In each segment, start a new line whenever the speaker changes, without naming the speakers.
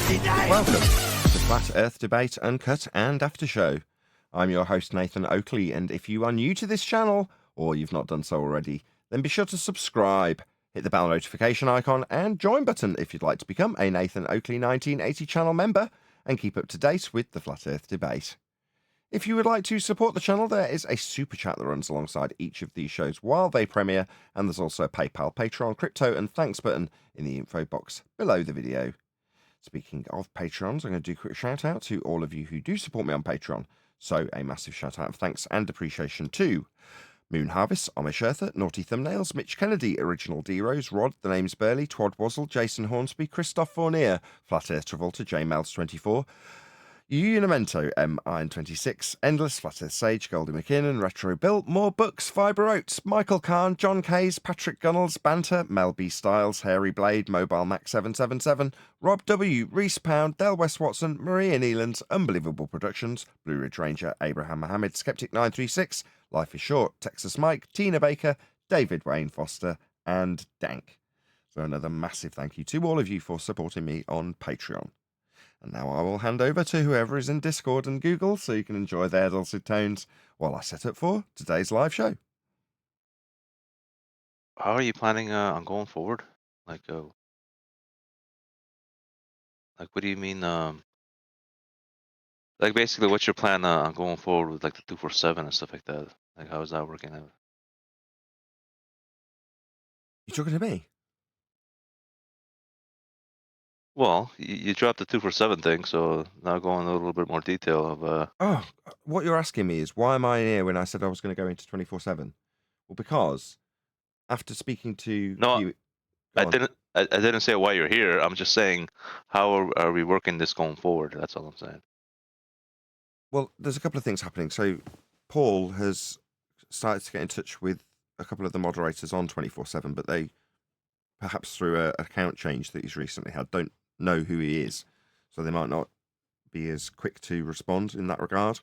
Welcome to Flat Earth Debate Uncut and After Show. I'm your host Nathan Oakley, and if you are new to this channel, or you've not done so already, then be sure to subscribe, hit the bell notification icon and join button if you'd like to become a Nathan Oakley 1980 channel member and keep up to date with the Flat Earth Debate. If you would like to support the channel, there is a super chat that runs alongside each of these shows while they premiere, and there's also a PayPal, Patreon, crypto and thanks button in the info box below the video. Speaking of Patreons, I'm going to do a quick shout out to all of you who do support me on Patreon. So a massive shout out of thanks and appreciation to Moon Harvest, Amish Earther, Naughty Thumbnails, Mitch Kennedy, Original D-Rose, Rod, The Name's Burley, Twad Wazzle, Jason Hornsby, Christoph Fournier, Flat Earth Travolta, J Mel's 24, Unimento, M Iron 26, Endless, Flat Earth Sage, Goldie McKinnon, Retro Bill, More Books, Fibre Oats, Michael Kahn, John Kays, Patrick Gunnels, Banter, Mel B Styles, Hairy Blade, Mobile Mac 777, Rob W, Reese Pound, Del West Watson, Maria Nealands, Unbelievable Productions, Blue Ridge Ranger, Abraham Mohammed, Skeptic 936, Life is Short, Texas Mike, Tina Baker, David Wayne Foster, and Dank. So another massive thank you to all of you for supporting me on Patreon. And now I will hand over to whoever is in Discord and Google so you can enjoy their dulcet tones while I set up for today's live show.
How are you planning on going forward? Like, what do you mean? Like, basically, what's your plan on going forward with like the 247 and stuff like that? Like, how is that working out?
You talking to me?
Well, you dropped the 247 thing, so now go into a little bit more detail of.
Oh, what you're asking me is why am I here when I said I was going to go into 24/7? Well, because after speaking to
No,
Q,
I
go on.
didn't. I didn't say why you're here. I'm just saying, how are we working this going forward? That's all I'm saying.
Well, there's a couple of things happening. So, Paul has started to get in touch with a couple of the moderators on 24/7, but they, perhaps through an account change that he's recently had, don't know who he is, so they might not be as quick to respond in that regard.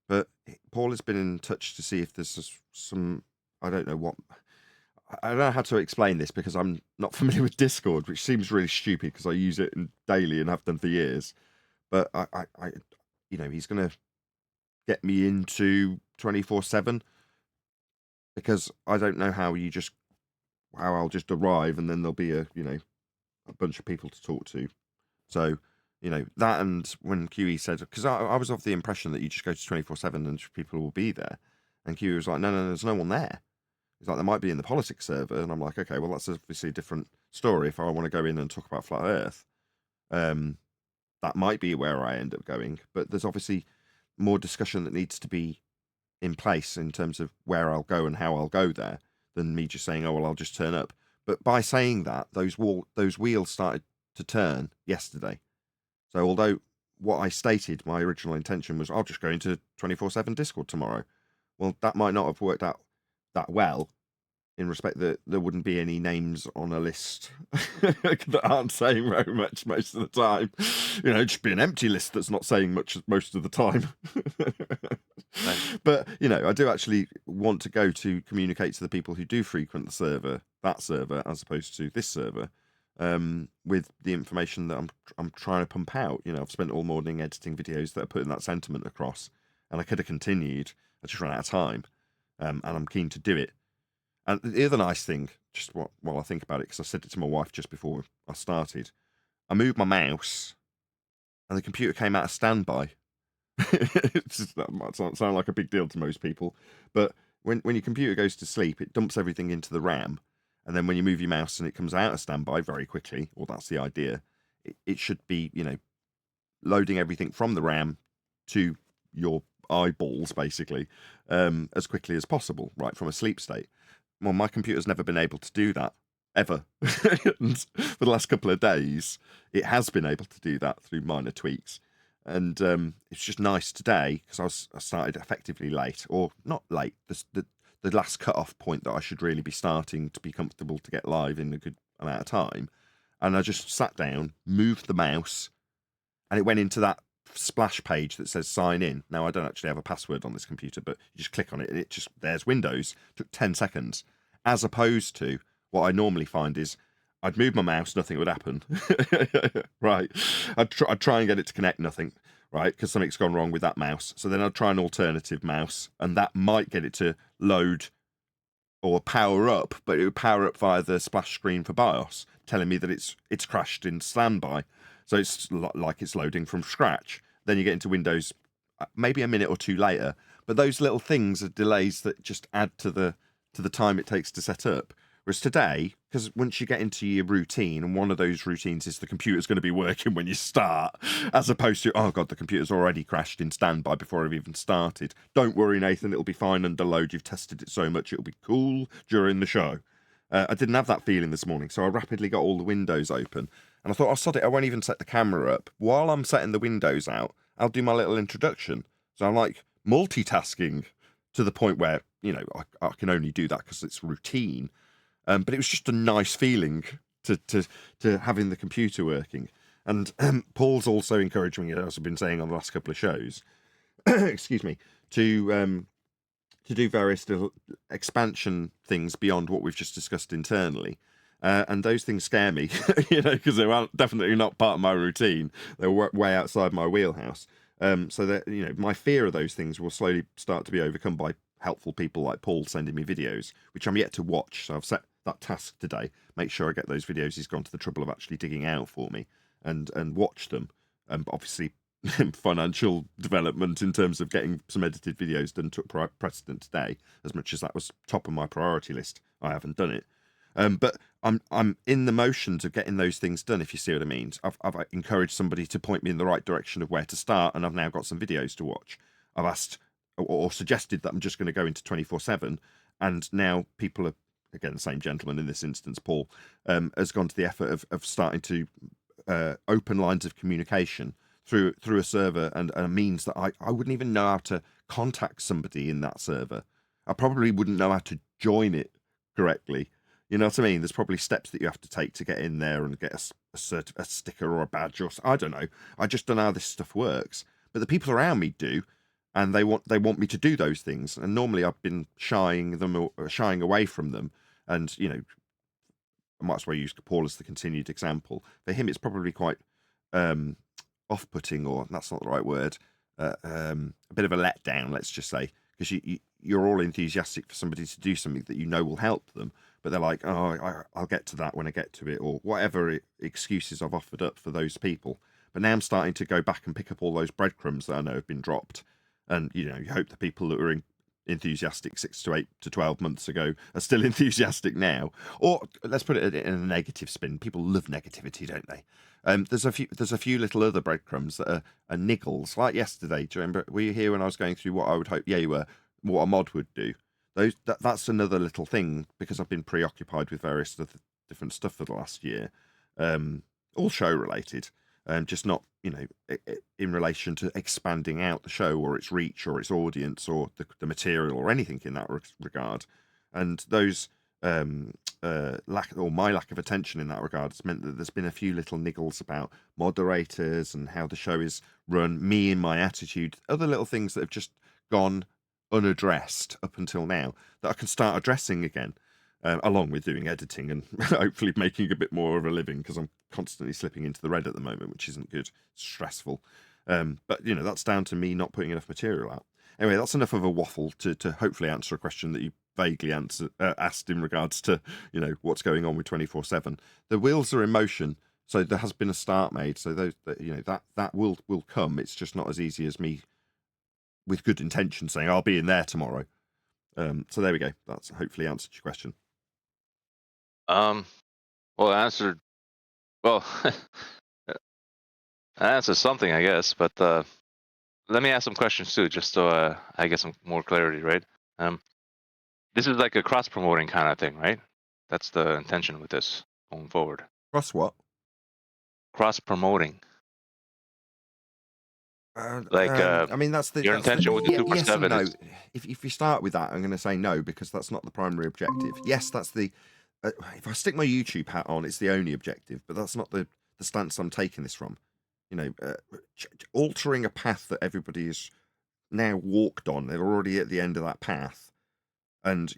But Paul has been in touch to see if there's some, I don't know what, I don't know how to explain this because I'm not familiar with Discord, which seems really stupid because I use it daily and have done for years. But he's going to get me into 24/7 because I don't know how I'll just arrive and then there'll be a bunch of people to talk to. So, that, and when QE said, because I was of the impression that you just go to 24/7 and people will be there. And QE was like, no, there's no one there. He's like, there might be in the politics server. And I'm like, okay, well, that's obviously a different story. If I want to go in and talk about Flat Earth, that might be where I end up going. But there's obviously more discussion that needs to be in place in terms of where I'll go and how I'll go there than me just saying, oh, well, I'll just turn up. But by saying that, those wheels started to turn yesterday. So although what I stated, my original intention was I'll just go into 24/7 Discord tomorrow. Well, that might not have worked out that well, in respect that there wouldn't be any names on a list that aren't saying very much most of the time. Just be an empty list that's not saying much most of the time.
Right.
But, I do actually want to go to communicate to the people who do frequent that server, as opposed to this server, with the information that I'm trying to pump out. I've spent all morning editing videos that are putting that sentiment across, and I could have continued. I just ran out of time, and I'm keen to do it. And the other nice thing, just while I think about it, because I said it to my wife just before I started, I moved my mouse, and the computer came out of standby. That might sound like a big deal to most people, but when your computer goes to sleep, it dumps everything into the RAM, and then when you move your mouse and it comes out of standby very quickly, or that's the idea, it should be loading everything from the RAM to your eyeballs basically as quickly as possible, right from a sleep state. Well, my computer's never been able to do that ever. And for the last couple of days, it has been able to do that through minor tweaks. And it's just nice today because I started effectively late, or not late, the last cut-off point that I should really be starting to be comfortable to get live in a good amount of time. And I just sat down, moved the mouse, and it went into that splash page that says sign in. Now, I don't actually have a password on this computer, but you just click on it and there's Windows. It took 10 seconds, as opposed to what I normally find is I'd move my mouse, nothing would happen. Right. I'd try and get it to connect, nothing. Right, because something's gone wrong with that mouse. So then I'd try an alternative mouse, and that might get it to load or power up, but it would power up via the splash screen for BIOS, telling me that it's crashed in standby. So it's like it's loading from scratch. Then you get into Windows maybe a minute or two later, but those little things are delays that just add to the time it takes to set up. Whereas today, because once you get into your routine, and one of those routines is the computer's going to be working when you start, as opposed to, oh God, the computer's already crashed in standby before I've even started. Don't worry, Nathan, it'll be fine under load. You've tested it so much, it'll be cool during the show. I didn't have that feeling this morning, so I rapidly got all the windows open. And I thought, I'll sod it, I won't even set the camera up. While I'm setting the windows out, I'll do my little introduction. So I'm like multitasking to the point where, I can only do that because it's routine. But it was just a nice feeling to having the computer working. And Paul's also encouraging me, as I've been saying on the last couple of shows, excuse me, to do various little expansion things beyond what we've just discussed internally. And those things scare me, because they're definitely not part of my routine. They're way outside my wheelhouse. So that, my fear of those things will slowly start to be overcome by helpful people like Paul sending me videos, which I'm yet to watch. So I've set that task today. Make sure I get those videos he's gone to the trouble of actually digging out for me and watch them. But obviously, financial development in terms of getting some edited videos done took precedent today. As much as that was top of my priority list, I haven't done it. But I'm in the motions of getting those things done, if you see what I mean. I've encouraged somebody to point me in the right direction of where to start, and I've now got some videos to watch. I've asked or suggested that I'm just going to go into 24/7, and now people are, again, the same gentleman in this instance, Paul, has gone to the effort of starting to open lines of communication through a server and a means that I wouldn't even know how to contact somebody in that server. I probably wouldn't know how to join it correctly. You know what I mean? There's probably steps that you have to take to get in there and get a sticker or a badge or I don't know. I just don't know how this stuff works. But the people around me do, and they want me to do those things. And normally I've been shying away from them. And I might as well use Paul as the continued example. For him, it's probably quite off-putting, or that's not the right word. A bit of a letdown, let's just say, because you're all enthusiastic for somebody to do something that will help them, but they're like, oh, I'll get to that when I get to it, or whatever excuses I've offered up for those people. But now I'm starting to go back and pick up all those breadcrumbs that I know have been dropped, and you hope the people that were enthusiastic 6 to 8 to 12 months ago are still enthusiastic now. Or let's put it in a negative spin. People love negativity, don't they? There's a few little other breadcrumbs that are niggles. Like yesterday, do you remember? Were you here when I was going through what I would hope? Yeah, you were. What a mod would do. That's another little thing, because I've been preoccupied with various different stuff for the last year, all show related, just not in relation to expanding out the show or its reach or its audience or the material or anything in that regard. And those my lack of attention in that regard has meant that there's been a few little niggles about moderators and how the show is run, me and my attitude, other little things that have just gone unaddressed up until now that I can start addressing again, along with doing editing and hopefully making a bit more of a living, because I'm constantly slipping into the red at the moment, which isn't good. It's stressful. But that's down to me not putting enough material out. Anyway, that's enough of a waffle to hopefully answer a question that you vaguely asked in regards to what's going on with 24/7. The wheels are in motion, so there has been a start made. So that will come. It's just not as easy as me with good intention saying I'll be in there tomorrow. So there we go. That's hopefully answered your question.
Well, I answered. Well, I answered something, I guess. But let me ask some questions too, just so I get some more clarity. Right. This is like a cross-promoting kind of thing, right? That's the intention with this going forward.
Cross what?
Cross-promoting.
I mean, that's
your intention with the 2 for
yes and
7
no.
is.
If you start with that, I'm going to say no, because that's not the primary objective. Yes, that's the. If I stick my YouTube hat on, it's the only objective, but that's not the stance I'm taking this from. Altering a path that everybody has now walked on. They're already at the end of that path, and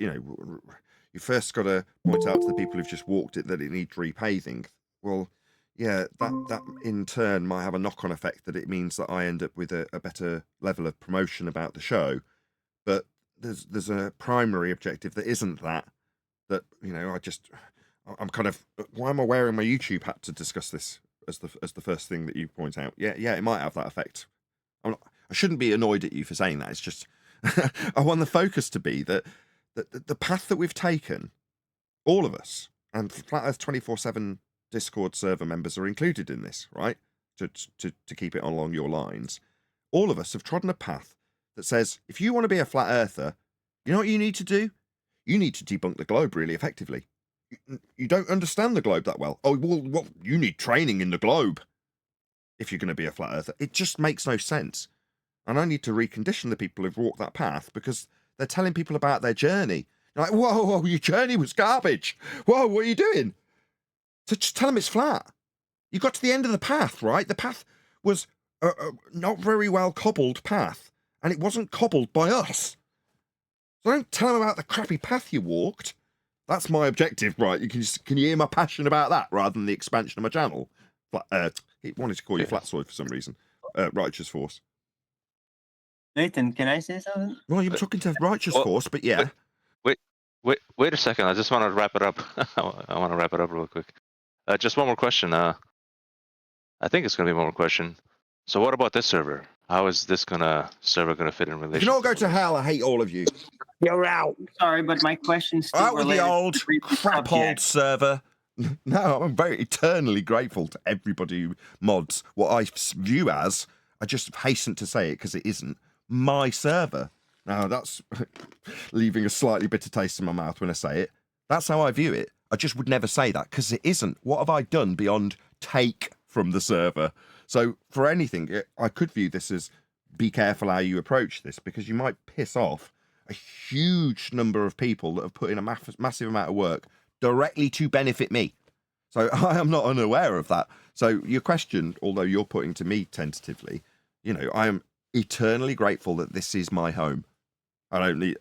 you first got to point out to the people who've just walked it that it needs repaving. Well, yeah, that in turn might have a knock-on effect that it means that I end up with a better level of promotion about the show. But there's a primary objective that isn't that I'm kind of, why am I wearing my YouTube hat to discuss this as the first thing that you point out? Yeah, it might have that effect. I shouldn't be annoyed at you for saying that. It's just I want the focus to be that the path that we've taken, all of us, and Flat Earth 24/7 Discord server members are included in this, right? To keep it along your lines. All of us have trodden a path that says, if you want to be a flat earther, you know what you need to do? You need to debunk the globe really effectively. You don't understand the globe that well. Oh, well, you need training in the globe if you're going to be a flat earther. It just makes no sense. And I need to recondition the people who've walked that path because they're telling people about their journey. You're like, whoa, your journey was garbage. Whoa, what are you doing? So just tell them it's flat. You got to the end of the path, right? The path was a not very well cobbled path, and it wasn't cobbled by us. So don't tell them about the crappy path you walked. That's my objective, right? Can you hear my passion about that rather than the expansion of my channel? He wanted to call you Flatsoid for some reason. Righteous Force.
Nathan, can I say something?
Well, you're talking to Righteous Force, but yeah.
Wait a second. I just want to wrap it up. I want to wrap it up real quick. Just one more question. I think it's going to be one more question. So what about this server? How is this server gonna fit in relation?
You can all go to hell. I hate all of you.
You're out.
Sorry, but my question's still
Out with the old crap old server. No, I'm very eternally grateful to everybody who mods what I view as, I just hasten to say it because it isn't, my server. Now, that's leaving a slightly bitter taste in my mouth when I say it. That's how I view it. I just would never say that because it isn't. What have I done beyond take from the server? So for anything, I could view this as be careful how you approach this because you might piss off a huge number of people that have put in a massive amount of work directly to benefit me. So I am not unaware of that. So your question, although you're putting to me tentatively, I am eternally grateful that this is my home. I don't need,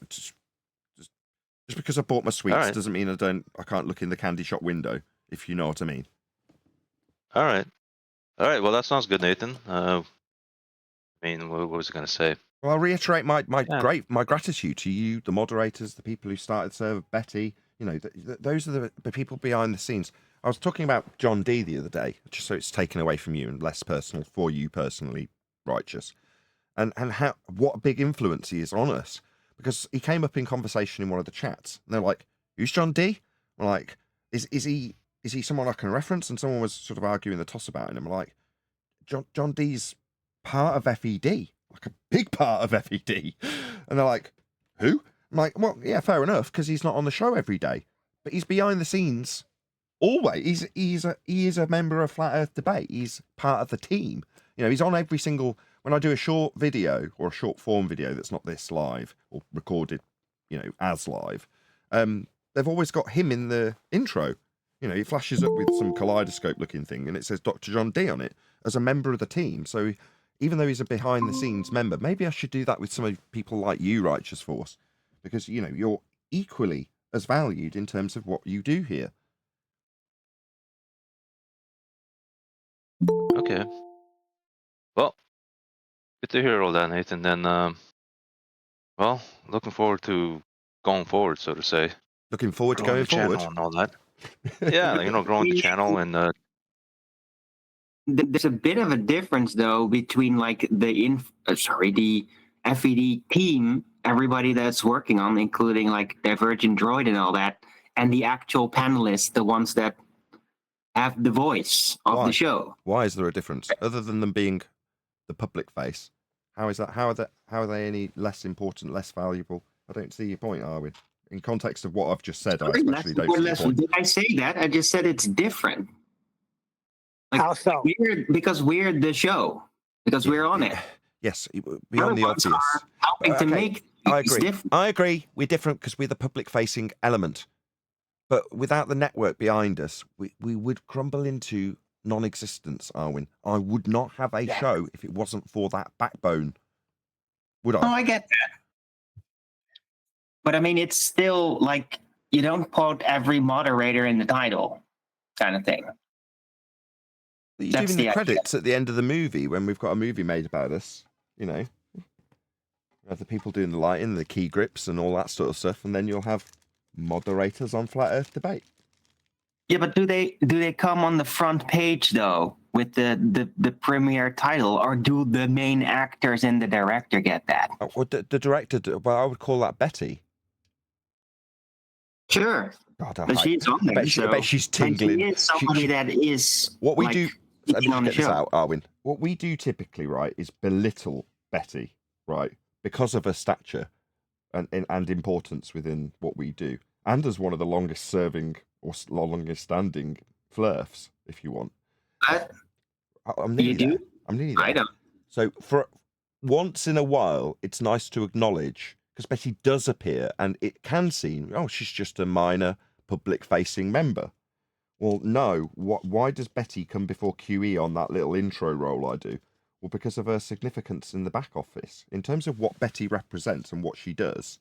just because I bought my sweets doesn't mean I can't look in the candy shop window, if you know what I mean.
All right. Well, that sounds good, Nathan. What was I going to say?
Well, I'll reiterate my gratitude to you, the moderators, the people who started the server, Betty. Those are the people behind the scenes. I was talking about John D the other day, just so it's taken away from you and less personal for you personally, Righteous, and what a big influence he is on us. Because he came up in conversation in one of the chats, and they're like, "Who's John D?" I'm like, "Is he someone I can reference?" And someone was sort of arguing the toss about it, and I'm like, John D's part of FED, like a big part of FED. And they're like, who? I'm like, well, yeah, fair enough, because he's not on the show every day, but he's behind the scenes always. He is a member of Flat Earth Debate. He's part of the team. He's on every single, when I do a short video or a short form video that's not this live or recorded, as live, they've always got him in the intro. He flashes up with some kaleidoscope looking thing and it says Dr. John D on it as a member of the team. So even though he's a behind the scenes member, maybe I should do that with some of people like you, Righteous Force, because, you're equally as valued in terms of what you do here.
Okay. Well, good to hear all that, Nathan. Then, looking forward to going forward, so to say.
Looking forward to going forward
and all that. Yeah, growing the channel and.
There's a bit of a difference though between like the FED team, everybody that's working on, including like Divergent Droid and all that, and the actual panelists, the ones that have the voice of the show.
Why is there a difference other than them being the public face? How is that? How are they any less important, less valuable? I don't see your point, Arwin. In context of what I've just said, I especially don't see your point.
Did I say that? I just said it's different.
How so?
Because we're the show. Because we're on it.
Yes, beyond the obvious.
Helping to make things different.
I agree. We're different because we're the public-facing element. But without the network behind us, we would crumble into non-existence, Arwin. I would not have a show if it wasn't for that backbone. Would I?
Oh, I get that. But I mean, it's still like you don't put every moderator in the title, kind of thing.
But you're
That's
doing the
the
credits at the end of the movie when we've got a movie made about us. You know, you have the people doing the lighting, the key grips, and all that sort of stuff, and then you'll have moderators on Flat Earth Debate.
Yeah, but do they come on the front page though with the premiere title, or do the main actors and the director get that?
Well, the director, well, I would call that Betty.
Sure,
God,
but she's on there.
I bet she's tingling.
And she is somebody that is
what we
like,
do. Let me
on
just
the
get this
show.
out, Arwin. What we do typically, right, is belittle Betty, right, because of her stature and importance within what we do, and as one of the longest serving or longest standing flirfs, if you want. I'm nearly there. I'm nearly there.
I know.
So for once in a while, it's nice to acknowledge, because Betty does appear, and it can seem, oh, she's just a minor public-facing member. Well, no. Why does Betty come before QE on that little intro role I do? Well, because of her significance in the back office. In terms of what Betty represents and what she does,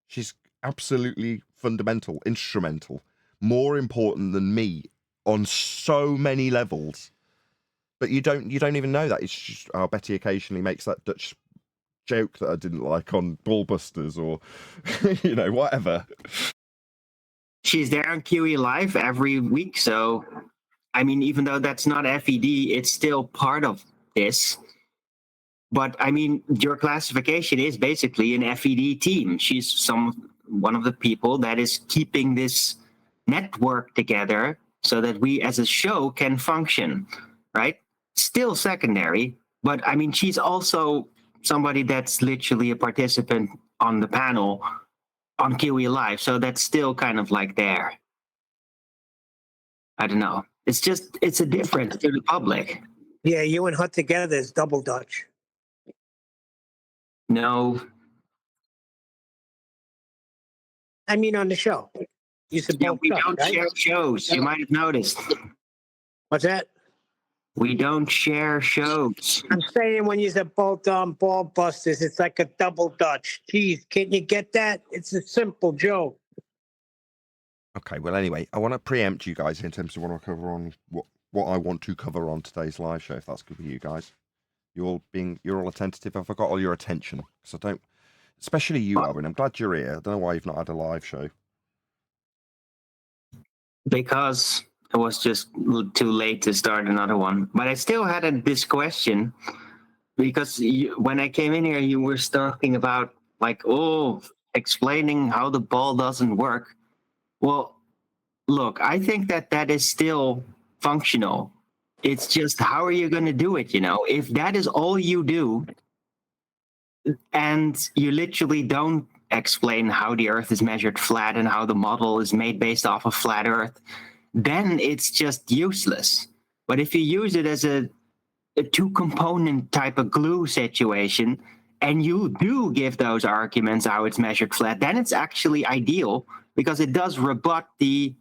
she's absolutely fundamental, instrumental, more important than me on so many levels. But you don't even know that. It's just how Betty occasionally makes that Dutch joke that I didn't like on Ballbusters or, you know, whatever.
She's there on QE Live every week, so I mean, even though that's not FED, it's still part of this. But I mean, your classification is basically an FED team. She's one of the people that is keeping this network together so that we as a show can function, right? Still secondary, but I mean, she's also somebody that's literally a participant on the panel on QE Live, so that's still kind of like there. I don't know. It's a difference to the public.
Yeah, you and her together is double Dutch.
No.
I mean, on the show. You said
Yeah,
both
we
Dutch,
don't
right?
share shows. You might have noticed.
What's that?
We don't share shows.
I'm saying when you said both on Ballbusters, it's like a double Dutch. Geez, can you get that? It's a simple joke.
Okay, well, anyway, I want to preempt you guys in terms of what I cover on what I want to cover on today's live show, if that's good with you guys. You're all attentive. I've got all your attention because I don't, especially you, Owen. I'm glad you're here. I don't know why you've not had a live show.
Because it was just too late to start another one. But I still had this question because when I came in here, you were talking about explaining how the ball doesn't work. Well, look, I think that is still functional. It's just, how are you going to do it? You know, if that is all you do and you literally don't explain how the Earth is measured flat and how the model is made based off of flat Earth, then it's just useless. But if you use it as a two-component type of glue situation, and you do give those arguments how it's measured flat, then it's actually ideal because it does rebut the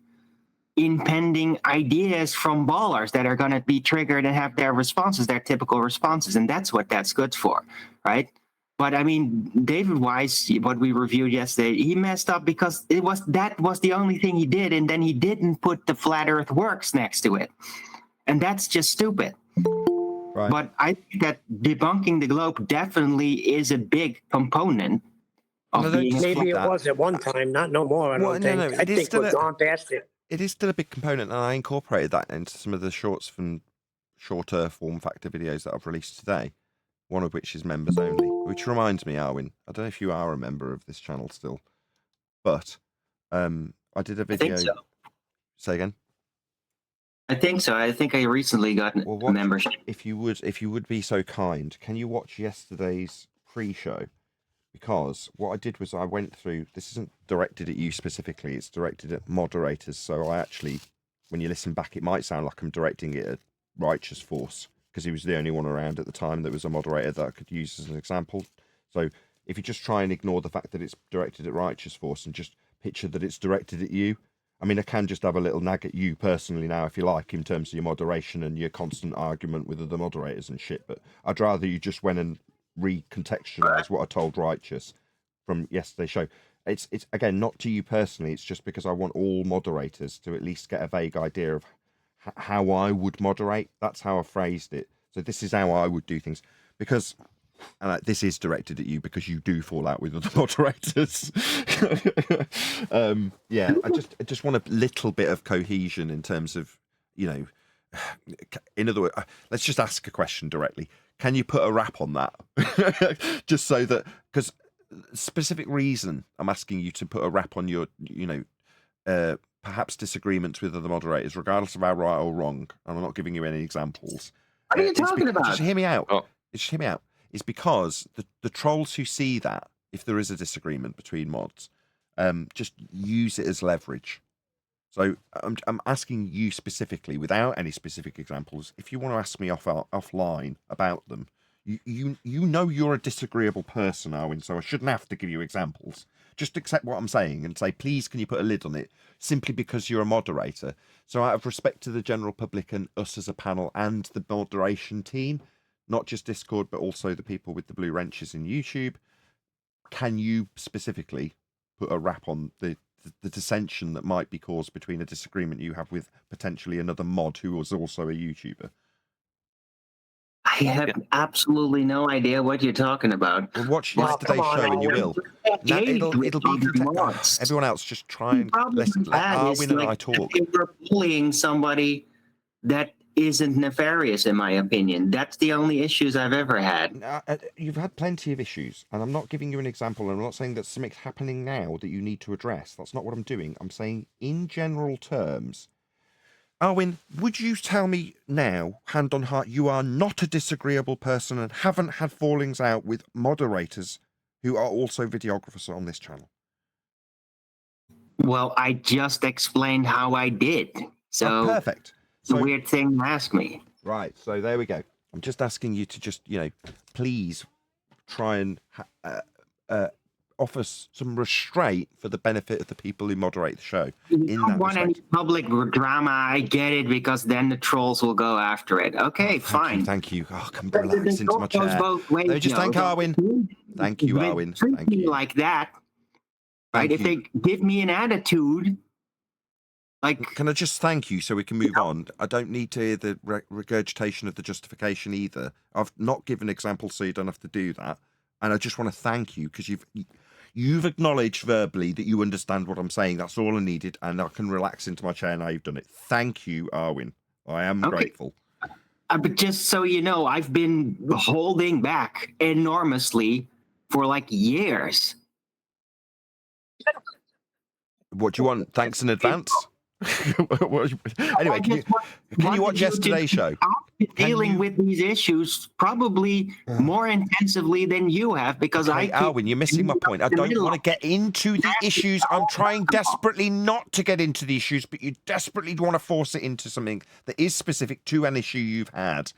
impending ideas from ballers that are going to be triggered and have their responses, their typical responses. And that's what that's good for, right? But I mean, David Weiss, what we reviewed yesterday, he messed up because that was the only thing he did, and then he didn't put the flat Earth works next to it. And that's just stupid. Right. But I think that debunking the globe definitely is a big component of being.
Maybe it was at one time, not no more. I don't think.
No,
I think we've gone past it.
It is still a big component, and I incorporated that into some of the shorter form factor videos that I've released today. One of which is members only, which reminds me, Arwin, I don't know if you are a member of this channel still, but I did a video.
I think so.
Say again.
I think so. I think I recently got a membership. If
you would be so kind, can you watch yesterday's pre-show? Because what I did was I went through. This isn't directed at you specifically; it's directed at moderators. So I actually, when you listen back, it might sound like I'm directing it at Righteous Force, because he was the only one around at the time that was a moderator that I could use as an example. So if you just try and ignore the fact that it's directed at Righteous Force and just picture that it's directed at you. I mean, I can just have a little nag at you personally now, if you like, in terms of your moderation and your constant argument with other moderators and shit, but I'd rather you just went and recontextualise what I told Righteous from yesterday's show. it's again not to you personally. It's just because I want all moderators to at least get a vague idea of how I would moderate. That's how I phrased it. So this is how I would do things, because and this is directed at you because you do fall out with other moderators. Yeah, I just want a little bit of cohesion in terms of, you know, in other words, let's just ask a question directly. Can you put a wrap on that? Just so that, because specific reason I'm asking you to put a wrap on your, you know, perhaps disagreements with other moderators, regardless of how right or wrong. And I'm not giving you any examples.
What are you talking about?
Just hear me out.
Oh.
Just hear me out. It's because the trolls who see that, if there is a disagreement between mods, just use it as leverage. So I'm asking you specifically, without any specific examples, if you want to ask me offline about them, you know you're a disagreeable person, Arwin, so I shouldn't have to give you examples. Just accept what I'm saying and say, please, can you put a lid on it, simply because you're a moderator. So out of respect to the general public and us as a panel and the moderation team, not just Discord, but also the people with the blue wrenches in YouTube, can you specifically put a wrap on the dissension that might be caused between a disagreement you have with potentially another mod who was also a YouTuber?
I have absolutely no idea what you're talking about.
Well, watch
Well,
yesterday's
come on,
show and you
Alan.
will. Now, it'll be everyone else. Just try and let Arwin and I talk.
If you're bullying somebody, that isn't nefarious, in my opinion. That's the only issues I've ever had.
You've had plenty of issues, and I'm not giving you an example. I'm not saying that something's happening now that you need to address. That's not what I'm doing. I'm saying in general terms. Arwin, would you tell me now, hand on heart, you are not a disagreeable person and haven't had fallings out with moderators who are also videographers on this channel?
Well, I just explained how I did. So
perfect.
it's a
So,
weird thing to ask me.
right, so there we go. I'm just asking you to just, you know, please try and offer some restraint for the benefit of the people who moderate the show.
You don't want any public drama, I get it, because then the trolls will go after it. Okay, fine.
Thank you. Oh, I can relax into my chair. Let me just thank Arwin. Thank you, Arwin.
Treat
Thank
me
you.
like that, right?
Thank
If
you.
they give me an attitude, like,
Can I just thank you so we can move on? I don't need to hear the regurgitation of the justification either. I've not given examples, so you don't have to do that. And I just want to thank you because you've acknowledged verbally that you understand what I'm saying. That's all I needed, and I can relax into my chair now you've done it. Thank you, Arwin. I am grateful.
but just so you know, I've been holding back enormously for like years.
What do you want? Thanks in advance? Anyway, can you watch yesterday's show?
I've been dealing with these issues probably more intensively than you have, because
Okay, Arwin, you're missing my point. I don't want to get into the issues. I'm trying desperately not to get into the issues, but you desperately want to force it into something that is specific to an issue you've had.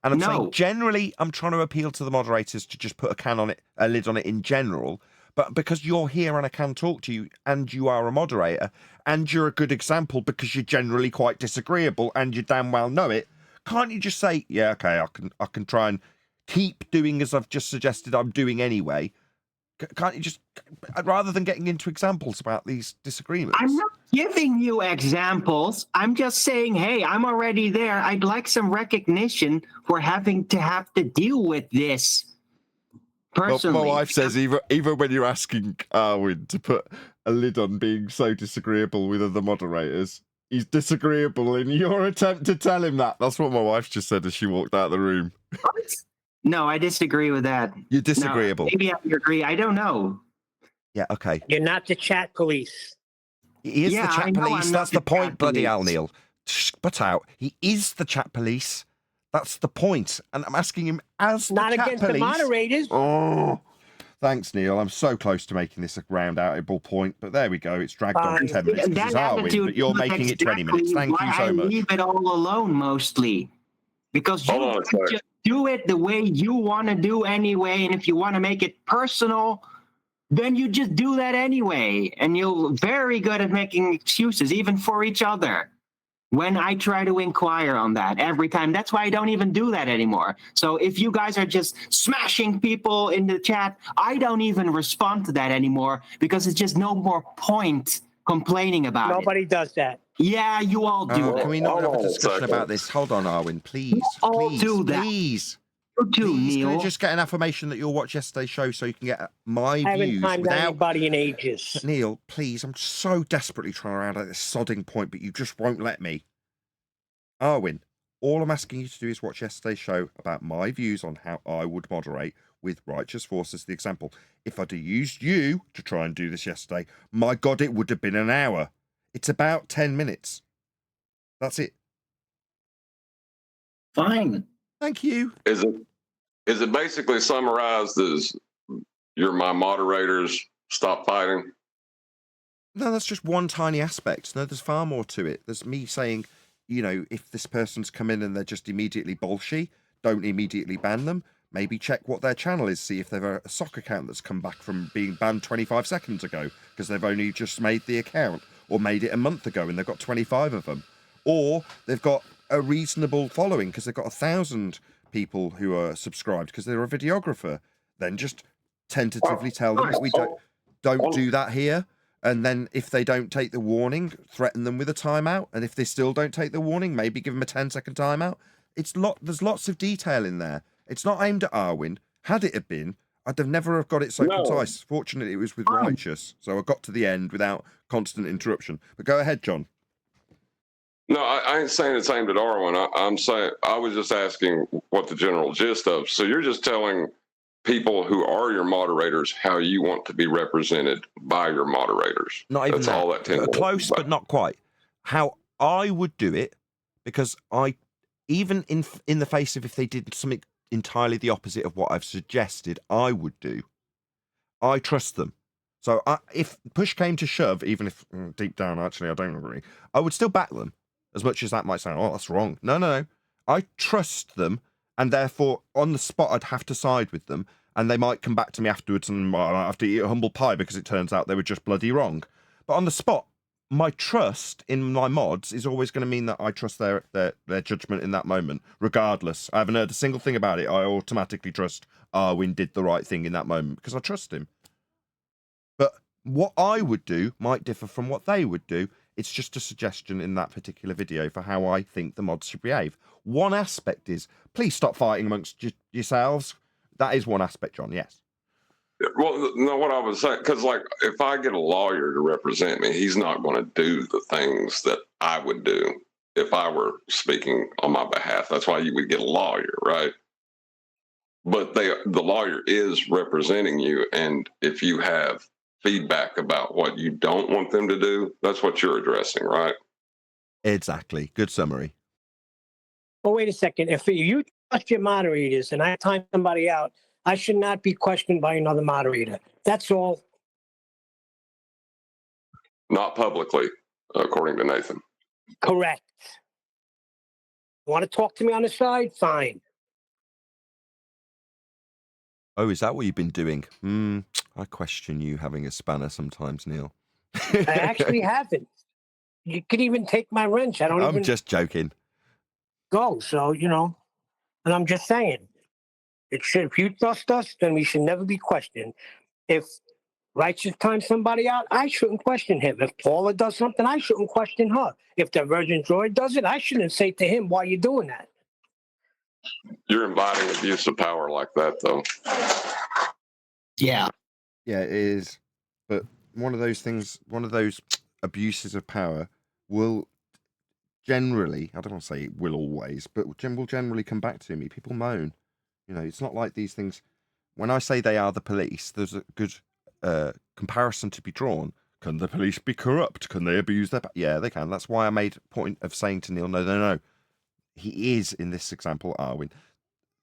And I'm saying generally, I'm trying to appeal to the moderators to just put a lid on it in general. But because you're here and I can talk to you, and you are a moderator, and you're a good example because you're generally quite disagreeable and you damn well know it, can't you just say, yeah, okay, I can try and keep doing as I've just suggested I'm doing anyway? Can't you just, rather than getting into examples about these disagreements?
I'm not giving you examples. I'm just saying, hey, I'm already there. I'd like some recognition for having to deal with this. Personally,
my wife says even when you're asking Arwin to put a lid on being so disagreeable with other moderators, he's disagreeable in your attempt to tell him that. That's what my wife just said as she walked out of the room.
No, I disagree with that.
You're disagreeable.
No, maybe I agree. I don't know.
Yeah, okay.
You're not the chat police.
He is the chat police. That's the point, bloody hell, Neil. But out. He is the chat police. That's the point. And I'm asking him as the
Not
chat
against
police.
the moderators.
Oh, thanks, Neil. I'm so close to making this a round-outable point, but there we go. It's dragged on for 10 minutes. This is Arwin, but you're making it 20 minutes. Thank you so much.
I leave it all alone mostly, because you just do it the way you want to do anyway, and if you want to make it personal, then you just do that anyway, and you're very good at making excuses, even for each other. when I try to inquire on that every time. That's why I don't even do that anymore. So if you guys are just smashing people in the chat, I don't even respond to that anymore because it's just no more point complaining about it.
Nobody does that.
Yeah, you all do
Oh,
that.
can we not have
Hold
a
on a
discussion
second.
about this? Hold on, Arwin, please.
all
Please,
do that.
please.
You do,
Please, can I
Neil.
just get an affirmation that you'll watch yesterday's show so you can get my
I haven't
views
timed
without...
anybody in ages.
Neil, please, I'm so desperately trying to round out this sodding point, but you just won't let me. Arwin, all I'm asking you to do is watch yesterday's show about my views on how I would moderate with Righteous Force as the example. If I'd have used you to try and do this yesterday, my God, it would have been an hour. It's about 10 minutes. That's it.
Fine.
Thank you.
Is it basically summarized as you're my moderators, stop fighting?
No, that's just one tiny aspect. No, there's far more to it. There's me saying, you know, if this person's come in and they're just immediately bolshy, don't immediately ban them. Maybe check what their channel is, see if they've a sock account that's come back from being banned 25 seconds ago because they've only just made the account, or made it a month ago and they've got 25 of them. Or they've got a reasonable following because they've got 1,000 people who are subscribed because they're a videographer. Then just tentatively tell them that we don't do that here. And then if they don't take the warning, threaten them with a timeout. And if they still don't take the warning, maybe give them a 10-second timeout. There's lots of detail in there. It's not aimed at Arwin. Had it have been, I'd have never have got it so concise. Fortunately, it was with Righteous, so I got to the end without constant interruption. But go ahead, John.
No, I ain't saying it's aimed at Arwen. I'm saying I was just asking what the general gist of. So you're just telling people who are your moderators how you want to be represented by your moderators.
Not even
That's
that.
all that 10 minutes
Close,
is about.
but not quite. How I would do it, because even in the face of if they did something entirely the opposite of what I've suggested I would do, I trust them. So if push came to shove, even if deep down actually I don't agree, I would still back them, as much as that might sound, oh, that's wrong. No. I trust them, and therefore on the spot I'd have to side with them, and they might come back to me afterwards and I might have to eat a humble pie because it turns out they were just bloody wrong. But on the spot, my trust in my mods is always going to mean that I trust their judgment in that moment, regardless. I haven't heard a single thing about it. I automatically trust Arwin did the right thing in that moment because I trust him. But what I would do might differ from what they would do. It's just a suggestion in that particular video for how I think the mods should behave. One aspect is, please stop fighting amongst yourselves. That is one aspect, John, yes.
Well, no, what I was saying, because like if I get a lawyer to represent me, he's not going to do the things that I would do if I were speaking on my behalf. That's why you would get a lawyer, right? But the lawyer is representing you, and if you have feedback about what you don't want them to do, that's what you're addressing, right?
Exactly. Good summary.
Well, wait a second. If you trust your moderators and I time somebody out, I should not be questioned by another moderator. That's all.
Not publicly, according to Nathan.
Correct. Want to talk to me on the side? Fine.
Oh, is that what you've been doing? I question you having a spanner sometimes, Neil.
I actually haven't. You could even take my wrench.
I'm just joking.
Go. So, and I'm just saying, if you trust us, then we should never be questioned. If Righteous times somebody out, I shouldn't question him. If Paula does something, I shouldn't question her. If the Virgin Droid does it, I shouldn't say to him, why are you doing that?
You're inviting abuse of power like that, though.
Yeah.
Yeah, it is. But one of those abuses of power will generally, I don't want to say it will always, but will generally come back to me. People moan. It's not like these things. When I say they are the police, there's a good comparison to be drawn. Can the police be corrupt? Can they abuse their power? Yeah, they can. That's why I made a point of saying to Neil, no. He is, in this example, Arwin,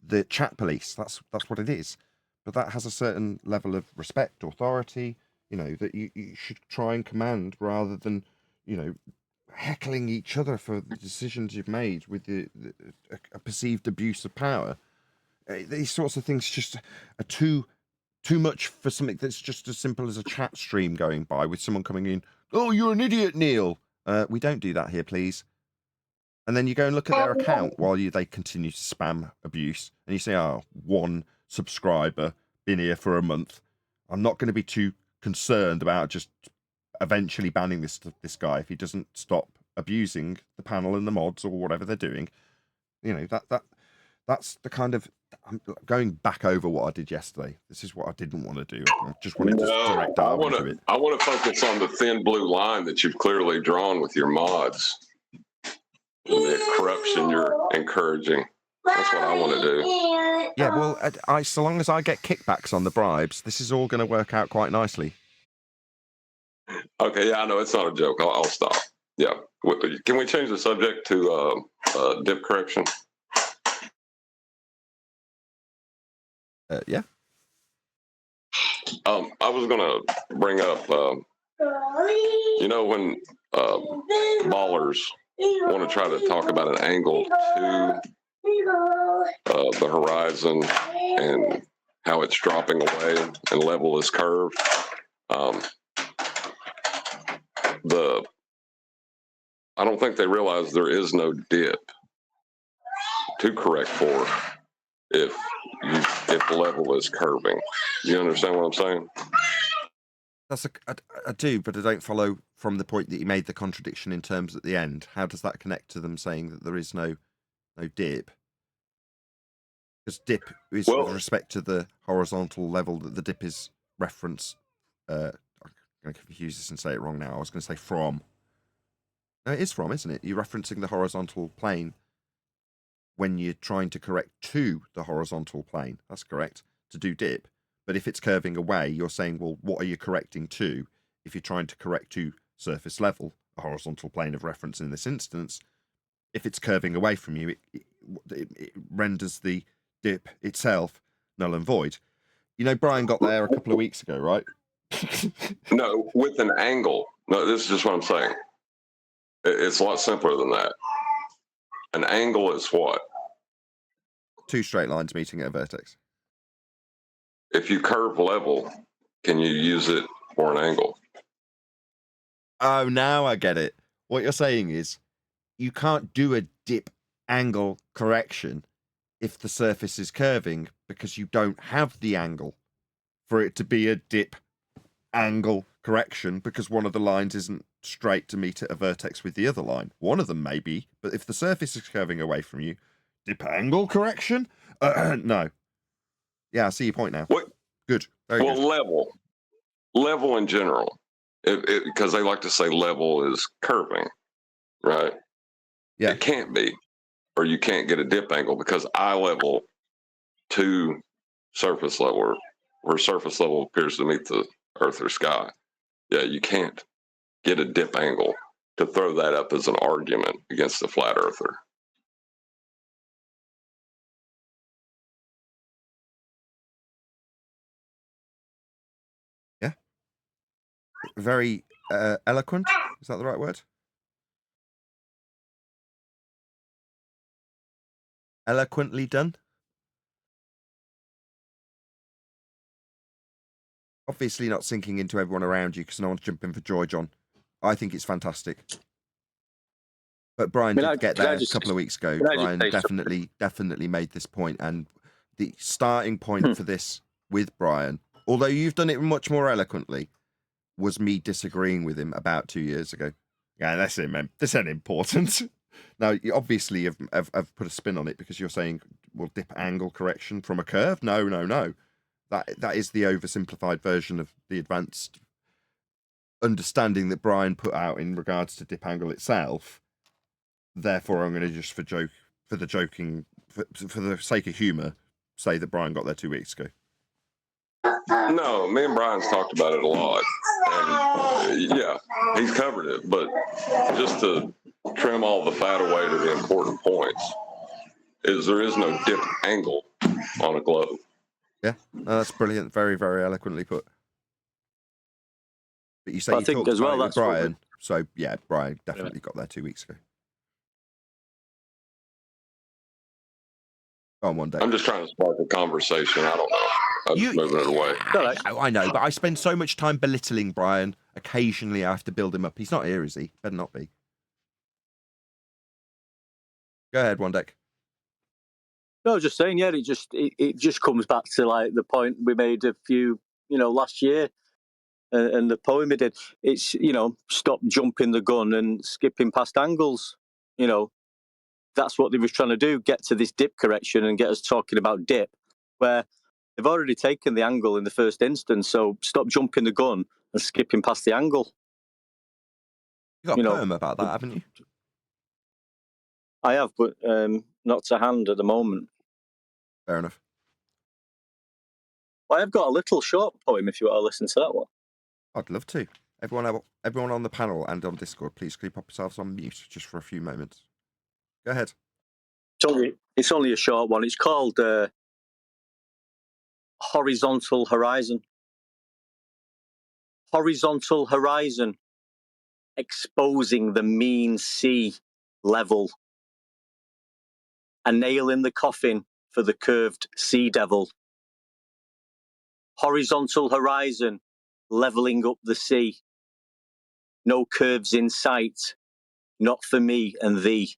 the chat police. That's what it is. But that has a certain level of respect, authority, that you should try and command rather than, heckling each other for the decisions you've made with a perceived abuse of power. These sorts of things just are too much for something that's just as simple as a chat stream going by with someone coming in. Oh, you're an idiot, Neil. We don't do that here, please. And then you go and look at their account while they continue to spam abuse, and you say, "Oh, one subscriber been here for a month. I'm not going to be too concerned about just eventually banning this guy if he doesn't stop abusing the panel and the mods or whatever they're doing." You know, that's the kind of, I'm going back over what I did yesterday. This is what I didn't want to do. I just wanted to direct argue to it.
I want to focus on the thin blue line that you've clearly drawn with your mods. The corruption you're encouraging. That's what I want to do.
Yeah, well, so long as I get kickbacks on the bribes, this is all going to work out quite nicely.
Okay, yeah, I know it's not a joke. I'll stop. Yeah, can we change the subject to dip correction?
Yeah.
I was going to bring up, when ballers want to try to talk about an angle to the horizon and how it's dropping away and level is curved. I don't think they realize there is no dip to correct for if the level is curving. You understand what I'm saying?
I do, but I don't follow from the point that you made the contradiction in terms at the end. How does that connect to them saying that there is no dip? Because dip is with respect to the horizontal level that the dip is reference. I'm going to confuse this and say it wrong now. I was going to say from. No, it is from, isn't it? You're referencing the horizontal plane when you're trying to correct to the horizontal plane. That's correct, to do dip. But if it's curving away, you're saying, well, what are you correcting to? If you're trying to correct to surface level, a horizontal plane of reference in this instance, if it's curving away from you, it renders the dip itself null and void. You know, Brian got there a couple of weeks ago, right?
No, with an angle. No, this is just what I'm saying. It's a lot simpler than that. An angle is what?
Two straight lines meeting at a vertex.
If you curve level, can you use it for an angle?
Oh, now I get it. What you're saying is you can't do a dip angle correction if the surface is curving because you don't have the angle for it to be a dip angle correction because one of the lines isn't straight to meet at a vertex with the other line. One of them may be, but if the surface is curving away from you, dip angle correction? No. Yeah, I see your point now.
What?
Good. Very good.
Level in general, because they like to say level is curving, right?
Yeah.
It can't be, or you can't get a dip angle because eye level to surface level, where surface level appears to meet the earth or sky. Yeah, you can't get a dip angle to throw that up as an argument against the flat earther.
Yeah. Very eloquent. Is that the right word? Eloquently done. Obviously not sinking into everyone around you because no one's jumping for joy, John. I think it's fantastic. But Brian did get there a couple of weeks ago. Brian definitely made this point, and the starting point for this with Brian, although you've done it much more eloquently, was me disagreeing with him about 2 years ago. Yeah, that's it, man. This ain't important. Now, you obviously have put a spin on it because you're saying, well, dip angle correction from a curve? No. That is the oversimplified version of the advanced understanding that Brian put out in regards to dip angle itself. Therefore, I'm going to just for the sake of humour, say that Brian got there 2 weeks ago.
No, me and Brian's talked about it a lot. And, yeah, he's covered it. But just to trim all the fat away to the important points, is there is no dip angle on a globe.
Yeah, no, that's brilliant. Very, very eloquently put. But you say you talked about it with Brian. So, yeah, Brian definitely got there 2 weeks ago. Go on one day.
I'm just trying to spark a conversation. I don't know. I'm just moving it away.
I know, but I spend so much time belittling Brian. Occasionally, I have to build him up. He's not here, is he? Better not be. Go ahead, One Deck.
No, I was just saying, yeah, it just comes back to like the point we made a few, last year, and the poem we did. It's stop jumping the gun and skipping past angles. That's what they was trying to do, get to this dip correction and get us talking about dip, where they've already taken the angle in the first instance. So stop jumping the gun and skipping past the angle.
You got a poem about that, haven't you?
I have, but not to hand at the moment.
Fair enough.
Well, I've got a little short poem if you want to listen to that one.
I'd love to. Everyone on the panel and on Discord, please keep up yourselves on mute just for a few moments. Go ahead.
It's only a short one. It's called Horizontal Horizon. Horizontal horizon, exposing the mean sea level. A nail in the coffin for the curved sea devil. Horizontal horizon, leveling up the sea. No curves in sight, not for me and thee.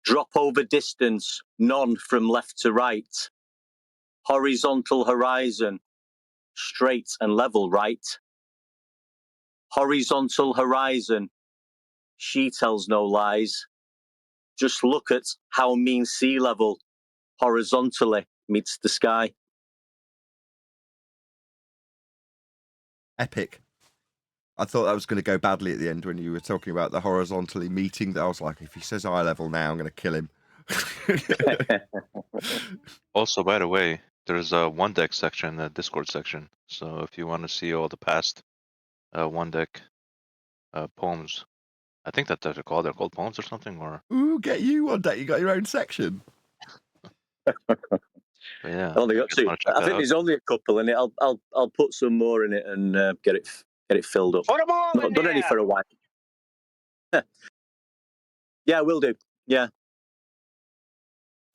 Drop over distance, none from left to right. Horizontal horizon, straight and level right. Horizontal horizon, she tells no lies. Just look at how mean sea level horizontally meets the sky.
Epic. I thought that was going to go badly at the end when you were talking about the horizontally meeting. That I was like, if he says eye level now, I'm going to kill him.
Also, by the way, there's a One Deck section, the Discord section. So if you want to see all the past One Deck poems, I think that they're called poems or something. Or
Ooh, get you One Deck. You got your own section.
but yeah,
I only got two. I think there's only a couple in it. I'll put some more in it and get it filled up.
Put them all
Not
in
done
there.
any for a while. Yeah, will do. Yeah.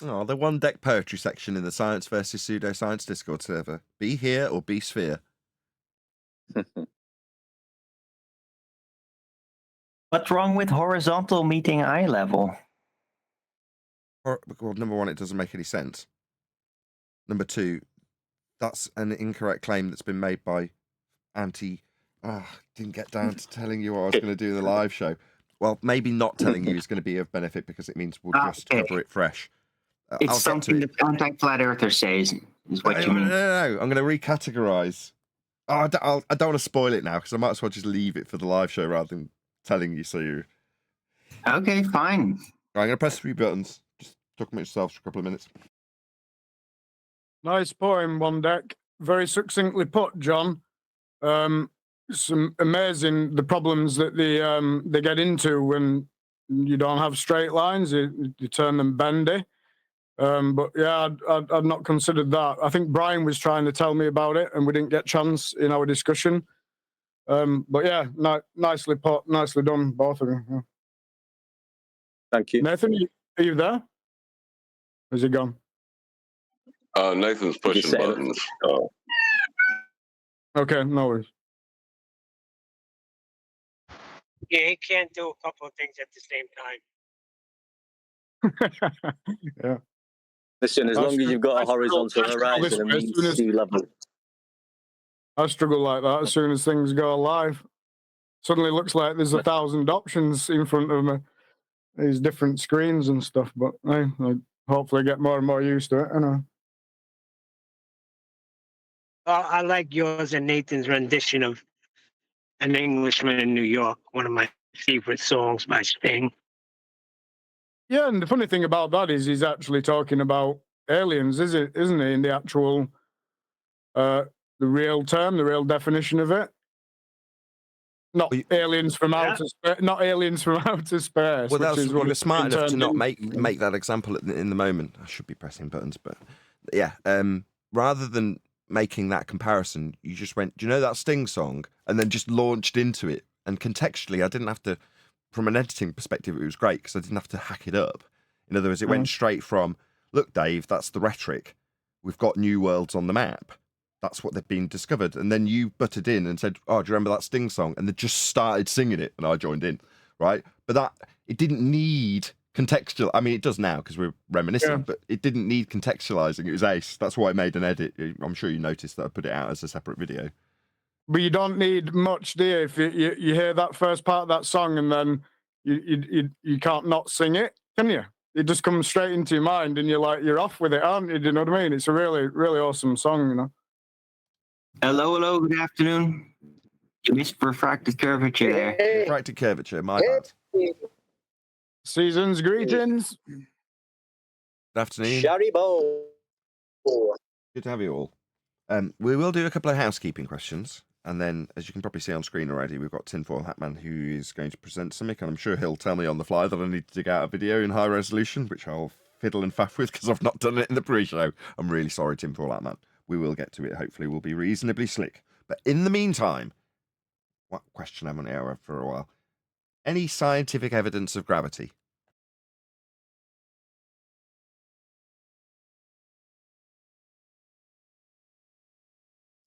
Oh, the One Deck poetry section in the Science versus Pseudoscience Discord server. Be here or be sphere.
What's wrong with horizontal meeting eye level?
Well, number one, it doesn't make any sense. Number two, that's an incorrect claim that's been made by didn't get down to telling you what I was going to do in the live show. Well, maybe not telling you is going to be of benefit because it means we'll just cover it fresh.
It's something the anti-flat earther says, is what you mean.
No. I'm going to recategorize. I don't want to spoil it now because I might as well just leave it for the live show rather than telling you. So you.
Okay, fine.
I'm going to press 3 buttons. Just talk about yourselves for a couple of minutes.
Nice poem, One Deck. Very succinctly put, John. Some amazing the problems that they get into when you don't have straight lines. You turn them bendy. But yeah, I'd not considered that. I think Brian was trying to tell me about it, and we didn't get chance in our discussion. But yeah, nicely put, nicely done, both of you. Yeah.
Thank you.
Nathan, are you there? Or is he gone?
Nathan's pushing buttons. Oh.
Okay, no worries.
Yeah, he can't do a couple of things at the same time.
Yeah.
Listen, as long as you've got a horizontal horizon and mean sea level.
I struggle like that as soon as things go live. Suddenly looks like there's 1,000 options in front of me. These different screens and stuff, but I hopefully get more and more used to it. I know.
I like yours and Nathan's rendition of An Englishman in New York, one of my favorite songs by Sting.
Yeah, and the funny thing about that is he's actually talking about aliens, isn't he? In the actual, the real term, the real definition of it. Not aliens from outer space. Not aliens from outer space.
Well, that's
is what
you were smart enough to not
into.
make that example in the moment. I should be pressing buttons, but yeah. Rather than making that comparison, you just went, do you know that Sting song? And then just launched into it. And contextually, I didn't have to, from an editing perspective, it was great because I didn't have to hack it up. In other words, it went straight from, look, Dave, that's the rhetoric. We've got new worlds on the map. That's what they've been discovered. And then you butted in and said, oh, do you remember that Sting song? And they just started singing it and I joined in, right? But it didn't need contextual. I mean, it does now because we're reminiscing, but it didn't need contextualizing. It was ace. That's why I made an edit. I'm sure you noticed that I put it out as a separate video.
But you don't need much, do you? If you hear that first part of that song and then you can't not sing it, can you? It just comes straight into your mind and you're off with it, aren't you? Do you know what I mean? It's a really, really awesome song, you know.
Hello, good afternoon. You missed refracted curvature there.
Refracted curvature, my bad.
Season's greetings.
Good afternoon.
Sharibo.
Good to have you all. We will do a couple of housekeeping questions. And then, as you can probably see on screen already, we've got Tinfoil Hatman who is going to present something. And I'm sure he'll tell me on the fly that I need to dig out a video in high resolution, which I'll fiddle and faff with because I've not done it in the pre-show. I'm really sorry, Tinfoil Hatman. We will get to it. Hopefully we'll be reasonably slick. But in the meantime, what question I'm on the hour for a while. Any scientific evidence of gravity?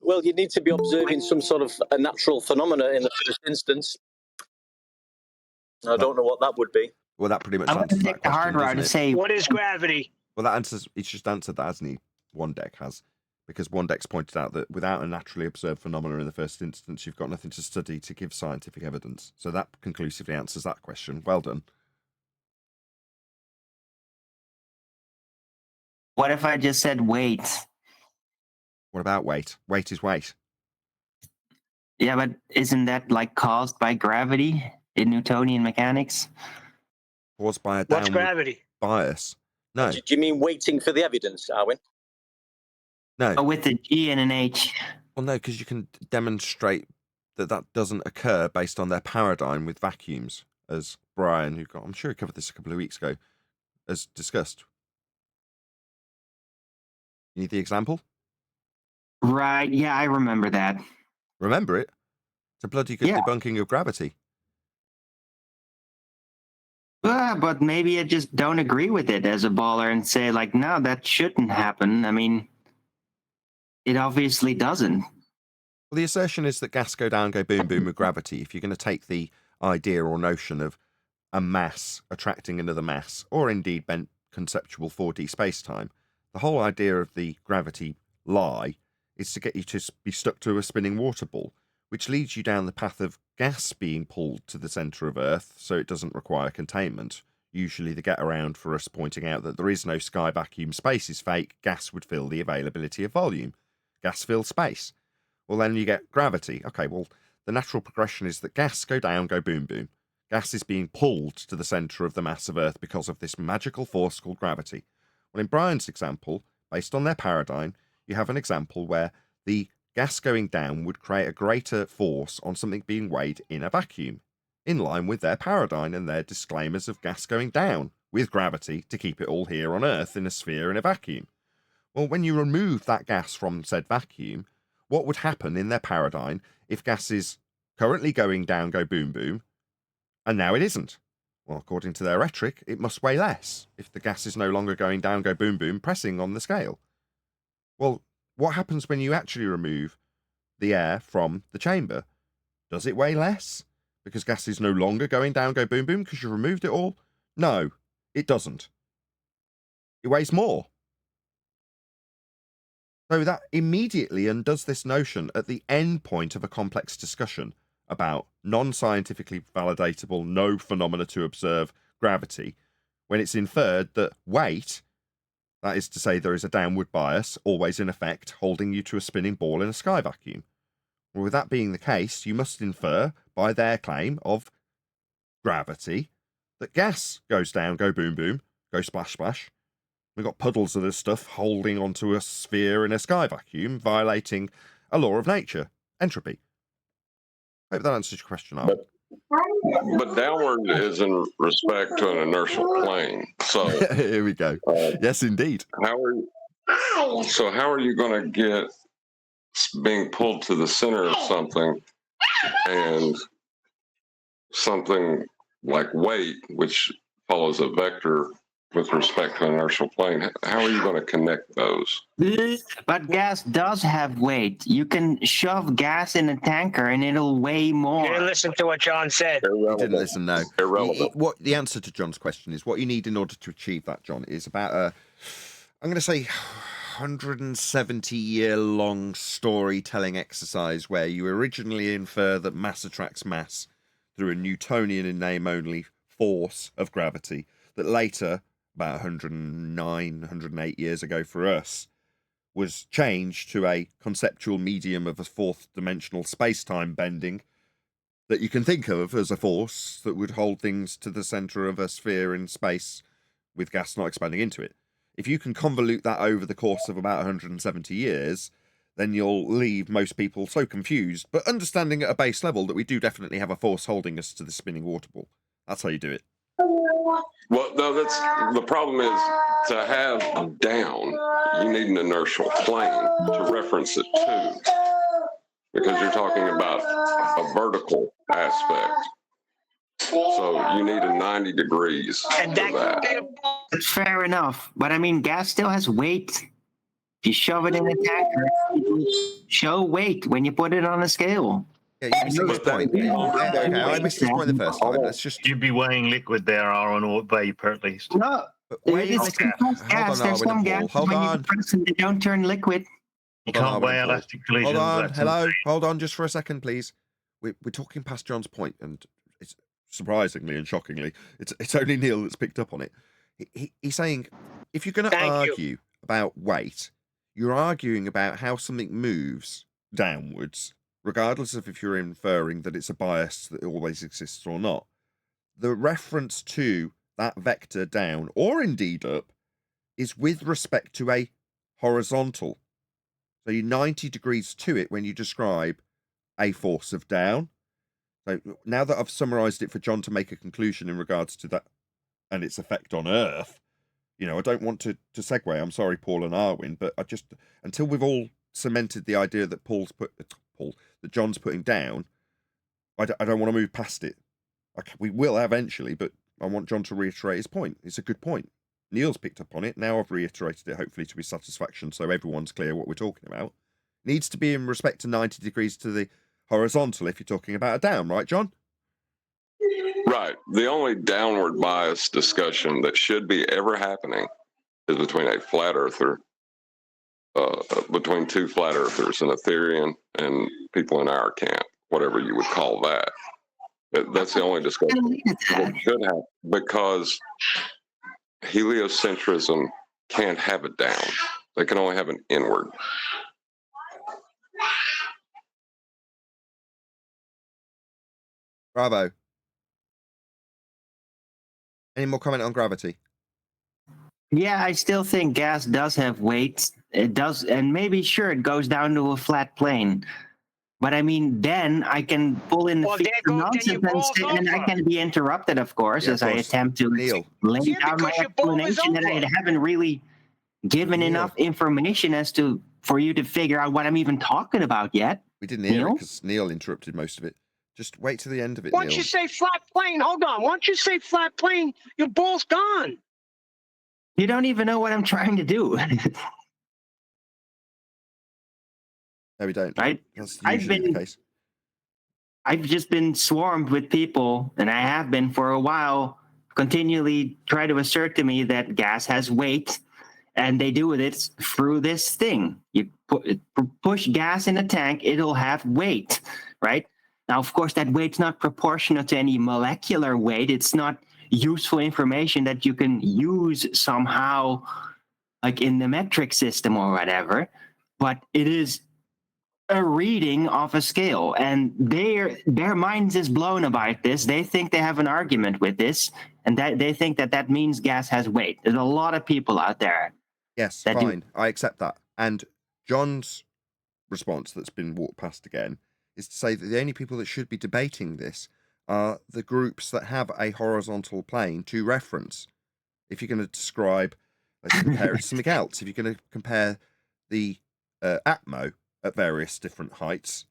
Well, you need to be observing some sort of a natural phenomena in the first instance. I don't know what that would be.
Well, that pretty much
I'm going to
answers that
take the hard
question,
route and
doesn't it?
say,
What is gravity?
Well, that answers. It's just answered that, hasn't he? One deck has, because one deck's pointed out that without a naturally observed phenomena in the first instance, you've got nothing to study to give scientific evidence. So that conclusively answers that question. Well done.
what if I just said weight?
What about weight? Weight is weight.
Yeah, but isn't that like caused by gravity in Newtonian mechanics?
Caused by a
What's
downward
gravity?
bias. No,
Do you mean waiting for the evidence, Arwin?
no.
Oh, with a G and an H.
Well, no, because you can demonstrate that that doesn't occur based on their paradigm with vacuums, as Brian, I'm sure he covered this a couple of weeks ago, has discussed. You need the example?
Right, yeah, I remember that.
Remember it? It's a bloody good
Yeah.
debunking of gravity.
But maybe I just don't agree with it as a baller and say, like, no, that shouldn't happen. I mean, it obviously doesn't.
Well, the assertion is that gas go down, go boom, boom with gravity. If you're going to take the idea or notion of a mass attracting another mass, or indeed bent conceptual 4D space-time, the whole idea of the gravity lie is to get you to be stuck to a spinning water ball, which leads you down the path of gas being pulled to the centre of Earth, so it doesn't require containment. Usually the get around for us pointing out that there is no sky vacuum, space is fake, gas would fill the availability of volume. Gas fills space. Well, then you get gravity. Okay, well, the natural progression is that gas go down, go boom, boom. Gas is being pulled to the centre of the mass of Earth because of this magical force called gravity. Well, in Brian's example, based on their paradigm, you have an example where the gas going down would create a greater force on something being weighed in a vacuum, in line with their paradigm and their disclaimers of gas going down with gravity to keep it all here on Earth in a sphere in a vacuum. Well, when you remove that gas from said vacuum, what would happen in their paradigm if gas is currently going down, go boom, boom, and now it isn't? Well, according to their rhetoric, it must weigh less if the gas is no longer going down, go boom, boom, pressing on the scale. Well, what happens when you actually remove the air from the chamber? Does it weigh less because gas is no longer going down, go boom, boom, because you removed it all? No, it doesn't. It weighs more. So that immediately undoes this notion at the end point of a complex discussion about non-scientifically validatable, no phenomena to observe gravity, when it's inferred that weight, that is to say there is a downward bias, always in effect, holding you to a spinning ball in a sky vacuum. Well, with that being the case, you must infer, by their claim of gravity, that gas goes down, go boom, boom, go splash, splash. We've got puddles of this stuff holding onto a sphere in a sky vacuum, violating a law of nature, entropy. Hope that answers your question, Art.
But downward is in respect to an inertial plane. So
Here we go. Yes, indeed.
how are you going to get being pulled to the center of something and something like weight, which follows a vector with respect to an inertial plane. How are you going to connect those?
But gas does have weight. You can shove gas in a tanker and it'll weigh
You
more.
didn't listen to what John said.
You didn't
Irrelevant.
listen, no.
Irrelevant.
What the answer to John's question is, what you need in order to achieve that, John, is about I'm going to say 170-year-long storytelling exercise where you originally infer that mass attracts mass through a Newtonian in name only force of gravity that later, about 109, 108 years ago for us, was changed to a conceptual medium of a fourth dimensional space-time bending that you can think of as a force that would hold things to the center of a sphere in space with gas not expanding into it. If you can convolute that over the course of about 170 years, then you'll leave most people so confused, but understanding at a base level that we do definitely have a force holding us to the spinning water ball. That's how you do it.
Well, no, that's the problem is to have down, you need an inertial plane to reference it to, because you're talking about a vertical aspect. So you need a 90 degrees
And
for
that
that.
could be a
That's fair enough. But I mean, gas still has weight. If you shove it in a tanker, it'll show weight when you put it on a scale.
Yeah, you missed his point. Okay, I missed his point the first time. Let's just.
You'd be weighing liquid there, Aaron, or vapor at least.
No, it's compressed gas. There's some gas
Hold
when you
on.
compress them, they don't turn liquid.
You
Hold on,
can't weigh
Paul.
elastic collisions.
Hold on,
that's
hello, hold on just for a second, please. We're talking past John's point, and it's surprisingly and shockingly, it's only Neil that's picked up on it. He's saying, if you're going to argue about weight, you're arguing about how something moves downwards, regardless of if you're inferring that it's a bias that always exists or not. The reference to that vector down, or indeed up, is with respect to a horizontal. So you're 90 degrees to it when you describe a force of down. So now that I've summarized it for John to make a conclusion in regards to that and its effect on Earth, you know, I don't want to segue. I'm sorry, Paul and Arwin, but I just, until we've all cemented the idea that that John's putting down, I don't want to move past it. We will eventually, but I want John to reiterate his point. It's a good point. Neil's picked up on it. Now I've reiterated it, hopefully to his satisfaction, so everyone's clear what we're talking about. Needs to be in respect to 90 degrees to the horizontal if you're talking about a down, right, John?
Right. The only downward bias discussion that should be ever happening is between a flat earther, between two flat earthers, an Ethereum and people in our camp, whatever you would call that. That's the only discussion that should happen, because heliocentrism can't have a down. They can only have an inward.
Bravo. Any more comment on gravity?
Yeah, I still think gas does have weight. It does, and maybe sure it goes down to a flat plane. But I mean, then I can pull in the nonsense and I can be interrupted, of course, as I attempt to lay down my explanation that I haven't really given enough information as to for you to figure out what I'm even talking about yet.
We didn't hear it because Neil interrupted most of it. Just wait till the end of it,
Once you say flat plane, hold on. Once you say flat plane, your ball's gone.
You don't even know what I'm trying to do.
No, we don't.
Right?
That's usually the case.
I've just been swarmed with people, and I have been for a while, continually try to assert to me that gas has weight, and they do it through this thing. You push gas in a tank, it'll have weight, right? Now, of course, that weight's not proportional to any molecular weight. It's not useful information that you can use somehow, like in the metric system or whatever, but it is a reading of a scale, and their minds is blown about this. They think they have an argument with this, and that they think that means gas has weight. There's a lot of people out there.
Yes, fine. I accept that. And John's response that's been walked past again is to say that the only people that should be debating this are the groups that have a horizontal plane to reference. If you're going to describe, let's compare it to something else. If you're going to compare the Atmo at various different heights,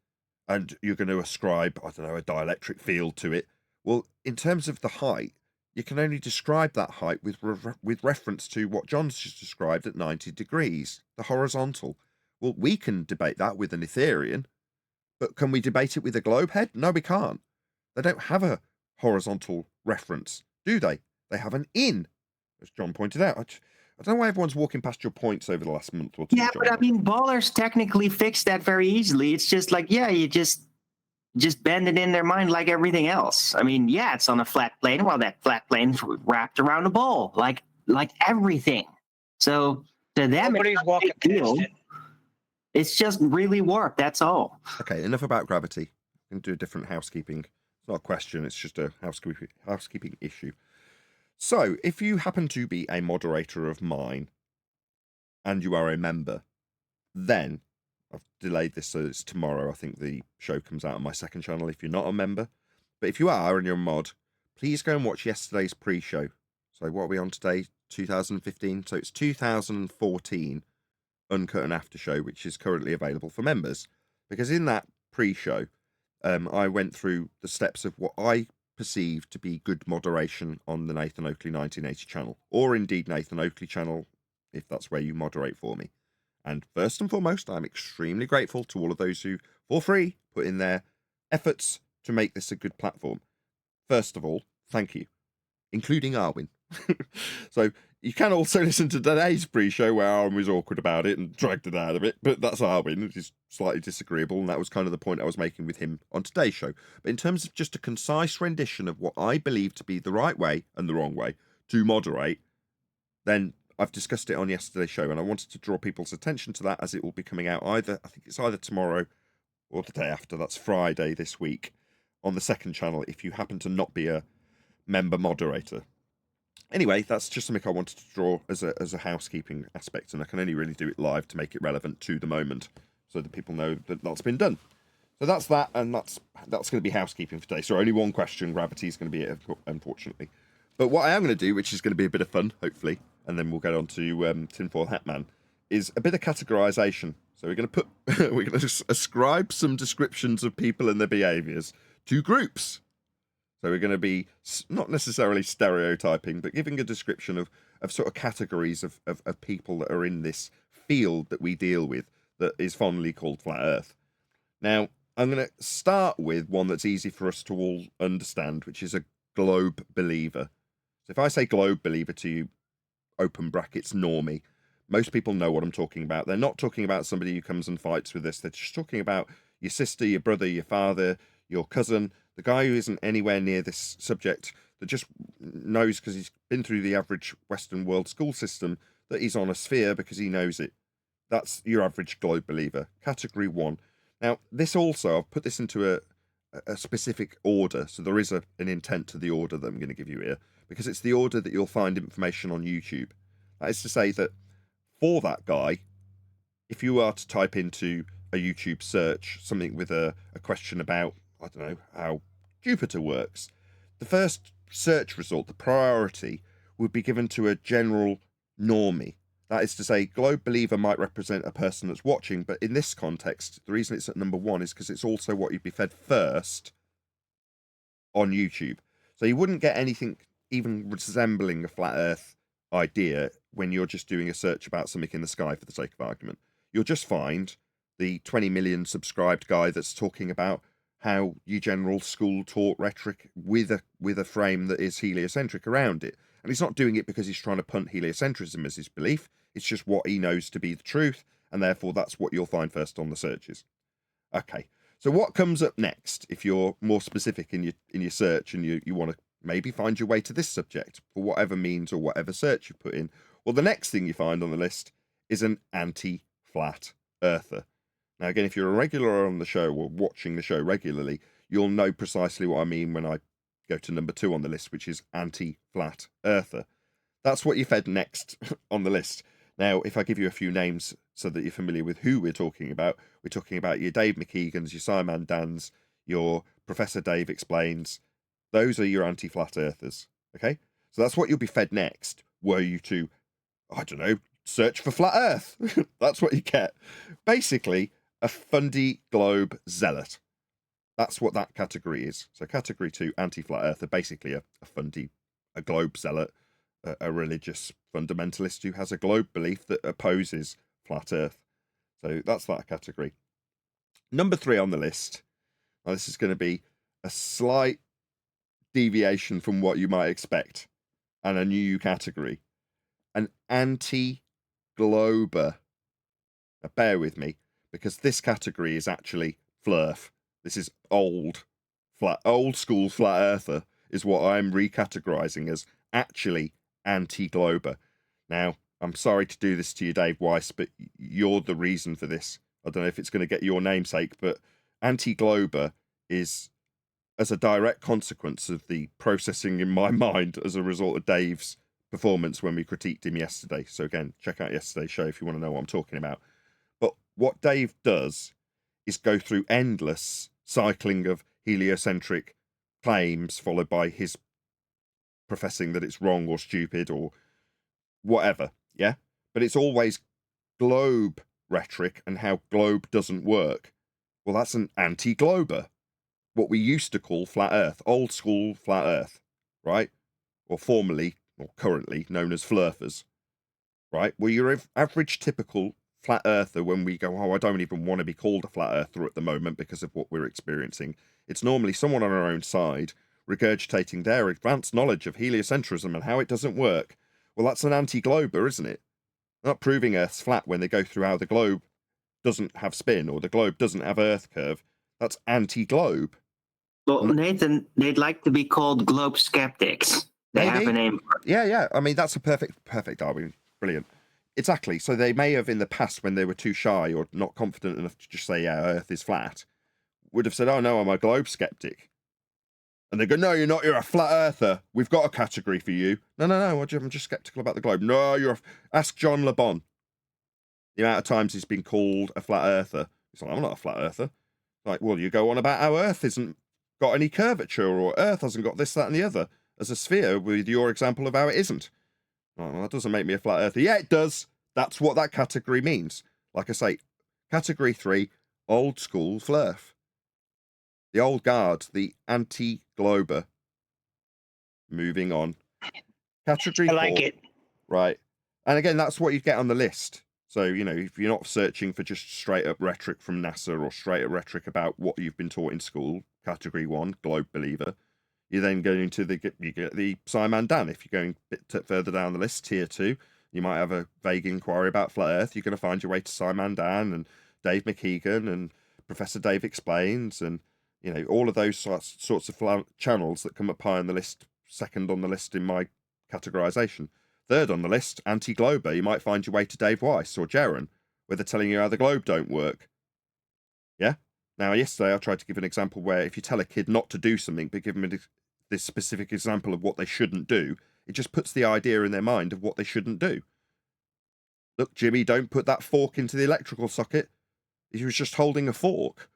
and you're going to ascribe, I don't know, a dielectric field to it. Well, in terms of the height, you can only describe that height with reference to what John's just described at 90 degrees, the horizontal. Well, we can debate that with an Ethereum, but can we debate it with a globe head? No, we can't. They don't have a horizontal reference, do they? They have an in, as John pointed out. I don't know why everyone's walking past your points over the last month or two.
Yeah,
John.
but I mean, ballers technically fix that very easily. It's just like, yeah, you just bend it in their mind like everything else. I mean, yeah, it's on a flat plane. Well, that flat plane's wrapped around a ball, like everything. So to them,
Nobody's
it's not a
walking
big deal.
past it.
It's just really warped. That's all.
Okay, enough about gravity. We can do a different housekeeping. It's not a question, it's just a housekeeping issue. So, if you happen to be a moderator of mine and you are a member, then I've delayed this so it's tomorrow. I think the show comes out on my second channel if you're not a member. But if you are and you're a mod, please go and watch yesterday's pre-show. So what are we on today? 2015. So it's 2014 Uncut and After Show, which is currently available for members. Because in that pre-show, I went through the steps of what I perceive to be good moderation on the Nathan Oakley 1980 channel, or indeed Nathan Oakley channel, if that's where you moderate for me. And first and foremost, I'm extremely grateful to all of those who, for free, put in their efforts to make this a good platform. First of all, thank you, including Arwin. So you can also listen to today's pre-show where Arwin was awkward about it and dragged it out of it, but that's Arwin, which is slightly disagreeable, and that was kind of the point I was making with him on today's show. But in terms of just a concise rendition of what I believe to be the right way and the wrong way to moderate, then I've discussed it on yesterday's show, and I wanted to draw people's attention to that as it will be coming out I think it's either tomorrow or the day after. That's Friday this week on the second channel if you happen to not be a member moderator. Anyway, that's just something I wanted to draw as a housekeeping aspect, and I can only really do it live to make it relevant to the moment so that people know that that's been done. So that's that, and that's going to be housekeeping for today. So only one question, gravity is going to be it, unfortunately. But what I am going to do, which is going to be a bit of fun, hopefully, and then we'll get on to Tinfoil Hat Man, is a bit of categorization. So we're going to we're going to ascribe some descriptions of people and their behaviors to groups. So we're going to be not necessarily stereotyping, but giving a description of sort of categories of people that are in this field that we deal with that is fondly called Flat Earth. Now, I'm going to start with one that's easy for us to all understand, which is a globe believer. So if I say globe believer to you, open brackets, normie, most people know what I'm talking about. They're not talking about somebody who comes and fights with us. They're just talking about your sister, your brother, your father, your cousin, the guy who isn't anywhere near this subject, that just knows because he's been through the average Western world school system that he's on a sphere because he knows it. That's your average globe believer. Category 1. Now, this also, I've put this into a specific order, so there is an intent to the order that I'm going to give you here, because it's the order that you'll find information on YouTube. That is to say that for that guy, if you are to type into a YouTube search something with a question about, I don't know, how Jupiter works, the first search result, the priority, would be given to a general normie. That is to say, globe believer might represent a person that's watching, but in this context, the reason it's at number 1 is because it's also what you'd be fed first on YouTube. So you wouldn't get anything even resembling a flat Earth idea when you're just doing a search about something in the sky for the sake of argument. You'll just find the 20 million subscribed guy that's talking about how your general school taught rhetoric with a frame that is heliocentric around it. And he's not doing it because he's trying to punt heliocentrism as his belief. It's just what he knows to be the truth, and therefore that's what you'll find first on the searches. Okay, so what comes up next if you're more specific in your search and you want to maybe find your way to this subject for whatever means or whatever search you put in? Well, the next thing you find on the list is an anti-flat earther. Now, again, if you're a regular on the show or watching the show regularly, you'll know precisely what I mean when I go to number 2 on the list, which is anti-flat earther. That's what you're fed next on the list. Now, if I give you a few names so that you're familiar with who we're talking about your Dave McKeegans, your Simon Dans, your Professor Dave Explains. Those are your anti-flat earthers, okay? So that's what you'll be fed next, were you to, I don't know, search for flat earth. That's what you get. Basically, a fundy globe zealot. That's what that category is. So category 2, anti-flat earther, basically a fundy a globe zealot, a religious fundamentalist who has a globe belief that opposes flat Earth. So that's that category. Number 3 on the list. Now, this is going to be a slight deviation from what you might expect, and a new category. An anti-glober. Now, bear with me, because this category is actually flurf. This is old school flat earther is what I'm recategorizing as actually anti-glober. Now, I'm sorry to do this to you, Dave Weiss, but you're the reason for this. I don't know if it's going to get your namesake, but anti-glober is as a direct consequence of the processing in my mind as a result of Dave's performance when we critiqued him yesterday. So again, check out yesterday's show if you want to know what I'm talking about. But what Dave does is go through endless cycling of heliocentric claims, followed by his professing that it's wrong or stupid or whatever, yeah? But it's always globe rhetoric and how globe doesn't work. Well, that's an anti-glober. What we used to call flat Earth, old school flat Earth, right? Or formerly, or currently, known as flurfers, right? Well, your average typical flat earther, when we go, oh, I don't even want to be called a flat earther at the moment because of what we're experiencing, it's normally someone on our own side regurgitating their advanced knowledge of heliocentrism and how it doesn't work. Well, that's an anti-glober, isn't it? They're not proving Earth's flat when they go through how the globe doesn't have spin or the globe doesn't have Earth curve. That's anti-globe.
Well, Nathan, they'd like to be called globe skeptics. They have a name for it.
Yeah. I mean, that's a perfect Darwin. Brilliant. Exactly. So they may have in the past, when they were too shy or not confident enough to just say, yeah, Earth is flat, would have said, oh, no, I'm a globe skeptic. And they go, no, you're not. You're a flat earther. We've got a category for you. No. I'm just skeptical about the globe. No, ask John Le Bon. The amount of times he's been called a flat earther. He's like, I'm not a flat earther. Like, well, you go on about how Earth isn't got any curvature or Earth hasn't got this, that, and the other as a sphere with your example of how it isn't. Oh, well, that doesn't make me a flat earther. Yeah, it does. That's what that category means. Like I say, category 3, old school flurf. The old guard, the anti-glober. Moving on. Category 4.
I like it.
Right. And again, that's what you get on the list. So, if you're not searching for just straight up rhetoric from NASA or straight up rhetoric about what you've been taught in school, category 1, globe believer, you then go into you get the Simon Dan. If you're going a bit further down the list, tier 2, you might have a vague inquiry about flat Earth. You're going to find your way to Simon Dan and Dave McKeegan and Professor Dave Explains and, all of those sorts of channels that come up high on the list, second on the list in my categorization. Third on the list, anti-glober, you might find your way to Dave Weiss or Jaron, where they're telling you how the globe don't work. Yeah? Now, yesterday I tried to give an example where if you tell a kid not to do something, but give them this specific example of what they shouldn't do, it just puts the idea in their mind of what they shouldn't do. Look, Jimmy, don't put that fork into the electrical socket. He was just holding a fork.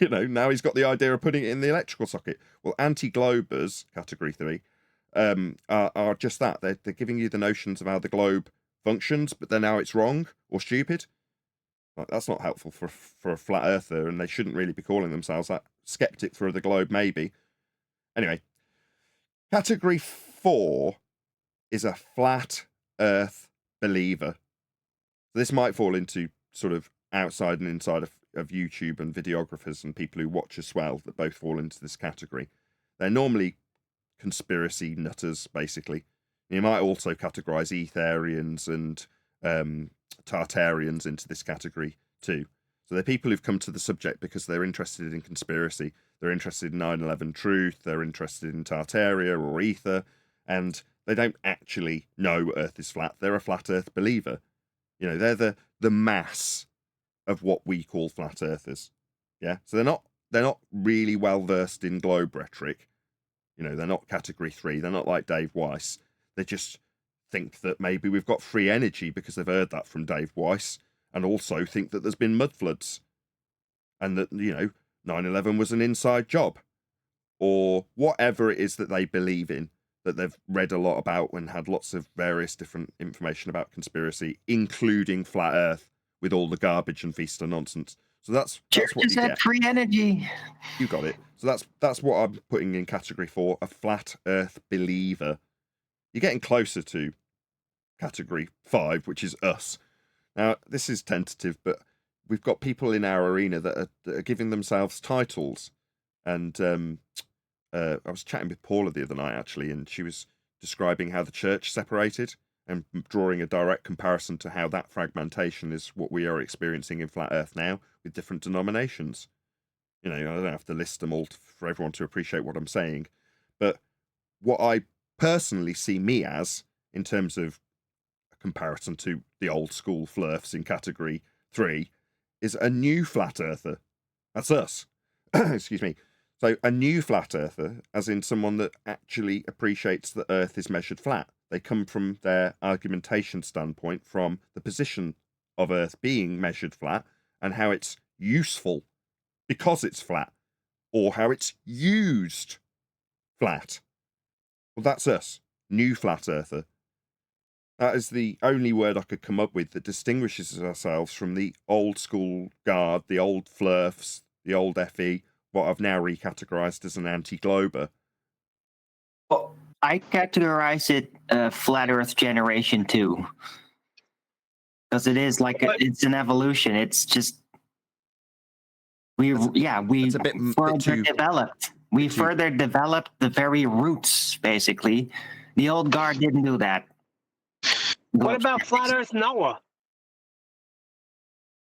Now he's got the idea of putting it in the electrical socket. Well, anti-globers, category 3, are just that. They're giving you the notions of how the globe functions, but then now it's wrong or stupid. Like, that's not helpful for a flat earther, and they shouldn't really be calling themselves that. Skeptic for the globe, maybe. Anyway, category 4 is a flat earth believer. So this might fall into sort of outside and inside of YouTube and videographers and people who watch as well, that both fall into this category. They're normally conspiracy nutters, basically. You might also categorize Etherians and Tartarians into this category too. So they're people who've come to the subject because they're interested in conspiracy. They're interested in 9/11 truth. They're interested in Tartaria or Ether, and they don't actually know Earth is flat. They're a flat Earth believer. They're the mass of what we call flat earthers. Yeah. So they're not really well versed in globe rhetoric. They're not category 3. They're not like Dave Weiss. They just think that maybe we've got free energy because they've heard that from Dave Weiss, and also think that there's been mud floods and that, 9/11 was an inside job, or whatever it is that they believe in, that they've read a lot about and had lots of various different information about conspiracy, including flat Earth with all the garbage and feast and nonsense. So that's what you
Churches had
get.
free energy.
You got it. So that's what I'm putting in category 4, a flat Earth believer. You're getting closer to category 5, which is us. Now, this is tentative, but we've got people in our arena that are giving themselves titles. And I was chatting with Paula the other night, actually, and she was describing how the church separated and drawing a direct comparison to how that fragmentation is what we are experiencing in Flat Earth now with different denominations. You know, I don't have to list them all for everyone to appreciate what I'm saying. But what I personally see me as, in terms of a comparison to the old school flirfs in category 3, is a new flat earther. That's us. Excuse me. So a new flat earther, as in someone that actually appreciates that Earth is measured flat. They come from their argumentation standpoint from the position of Earth being measured flat and how it's useful because it's flat, or how it's used flat. Well, that's us, new flat earther. That is the only word I could come up with that distinguishes ourselves from the old school guard, the old flirfs, the old FE, what I've now recategorized as an anti-glober.
Well, I categorize it flat Earth generation too, because it is like it's an evolution. It's just we
It's a bit
further
too-
developed. We
bit too-
further developed the very roots, basically. The old guard didn't do that.
What about Flat Earth Noah?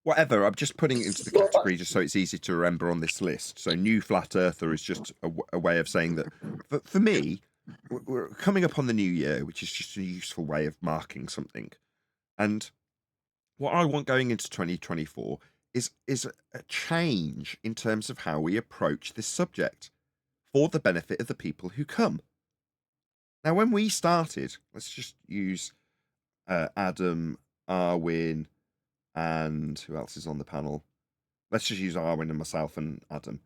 Whatever, I'm just putting it into the category just so it's easy to remember on this list. So new flat earther is just a way of saying that for me, we're coming up on the new year, which is just a useful way of marking something. And what I want going into 2024 is a change in terms of how we approach this subject for the benefit of the people who come. Now, when we started, let's just use Adam, Arwin, and who else is on the panel? Let's just use Arwin and myself and Adam.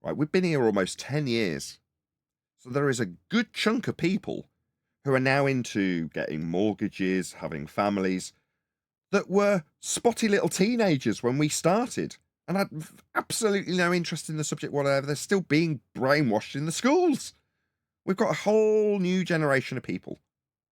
Right, we've been here almost 10 years. So there is a good chunk of people who are now into getting mortgages, having families, that were spotty little teenagers when we started and had absolutely no interest in the subject whatever. They're still being brainwashed in the schools. We've got a whole new generation of people,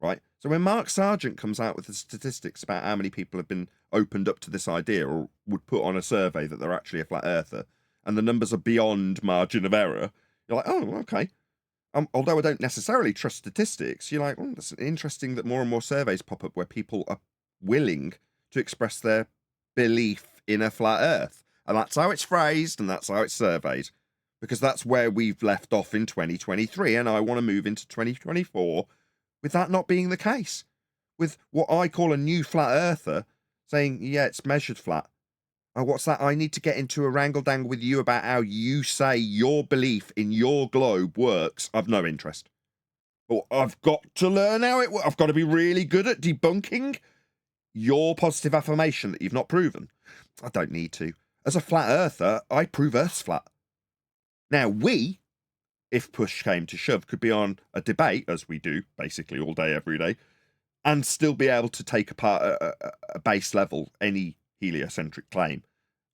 right? So when Mark Sargent comes out with the statistics about how many people have been opened up to this idea or would put on a survey that they're actually a flat earther, and the numbers are beyond margin of error, you're like, oh, okay. Although I don't necessarily trust statistics, you're like, oh, it's interesting that more and more surveys pop up where people are willing to express their belief in a flat earth. And that's how it's phrased and that's how it's surveyed. Because that's where we've left off in 2023. And I want to move into 2024 with that not being the case. With what I call a new flat earther saying, yeah, it's measured flat. Oh, what's that? I need to get into a wrangle-dangle with you about how you say your belief in your globe works. I've no interest. But I've got to learn how it works. I've got to be really good at debunking your positive affirmation that you've not proven. I don't need to. As a flat earther, I prove Earth's flat. Now, we, if push came to shove, could be on a debate, as we do basically all day, every day, and still be able to take apart a base level, any heliocentric claim,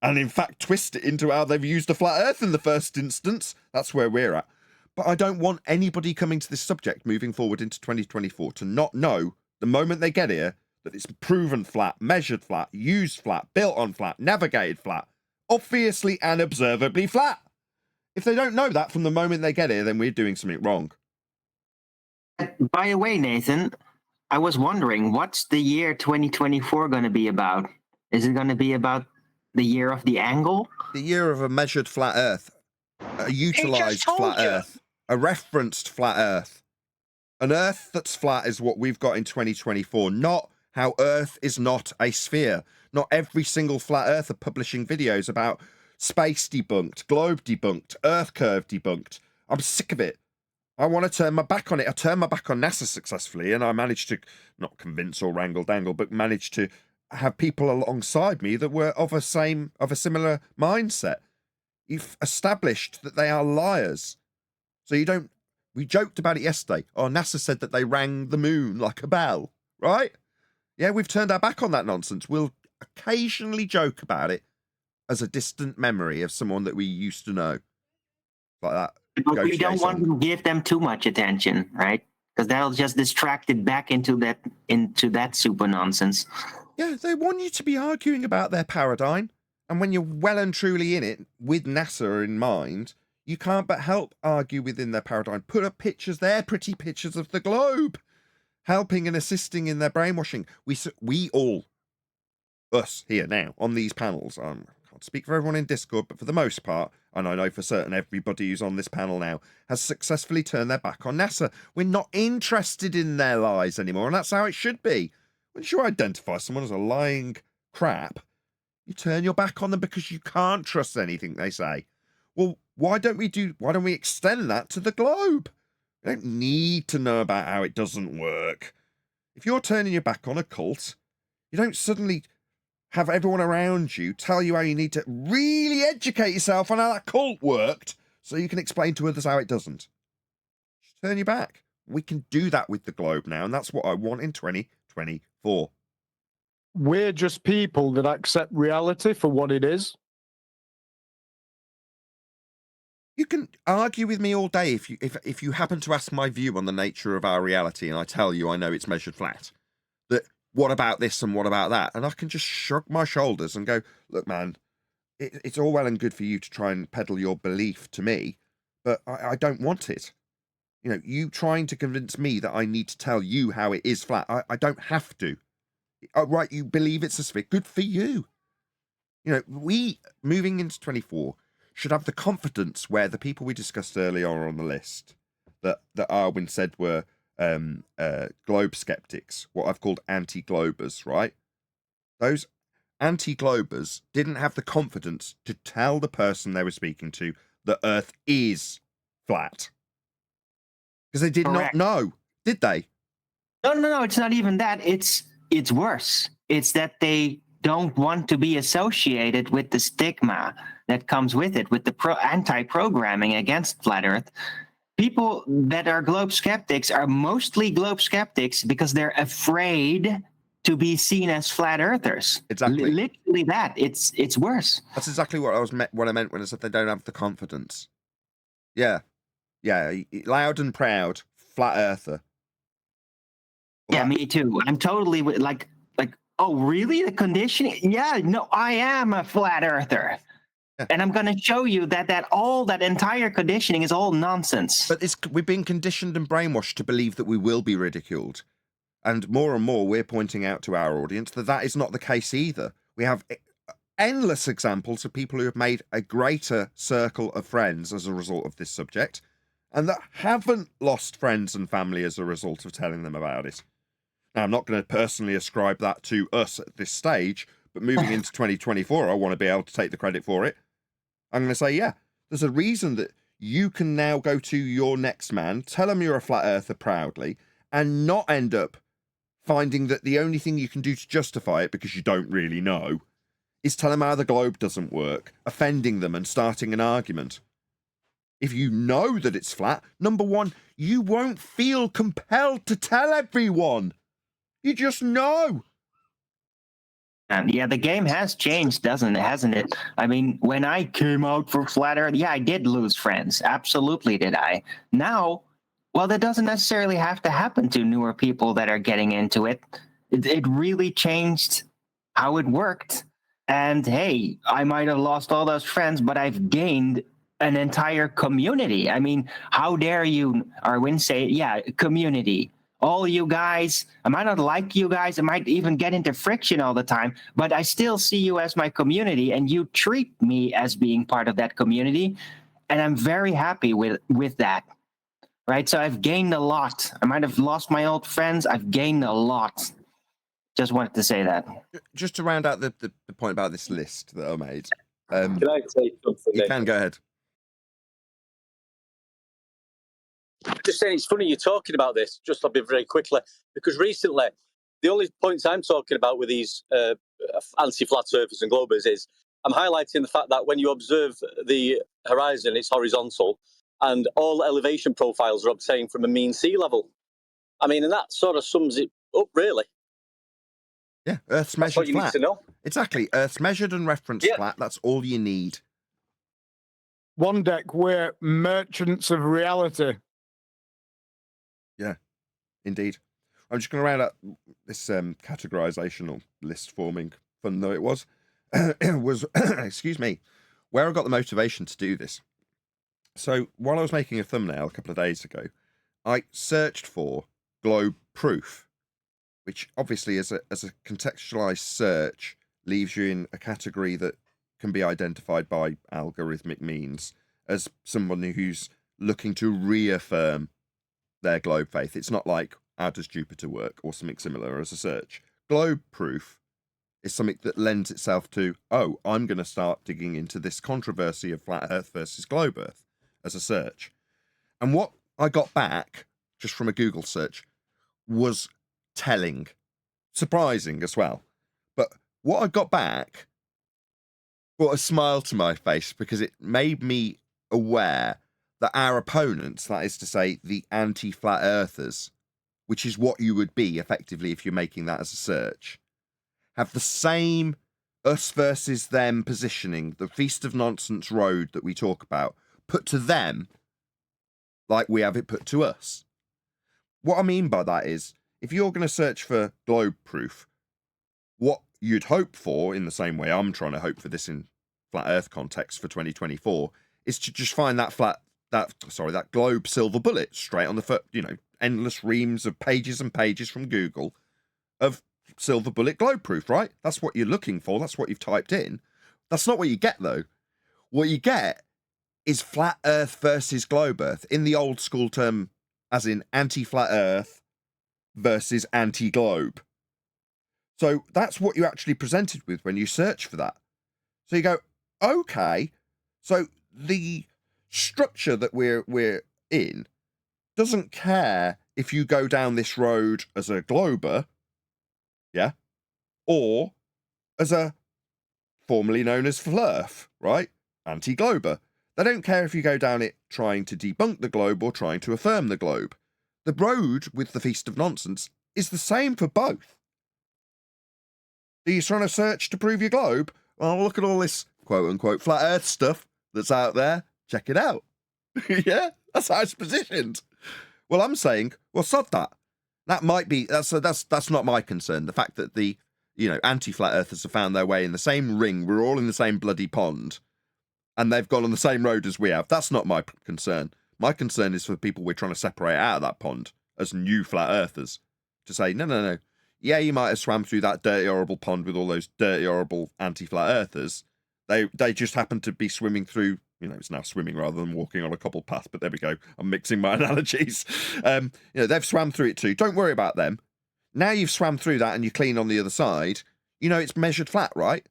and in fact twist it into how they've used a flat earth in the first instance. That's where we're at. But I don't want anybody coming to this subject moving forward into 2024 to not know the moment they get here that it's proven flat, measured flat, used flat, built on flat, navigated flat, obviously and observably flat. If they don't know that from the moment they get here, then we're doing something wrong.
By the way, Nathan, I was wondering, what's the year 2024 going to be about? Is it going to be about the year of the angle?
The year of a measured flat earth, a utilised
told
flat
you.
earth, a referenced flat earth. An earth that's flat is what we've got in 2024, not how Earth is not a sphere. Not every single flat earther publishing videos about space debunked, globe debunked, Earth curve debunked. I'm sick of it. I want to turn my back on it. I turned my back on NASA successfully, and I managed to not convince or wrangle dangle, but managed to have people alongside me that were of a similar mindset. You've established that they are liars. So you don't. We joked about it yesterday. Oh, NASA said that they rang the moon like a bell, right? Yeah, we've turned our back on that nonsense. We'll occasionally joke about it as a distant memory of someone that we used to know. like that.
But we don't
negotiate
want
on.
to give them too much attention, right? Because that'll just distract it back into that super nonsense.
Yeah, they want you to be arguing about their paradigm. And when you're well and truly in it, with NASA in mind, you can't but help argue within their paradigm. Put up pictures, their pretty pictures of the globe, helping and assisting in their brainwashing. We all, us here now, on these panels, I can't speak for everyone in Discord, but for the most part, and I know for certain everybody who's on this panel now, has successfully turned their back on NASA. We're not interested in their lies anymore, and that's how it should be. Once you identify someone as a lying crap, you turn your back on them because you can't trust anything they say. Well, why don't we extend that to the globe? We don't need to know about how it doesn't work. If you're turning your back on a cult, you don't suddenly have everyone around you tell you how you need to really educate yourself on how that cult worked so you can explain to others how it doesn't. Just turn your back. We can do that with the globe now, and that's what I want in 2024.
We're just people that accept reality for what it is.
You can argue with me all day if you happen to ask my view on the nature of our reality, and I tell you I know it's measured flat. That what about this and what about that? And I can just shrug my shoulders and go, look, man, it's all well and good for you to try and peddle your belief to me, but I don't want it. You know, you trying to convince me that I need to tell you how it is flat. I don't have to. Oh, right, you believe it's a sphere. Good for you. You know, we, moving into 24, should have the confidence where the people we discussed earlier on the list that Arwin said were globe skeptics, what I've called anti-globers, right? Those anti-globers didn't have the confidence to tell the person they were speaking to that Earth is flat. Because they did
Correct.
not know, did they?
No, it's not even that. It's worse. It's that they don't want to be associated with the stigma that comes with it, with the anti-programming against flat Earth. People that are globe skeptics are mostly globe skeptics because they're afraid to be seen as flat earthers.
Exactly.
Literally that. It's worse.
That's exactly what I meant when I said they don't have the confidence. Yeah, loud and proud, flat earther. Well,
Yeah, me too. I'm totally like, oh, really? The conditioning? Yeah, no, I am a flat earther.
Yeah.
And I'm going to show you that all that entire conditioning is all nonsense.
But we've been conditioned and brainwashed to believe that we will be ridiculed. And more we're pointing out to our audience that is not the case either. We have endless examples of people who have made a greater circle of friends as a result of this subject, and that haven't lost friends and family as a result of telling them about it. Now, I'm not going to personally ascribe that to us at this stage, but moving into 2024, I want to be able to take the credit for it. I'm going to say, yeah, there's a reason that you can now go to your next man, tell him you're a flat earther proudly, and not end up finding that the only thing you can do to justify it, because you don't really know, is tell them how the globe doesn't work, offending them and starting an argument. If you know that it's flat, number one, you won't feel compelled to tell everyone. You just know.
And yeah, the game has changed, hasn't it? I mean, when I came out for flat Earth, yeah, I did lose friends. Absolutely did I. Now, well, that doesn't necessarily have to happen to newer people that are getting into it. It really changed how it worked. And hey, I might have lost all those friends, but I've gained an entire community. I mean, how dare you, Arwin, say, yeah, community. All you guys, I might not like you guys, I might even get into friction all the time, but I still see you as my community, and you treat me as being part of that community, and I'm very happy with that. Right, so I've gained a lot. I might have lost my old friends. I've gained a lot. Just wanted to say that.
Just to round out the point about this list that I made.
Can I say something?
You can go ahead.
Just saying, it's funny you're talking about this. Just I'll be very quickly, because recently the only points I'm talking about with these anti-flat earthers and globers is I'm highlighting the fact that when you observe the horizon, it's horizontal, and all elevation profiles are obtained from a mean sea level. I mean, and that sort of sums it up, really.
Yeah, Earth's
That's
measured
what you
flat.
need to know.
Exactly, Earth's measured and referenced flat. That's all you need.
One deck, we're merchants of reality.
Indeed. I'm just going to round up this categorization or list forming, fun though it was, excuse me, where I got the motivation to do this. So while I was making a thumbnail a couple of days ago, I searched for globe proof, which obviously as a contextualized search leaves you in a category that can be identified by algorithmic means as someone who's looking to reaffirm their globe faith. It's not like, how does Jupiter work, or something similar as a search. Globe proof is something that lends itself to, oh, I'm going to start digging into this controversy of flat Earth versus globe Earth as a search. And what I got back, just from a Google search, was telling, surprising as well. But what I got back brought a smile to my face, because it made me aware that our opponents, that is to say the anti-flat earthers, which is what you would be effectively if you're making that as a search, have the same us versus them positioning, the Feast of Nonsense road that we talk about, put to them like we have it put to us. What I mean by that is, if you're going to search for globe proof, what you'd hope for, in the same way I'm trying to hope for this in flat earth context for 2024, is to just find that globe silver bullet straight on the foot, endless reams of pages and pages from Google of silver bullet globe proof, right? That's what you're looking for. That's what you've typed in. That's not what you get, though. What you get is flat earth versus globe earth, in the old school term, as in anti-flat earth versus anti-globe. So that's what you're actually presented with when you search for that. So you go, okay, so the structure that we're in doesn't care if you go down this road as a glober, yeah, or as a formerly known as flurf, right? Anti-glober. They don't care if you go down it trying to debunk the globe or trying to affirm the globe. The road with the Feast of Nonsense is the same for both. Are you trying to search to prove your globe? Well, look at all this quote-unquote flat earth stuff that's out there. Check it out. Yeah, that's how it's positioned. Well, I'm saying, well, sod that. That might be, that's not my concern. The fact that the, anti-flat earthers have found their way in the same ring, we're all in the same bloody pond, and they've gone on the same road as we have. That's not my concern. My concern is for the people we're trying to separate out of that pond as new flat earthers, to say, no. Yeah, you might have swam through that dirty, horrible pond with all those dirty, horrible anti-flat earthers. They just happen to be swimming through, it's now swimming rather than walking on a cobbled path, but there we go. I'm mixing my analogies. They've swam through it too. Don't worry about them. Now you've swam through that and you're clean on the other side, it's measured flat, right?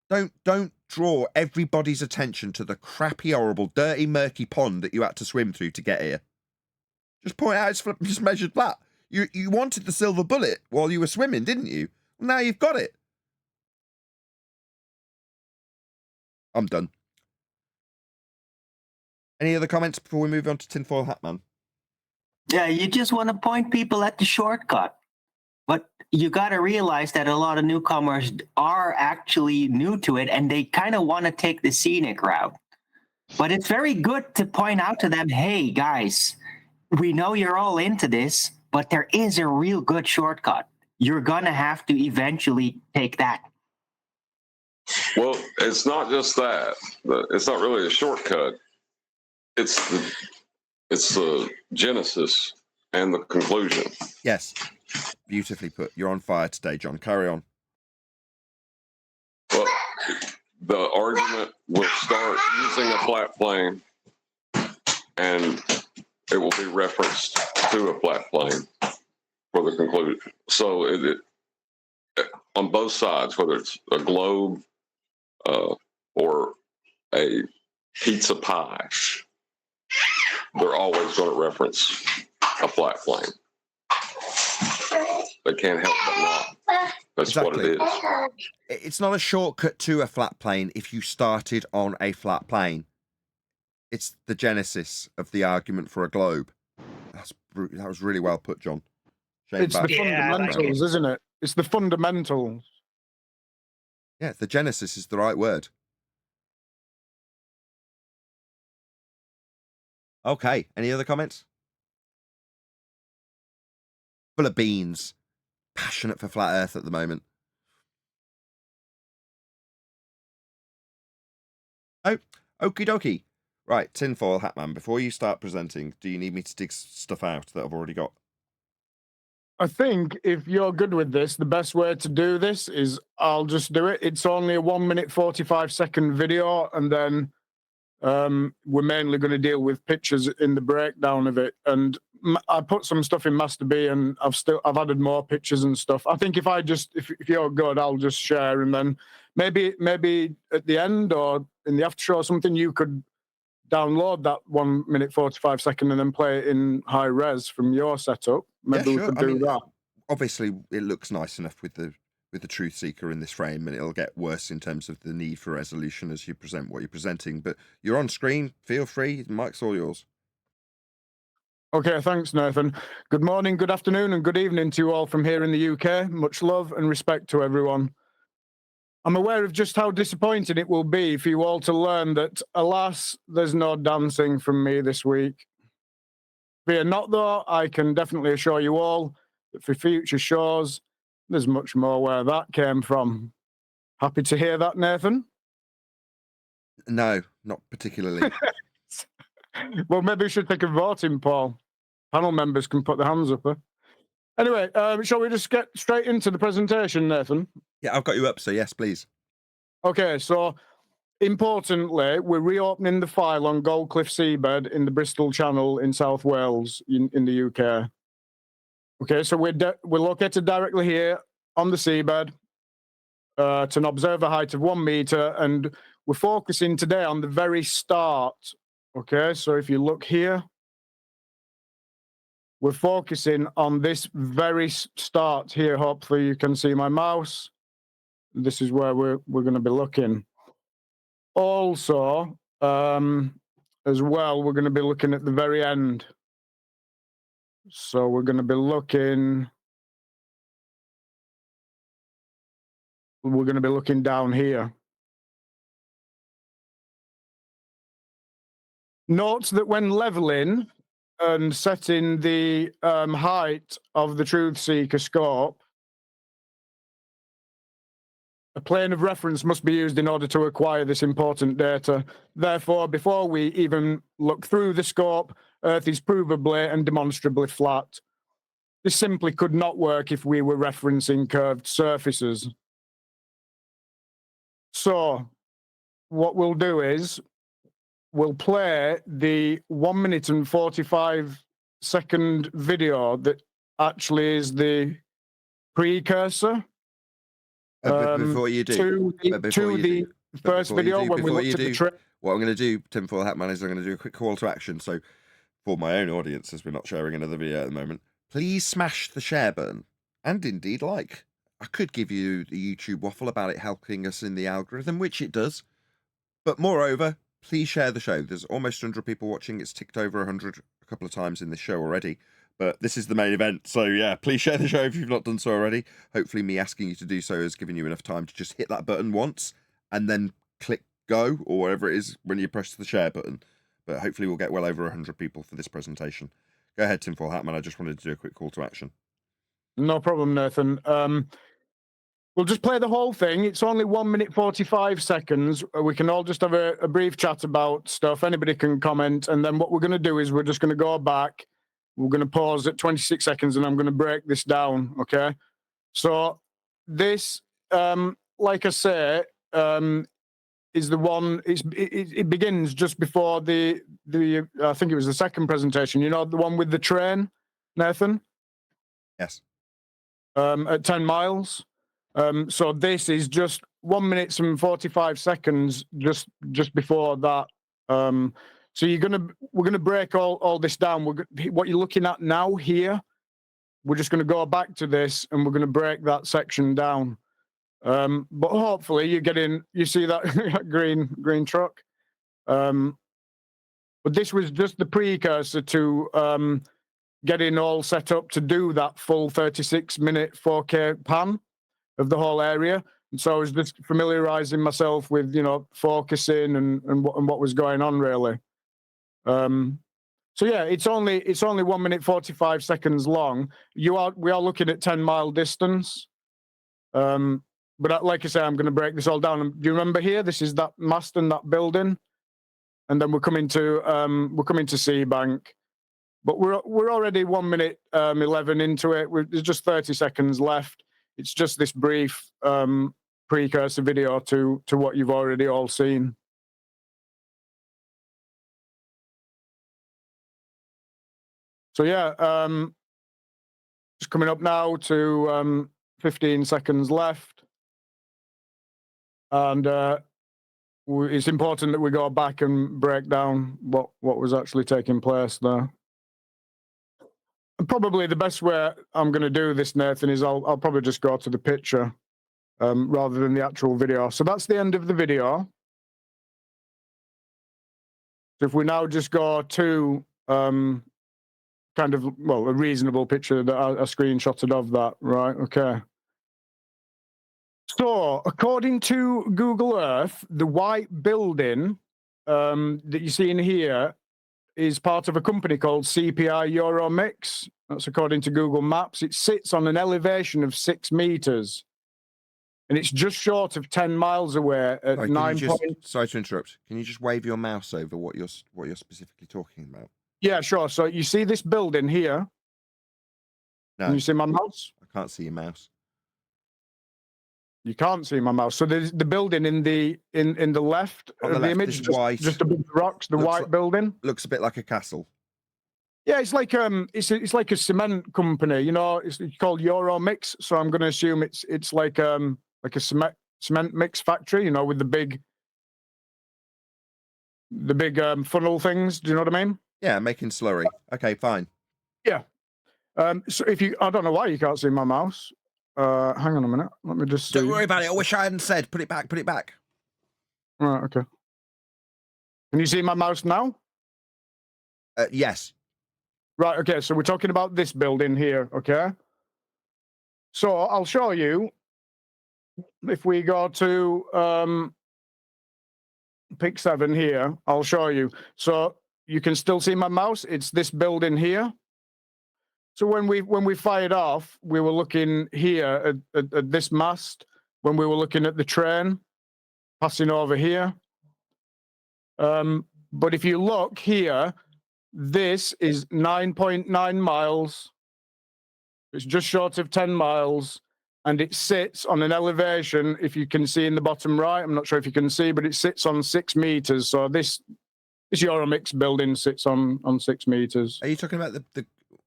Don't draw everybody's attention to the crappy, horrible, dirty, murky pond that you had to swim through to get here. Just point out it's just measured flat. You wanted the silver bullet while you were swimming, didn't you? Well, now you've got it. I'm done. Any other comments before we move on to Tinfoil Hat Man?
Yeah, you just want to point people at the shortcut. But you got to realize that a lot of newcomers are actually new to it, and they kind of want to take the scenic route. But it's very good to point out to them, hey, guys, we know you're all into this, but there is a real good shortcut. You're going to have to eventually take that.
Well, it's not just that. It's not really a shortcut. It's the genesis and the conclusion.
Yes. Beautifully put. You're on fire today, John. Carry on.
Well, the argument will start using a flat plane, and it will be referenced to a flat plane for the conclusion. So it on both sides, whether it's a globe or a pizza pie, they're always going to reference a flat plane. They can't help but not. That's
Exactly.
what it is.
It's not a shortcut to a flat plane if you started on a flat plane. It's the genesis of the argument for a globe. That was really well put, John.
It's the fundamentals, isn't it? It's the fundamentals.
Yeah, the genesis is the right word. Okay. Any other comments? Full of beans. Passionate for flat Earth at the moment. Oh, okie dokie. Right, tinfoil hat man. Before you start presenting, do you need me to dig stuff out that I've already got?
I think if you're good with this, the best way to do this is I'll just do it. It's only a 1 minute 45-second video, and then we're mainly going to deal with pictures in the breakdown of it. And I put some stuff in Master B, and I've added more pictures and stuff. I think if you're good, I'll just share, and then maybe at the end or in the after show or something, you could download that 1 minute 45-second and then play it in high res from your setup. Maybe we could do that.
Obviously, it looks nice enough with the truth seeker in this frame, and it'll get worse in terms of the need for resolution as you present what you're presenting. But you're on screen. Feel free. The mic's all yours.
Okay, thanks, Nathan. Good morning, good afternoon, and good evening to you all from here in the UK. Much love and respect to everyone. I'm aware of just how disappointing it will be for you all to learn that, alas, there's no dancing from me this week. Fear not, though, I can definitely assure you all that for future shows, there's much more where that came from. Happy to hear that, Nathan?
No, not particularly.
Well, maybe we should take a voting poll. Panel members can put their hands up. Anyway, shall we just get straight into the presentation, Nathan?
Yeah, I've got you up, so yes, please.
Okay, so importantly, we're reopening the file on Goldcliff Seabed in the Bristol Channel in South Wales in the UK. Okay, so we're located directly here on the seabed to an observer height of 1 meter, and we're focusing today on the very start. Okay, so if you look here, we're focusing on this very start here. Hopefully you can see my mouse. This is where we're going to be looking. Also, as well, we're going to be looking at the very end. So we're going to be looking down here. Note that when leveling and setting the height of the truth seeker scope, a plane of reference must be used in order to acquire this important data. Therefore, before we even look through the scope, Earth is provably and demonstrably flat. This simply could not work if we were referencing curved surfaces. So, what we'll do is, we'll play the 1 minute and 45-second video that actually is the precursor
Before you do,
to the first video when we looked at the trip.
What I'm going to do, tinfoil hat man, is I'm going to do a quick call to action. So, for my own audience, as we're not sharing another video at the moment, please smash the share button and indeed like. I could give you the YouTube waffle about it helping us in the algorithm, which it does. But moreover, please share the show. There's almost 100 people watching. It's ticked over 100 a couple of times in this show already. But this is the main event. So yeah, please share the show if you've not done so already. Hopefully me asking you to do so has given you enough time to just hit that button once and then click go or whatever it is when you press the share button. But hopefully we'll get well over 100 people for this presentation. Go ahead, tinfoil hat man. I just wanted to do a quick call to action.
No problem, Nathan. We'll just play the whole thing. It's only 1 minute 45 seconds. We can all just have a brief chat about stuff. Anybody can comment. And then what we're going to do is we're just going to go back. We're going to pause at 26 seconds and I'm going to break this down. Okay. So this, like I say, is the one, it begins just before the I think it was the second presentation, you know, the one with the train, Nathan?
Yes.
At 10 miles. So this is just 1 minute and 45 seconds just before that. So we're gonna break all this down. What you're looking at now here, we're just gonna go back to this and we're gonna break that section down. But hopefully you see that green truck. But this was just the precursor to getting all set up to do that full 36-minute 4K pan of the whole area. And so I was just familiarizing myself with, focusing and what was going on really. So yeah, it's only 1 minute 45 seconds long. We are looking at 10-mile distance. But like I say, I'm going to break this all down. Do you remember here? This is that mast and that building, and then we're coming to Seabank. But we're already 1 minute 11 into it. There's just 30 seconds left. It's just this brief precursor video to what you've already all seen. So yeah, just coming up now to 15 seconds left, and it's important that we go back and break down what was actually taking place there. And probably the best way I'm going to do this, Nathan, is I'll probably just go to the picture rather than the actual video. So that's the end of the video. So if we now just go to kind of, well, a reasonable picture that I screenshotted of that, right? Okay. So according to Google Earth, the white building that you see in here is part of a company called CPI Euromix. That's according to Google Maps. It sits on an elevation of 6 meters, and it's just short of 10 miles away at
Sorry to interrupt. Can you just wave your mouse over what you're specifically talking about?
Yeah, sure. So you see this building here?
No.
Can you see my mouse?
I can't see your mouse.
You can't see my mouse. So there's the building in the left of the image, just above the rocks, the white building.
Looks a bit like a castle.
Yeah, it's like it's like a cement company. You know, it's called Euromix. So I'm going to assume it's like a cement mix factory. You know, with the big funnel things. Do you know what I mean?
Yeah, making slurry. Okay, fine.
Yeah. So I don't know why you can't see my mouse. Hang on a minute. Let me just see.
Don't worry about it. I wish I hadn't said. Put it back. Put it back.
Right. Okay. Can you see my mouse now?
Yes.
Right. Okay. So we're talking about this building here. Okay. So I'll show you. If we go to pick 7 here, I'll show you. So you can still see my mouse. It's this building here. So when we fired off, we were looking here at this mast. When we were looking at the train passing over here. But if you look here, this is 9.9 miles. It's just short of 10 miles, and it sits on an elevation. If you can see in the bottom right, I'm not sure if you can see, but it sits on 6 meters. So this Euromix building sits on 6 meters.
Are you talking about the?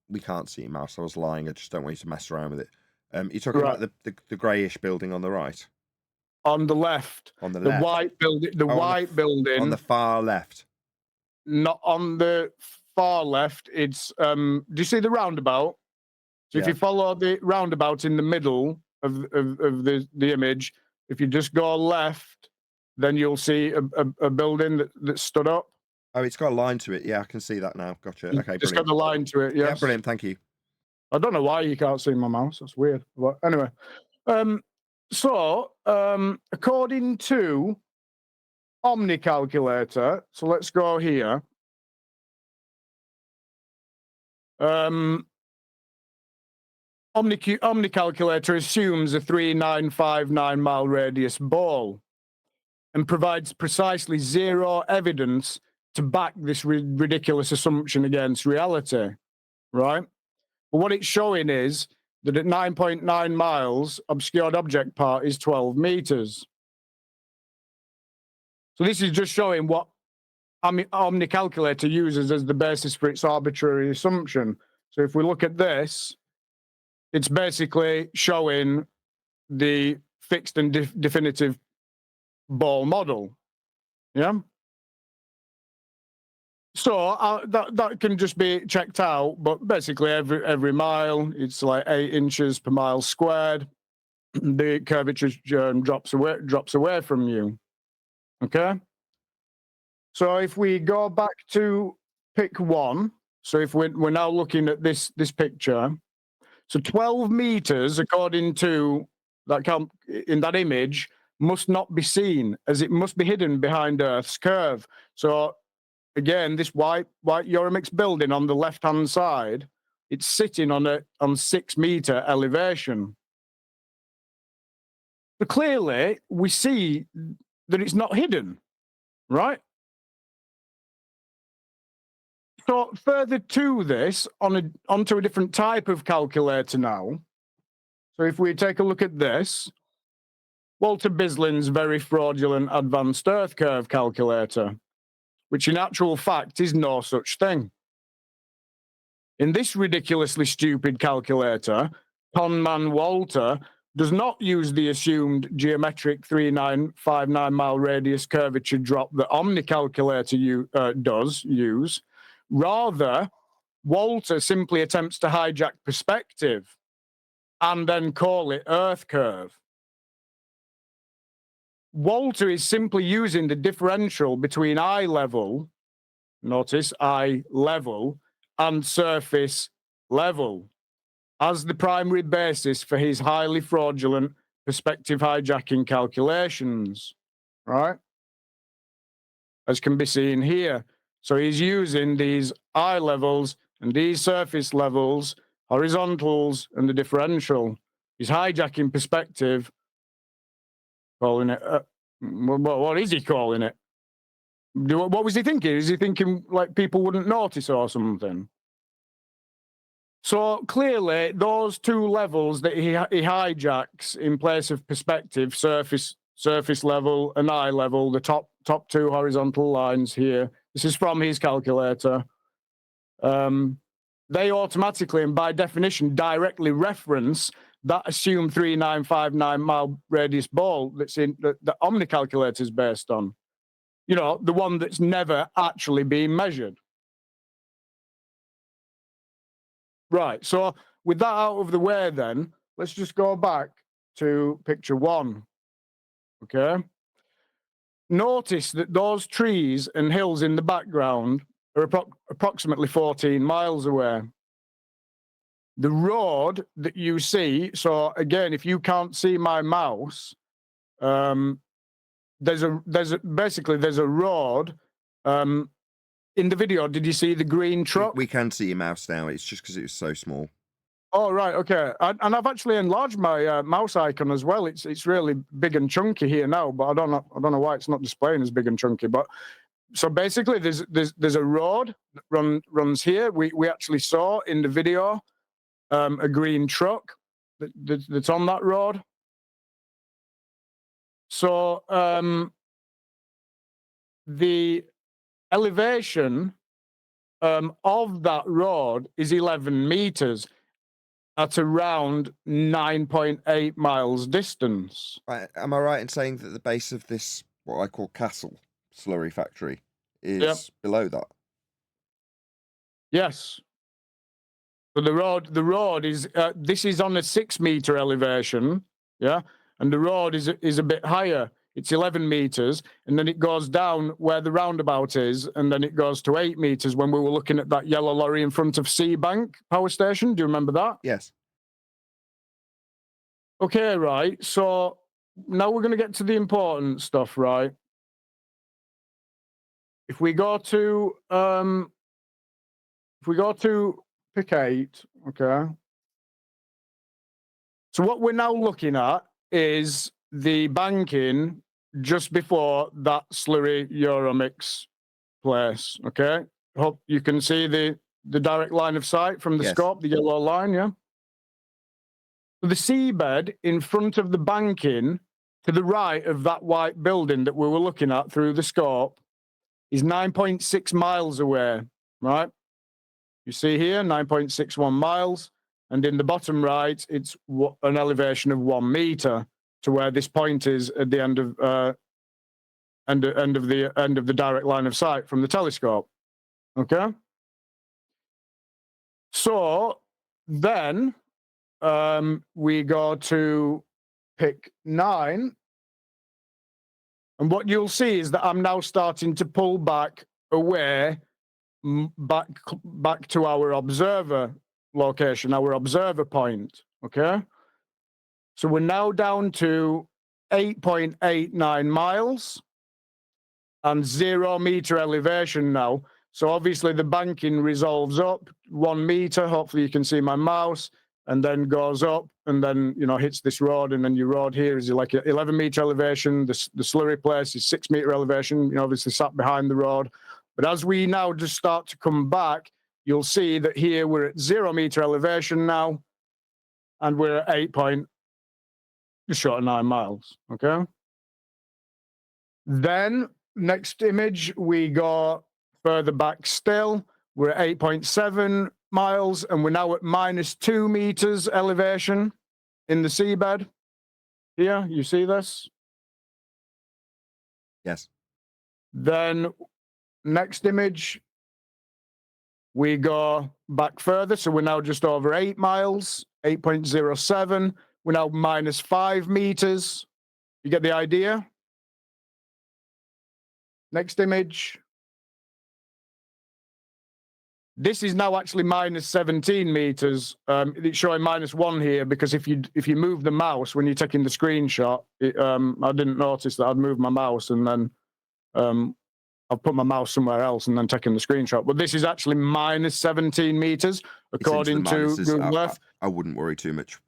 We can't see your mouse. I was lying. I just don't want you to mess around with it. You're talking about the greyish building on the right?
On the left.
On the left.
The white building. The white building.
On the far left.
Not on the far left. It's do you see the roundabout? So if you follow the roundabout in the middle of the image, if you just go left, then you'll see a building that stood up.
Oh, it's got a line to it. Yeah, I can see that now. Gotcha. Okay,
it's got a line to it. Yes.
Yeah, brilliant. Thank you.
I don't know why you can't see my mouse. That's weird. But anyway, so according to Omni Calculator, so let's go here. Omni Calculator assumes a 3,959 mile radius ball and provides precisely 0 evidence to back this ridiculous assumption against reality, right? But what it's showing is that at 9.9 miles, obscured object part is 12 meters. So this is just showing what Omni Calculator uses as the basis for its arbitrary assumption. So if we look at this, it's basically showing the fixed and definitive ball model. Yeah. So that can just be checked out, but basically every mile it's like 8 inches per mile squared. The curvature drops away from you. Okay. So if we go back to pick 1, so if we're now looking at this picture, so 12 meters according to that count in that image must not be seen, as it must be hidden behind Earth's curve. So again, this white Euromix building on the left-hand side, it's sitting on 6 meter elevation. So clearly, we see that it's not hidden, right? So further to this, onto a different type of calculator now. So if we take a look at this, Walter Bislin's very fraudulent advanced Earth curve calculator, which in actual fact is no such thing. In this ridiculously stupid calculator, Conman Walter does not use the assumed geometric 3959 mile radius curvature drop that Omni calculator does use. Rather, Walter simply attempts to hijack perspective and then call it Earth curve. Walter is simply using the differential between eye level, notice eye level, and surface level as the primary basis for his highly fraudulent perspective hijacking calculations, right? As can be seen here. So he's using these eye levels and these surface levels, horizontals, and the differential. He's hijacking perspective, calling it, what is he calling it? What was he thinking? Is he thinking like people wouldn't notice or something? So clearly, those two levels that he hijacks in place of perspective, surface level and eye level, the top two horizontal lines here. This is from his calculator. They automatically and by definition directly reference that assumed 3959 mile radius ball that's in the Omni calculator is based on. You know, the one that's never actually been measured. Right, so with that out of the way then, let's just go back to picture 1, okay? Notice that those trees and hills in the background are approximately 14 miles away. The road that you see, so again, if you can't see my mouse, there's a road. In the video, did you see the green truck?
We can see your mouse now. It's just because it was so small.
Oh, right, okay. And I've actually enlarged my mouse icon as well. It's really big and chunky here now, but I don't know why it's not displaying as big and chunky. But so basically, there's a road that runs here. We actually saw in the video a green truck that's on that road. So the elevation of that road is 11 meters at around 9.8 miles distance.
Right, am I right in saying that the base of this, what I call castle slurry factory, is below that?
Yes. So the road is this is on a 6 meter elevation, yeah, and the road is a bit higher. It's 11 meters, and then it goes down where the roundabout is, and then it goes to 8 meters when we were looking at that yellow lorry in front of Seabank Power Station. Do you remember that?
Yes.
Okay, right. So now we're going to get to the important stuff, right? If we go to pick 8, okay. So what we're now looking at is the banking just before that slurry Euromix place, okay? Hope you can see the direct line of sight from the scope, the yellow line, yeah? The seabed in front of the banking to the right of that white building that we were looking at through the scope is 9.6 miles away, right? You see here, 9.61 miles. And in the bottom right, it's an elevation of 1 meter to where this point is at the end of the direct line of sight from the telescope. Okay. So then we go to pick 9, and what you'll see is that I'm now starting to pull back away, back to our observer location, our observer point. Okay. So we're now down to 8.89 miles. and 0 meter elevation now. So obviously the banking resolves up 1 meter. Hopefully you can see my mouse, and then goes up, and then hits this road, and then your road here is like 11 meter elevation. The slurry place is 6 meter elevation. Obviously sat behind the road. But as we now just start to come back, you'll see that here we're at 0 meter elevation now, and we're at just short of 9 miles. Okay. Then next image, we go further back still. We're at 8.7 miles, and we're now at -2 meters elevation in the seabed. Here, you see this?
Yes.
Then next image, we go back further. So we're now just over 8 miles, 8.07. We're now -5 meters. You get the idea? Next image. This is now actually -17 meters. It's showing -1 here because if you move the mouse when you're taking the screenshot, I didn't notice that I'd moved my mouse, and then I've put my mouse somewhere else and then taken the screenshot. But this is actually -17 meters according to Google Earth.
I wouldn't worry too much.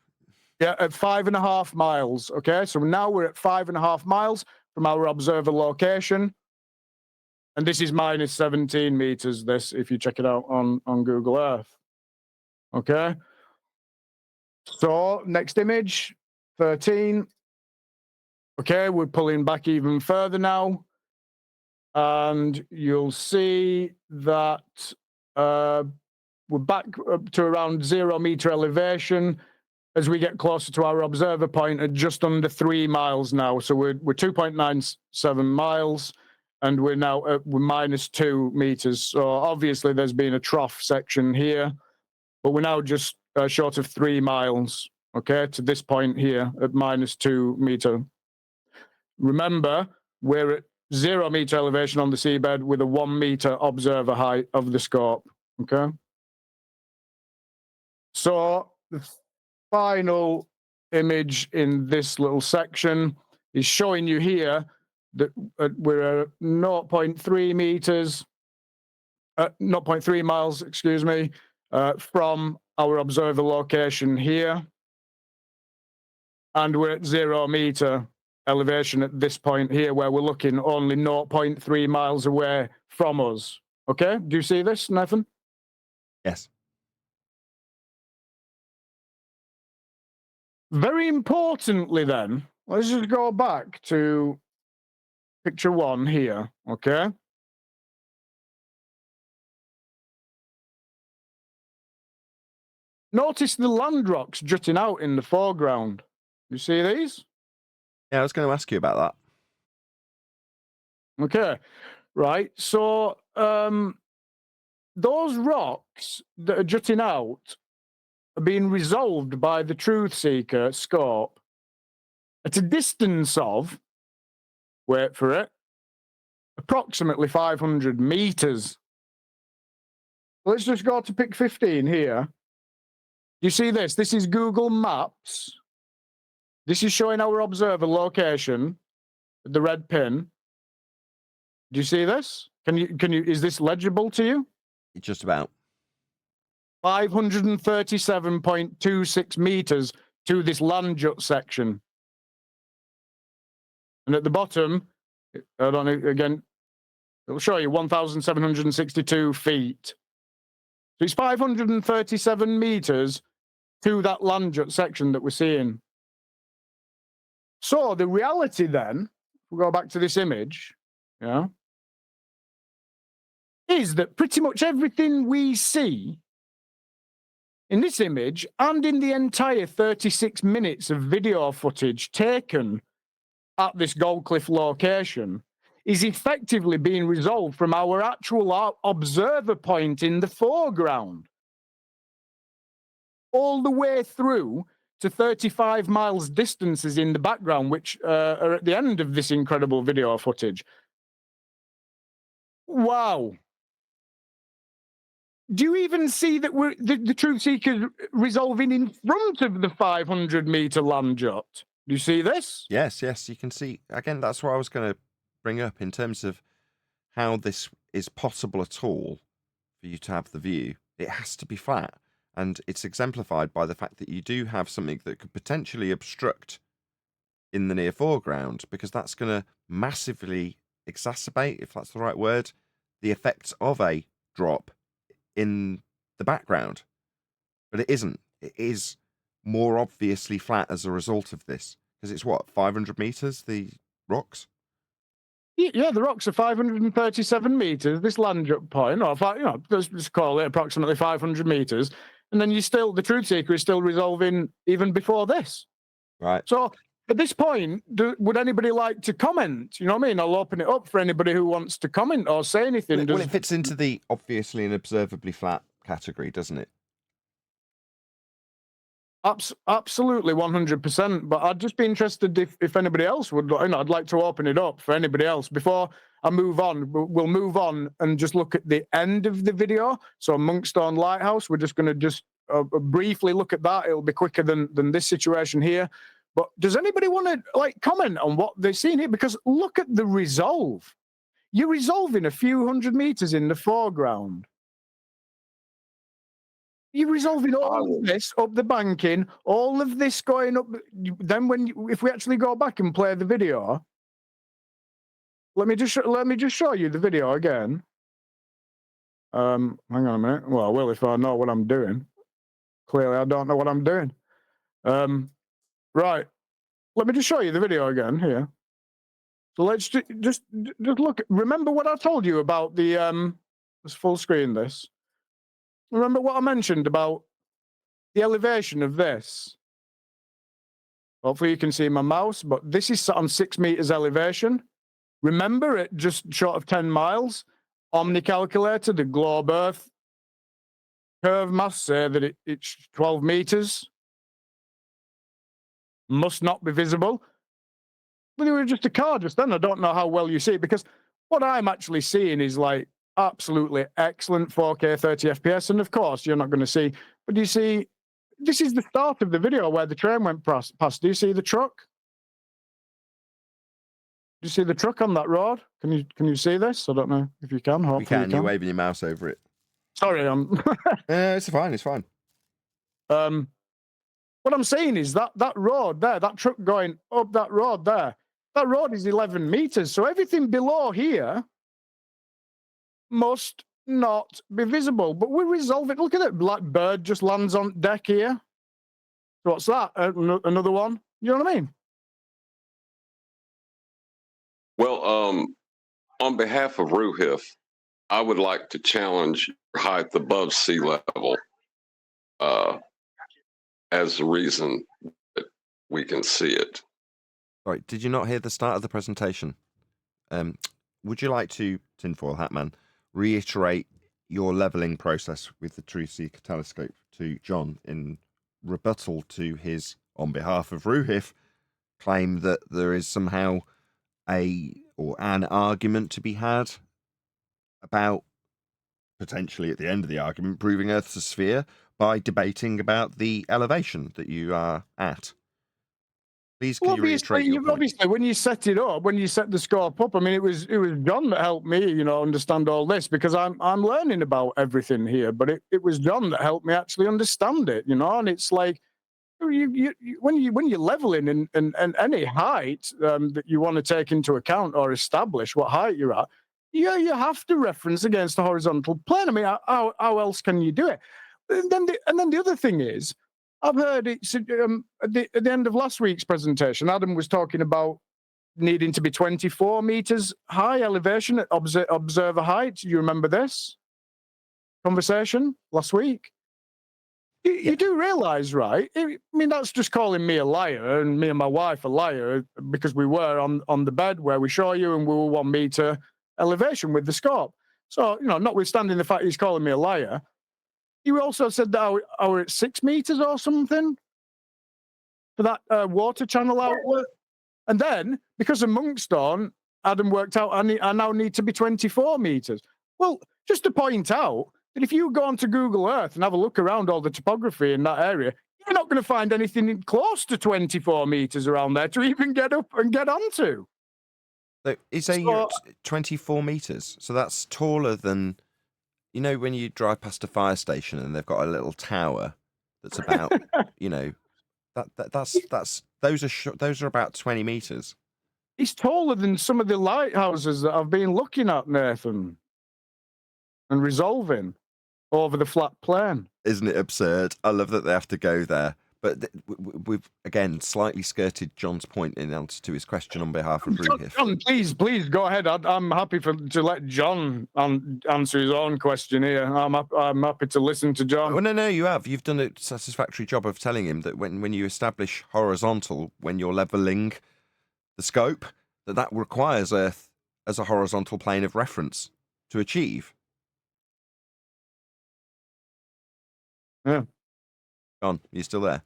Yeah, at 5.5 miles. Okay, so now we're at 5.5 miles from our observer location. And this is -17 meters, this, if you check it out on Google Earth. Okay. So next image, 13. Okay, we're pulling back even further now. And you'll see that we're back up to around 0 meter elevation as we get closer to our observer point at just under 3 miles now. So we're 2.97 miles. And we're now at -2 meters. So obviously there's been a trough section here, but we're now just short of 3 miles, okay, to this point here at -2 meter. Remember, we're at 0 meter elevation on the seabed with a 1 meter observer height of the scope, okay? So the final image in this little section is showing you here that we're at 0.3 meters, 0.3 miles, excuse me, from our observer location here. And we're at 0 meter elevation at this point here, where we're looking only 0.3 miles away from us. Okay, do you see this, Nathan?
Yes.
Very importantly then, let's just go back to picture 1 here, okay? Notice the land rocks jutting out in the foreground. You see these?
Yeah, I was going to ask you about
that. Okay, right. So those rocks that are jutting out are being resolved by the truth seeker scope at a distance of, wait for it, approximately 500 meters. Let's just go to pic 15 here. You see this? This is Google Maps. This is showing our observer location, the red pin. Do you see this? Can you, is this legible to you?
Just about.
537.26 meters to this land jut section. And at the bottom, I don't know, again, it'll show you 1,762 feet. So it's 537 meters to that land jut section that we're seeing. So the reality then, we'll go back to this image, yeah, is that pretty much everything we see in this image and in the entire 36 minutes of video footage taken at this Gold Cliff location is effectively being resolved from our actual observer point in the foreground, all the way through to 35 miles distances in the background, which are at the end of this incredible video footage. Wow. Do you even see that we're the truth seekers resolving in front of the 500-meter land jut? Do you see this?
Yes, you can see. Again, that's what I was going to bring up in terms of how this is possible at all for you to have the view, it has to be flat. And it's exemplified by the fact that you do have something that could potentially obstruct in the near foreground, because that's going to massively exacerbate, if that's the right word, the effects of a drop in the background. But it isn't. It is more obviously flat as a result of this, because it's what, 500 meters, the rocks?
Yeah, the rocks are 537 meters. This land jump point, or let's call it approximately 500 meters, and then the truth seeker is still resolving even before this.
Right.
So at this point, would anybody like to comment? You know what I mean? I'll open it up for anybody who wants to comment or say anything.
Well, it fits into the obviously and observably flat category, doesn't it?
Absolutely, 100%. But I'd just be interested if anybody else would. I'd like to open it up for anybody else before I move on. We'll move on and just look at the end of the video. So Monkstone Lighthouse, we're just going to just briefly look at that. It'll be quicker than this situation here. But does anybody want to comment on what they've seen here? Because look at the resolve. You're resolving a few hundred meters in the foreground. You're resolving all of this up the banking, all of this going up. Then if we actually go back and play the video, let me just show you the video again. Hang on a minute. Well, I will if I know what I'm doing. Clearly, I don't know what I'm doing. Right. Let me just show you the video again here. So let's just look. Remember what I told you about the let's full screen this. Remember what I mentioned about the elevation of this? Hopefully you can see my mouse, but this is set on 6 meters elevation. Remember, at just short of 10 miles, Omni calculator, the globe Earth curve mass say that it's 12 meters. Must not be visible. But it was just a car just then. I don't know how well you see it, because what I'm actually seeing is absolutely excellent 4K 30 FPS, and of course you're not going to see, but you see, this is the start of the video where the train went past. Do you see the truck? Do you see the truck on that road? Can you see this? I don't know if you can. Hopefully
you can.
You can.
You're waving your mouse over it.
Sorry, I'm.
It's fine. It's fine.
What I'm saying is that road there, that truck going up that road there, that road is 11 meters. So everything below here must not be visible. But we resolve it. Look at it. Black bird just lands on deck here. So what's that? Another one? You know what I mean?
Well, on behalf of Ruhif, I would like to challenge your height above sea level as the reason that we can see it.
Right. Did you not hear the start of the presentation? Would you like to, Tinfoil Hatman, reiterate your leveling process with the Truth Seeker telescope to John in rebuttal to his, on behalf of Ruhif, claim that there is somehow an argument to be had about potentially at the end of the argument proving Earth's a sphere by debating about the elevation that you are at? Please, can you reiterate your point?
Obviously, when you set it up, when you set the scope up, I mean, it was John that helped me, understand all this, because I'm learning about everything here. But it was John that helped me actually understand it, and it's like when you're leveling and any height that you want to take into account or establish what height you're at, you have to reference against the horizontal plane. I mean, how else can you do it? And then the other thing is, I've heard it at the end of last week's presentation, Adam was talking about needing to be 24 meters high elevation at observer height. You remember this conversation last week? You do realize, right? I mean, that's just calling me a liar and me and my wife a liar, because we were on the bed where we show you and we were 1 meter elevation with the scope. So, notwithstanding the fact he's calling me a liar, you also said that I were at 6 meters or something for that water channel outlet. And then, because of Monkstone, Adam worked out I now need to be 24 meters. Well, just to point out that if you go onto Google Earth and have a look around all the topography in that area, you're not going to find anything close to 24 meters around there to even get up and get onto.
So he's saying you're at 24 meters. So that's taller than, you know, when you drive past a fire station and they've got a little tower that's about, you know, that's those are about 20 meters.
He's taller than some of the lighthouses that I've been looking at, Nathan, and resolving over the flat plane.
Isn't it absurd? I love that they have to go there. But we've, again, slightly skirted John's point in answer to his question on behalf of Ruhif.
John, please go ahead. I'm happy to let John answer his own question here. I'm happy to listen to John.
Well, no, you have. You've done a satisfactory job of telling him that when you establish horizontal, when you're leveling the scope, that requires Earth as a horizontal plane of reference to achieve.
Yeah.
John, are you still there?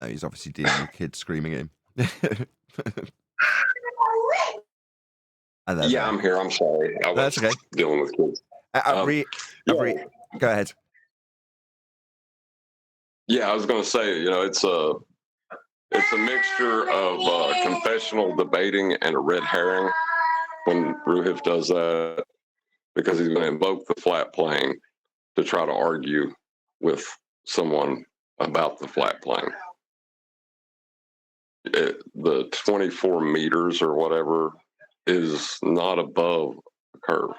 No, he's obviously dealing with kids screaming at him.
Yeah, I'm here. I'm sorry. I was
That's okay.
dealing with kids.
Go ahead.
Yeah, I was going to say, you know, it's a mixture of confessional debating and a red herring when Ruhif does that, because he's going to invoke the flat plane to try to argue with someone about the flat plane. The 24 meters or whatever is not above the curve.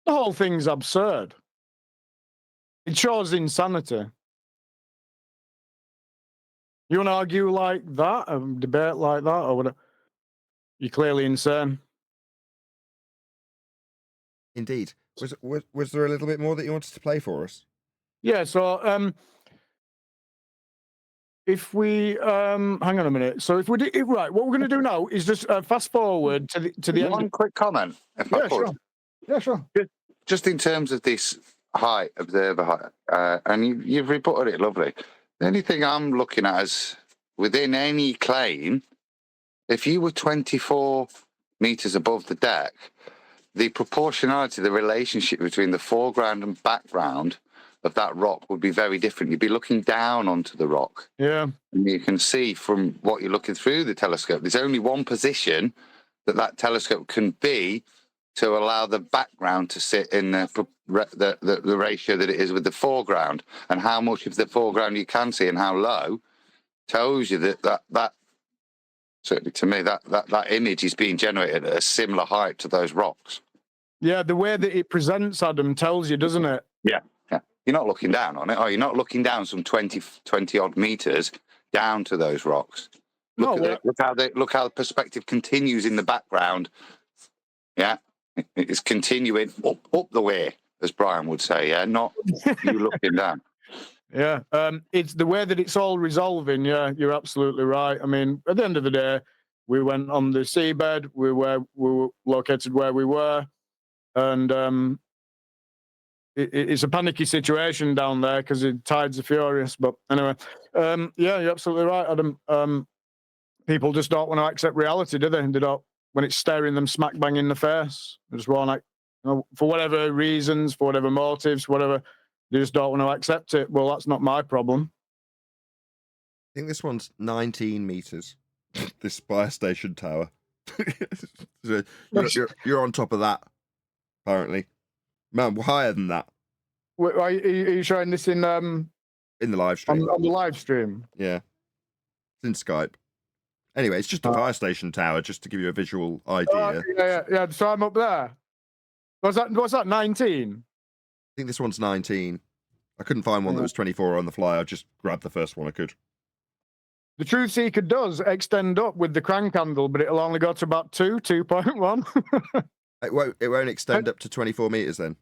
The whole thing's absurd. It shows insanity. You want to argue like that, a debate like that, or whatever? You're clearly insane.
Indeed. Was there a little bit more that you wanted to play for us?
Yeah, so if we hang on a minute. So if we do right, what we're going to do now is just fast forward to the end.
One quick comment, if I could.
Sure. Yeah, sure.
Just in terms of this height, observer height, and you've rebutted it lovely. The only thing I'm looking at is within any claim, if you were 24 meters above the deck, the proportionality, the relationship between the foreground and background of that rock would be very different. You'd be looking down onto the rock.
Yeah.
And you can see from what you're looking through the telescope, there's only one position that telescope can be to allow the background to sit in the ratio that it is with the foreground. And how much of the foreground you can see and how low tells you that certainly to me, that image is being generated at a similar height to those rocks.
Yeah, the way that it presents, Adam, tells you, doesn't it?
Yeah. You're not looking down on it, or you're not looking down some 20 odd meters down to those rocks. Look how the perspective continues in the background. Yeah, it's continuing up the way, as Brian would say. Yeah, not you looking down.
Yeah, it's the way that it's all resolving. Yeah, you're absolutely right. I mean, at the end of the day, we went on the seabed. We were located where we were, and it's a panicky situation down there because the tides are furious. But anyway, yeah, you're absolutely right, Adam. People just don't want to accept reality, do they? They don't, when it's staring them smack bang in the face. They just want, like, you know, for whatever reasons, for whatever motives, whatever, they just don't want to accept it. Well, that's not my problem.
I think this one's 19 meters. This fire station tower. So you're on top of that, apparently. Man, we're higher than that.
Are you showing this in
the live stream?
On the live stream?
Yeah, it's in Skype. Anyway, it's just a fire station tower, just to give you a visual idea.
Yeah. So I'm up there. What's that? 19?
I think this one's 19. I couldn't find one that was 24 on the fly. I just grabbed the first one I could.
The Truth Seeker does extend up with the crank handle, but it'll only go to about 2.1.
It won't extend up to 24 meters then.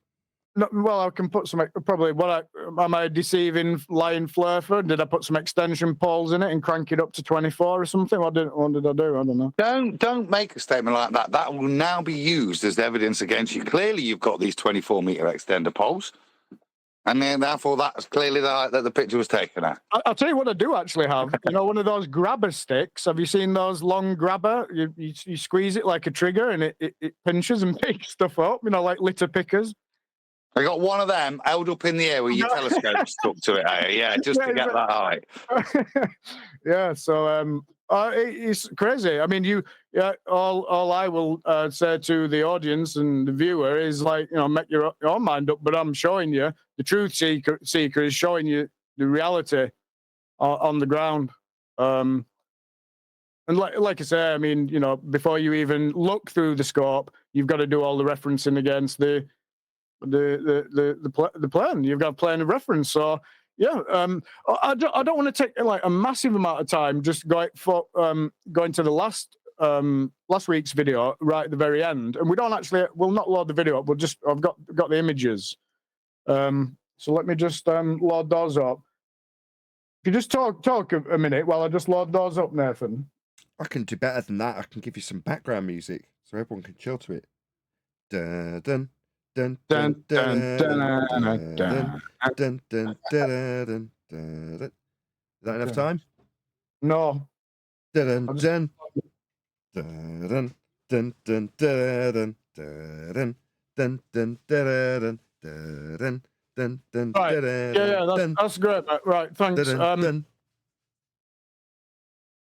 No, well, I can put some, probably, am I deceiving lying flurfer? Did I put some extension poles in it and crank it up to 24 or something? What did I do? I don't know.
Don't make a statement like that. That will now be used as evidence against you. Clearly, you've got these 24-meter extender poles. And then, therefore, that's clearly the height that the picture was taken at.
I'll tell you what I do actually have. You know, one of those grabber sticks. Have you seen those long grabber? You squeeze it like a trigger and it pinches and picks stuff up, you know, like litter pickers.
I got one of them held up in the air with your telescope stuck to it. Yeah, just to get that height.
Yeah, so it's crazy. I mean, all I will say to the audience and the viewer is like, make your own mind up. But I'm showing you, the truth seeker is showing you the reality on the ground. And like I say, I mean, before you even look through the scope, you've got to do all the referencing against the plan. You've got a plan of reference. So yeah, I don't want to take like a massive amount of time just going to the last week's video right at the very end, and we'll not load the video up. I've got the images. So let me just load those up. If you just talk a minute while I just load those up, Nathan.
I can do better than that. I can give you some background music so everyone can chill to it. Dun dun dun dun dun dun dun dun dun dun. Is that enough time?
No.
Dun dun dun dun dun dun dun dun dun dun dun dun.
Right. Yeah, that's great. Right, thanks.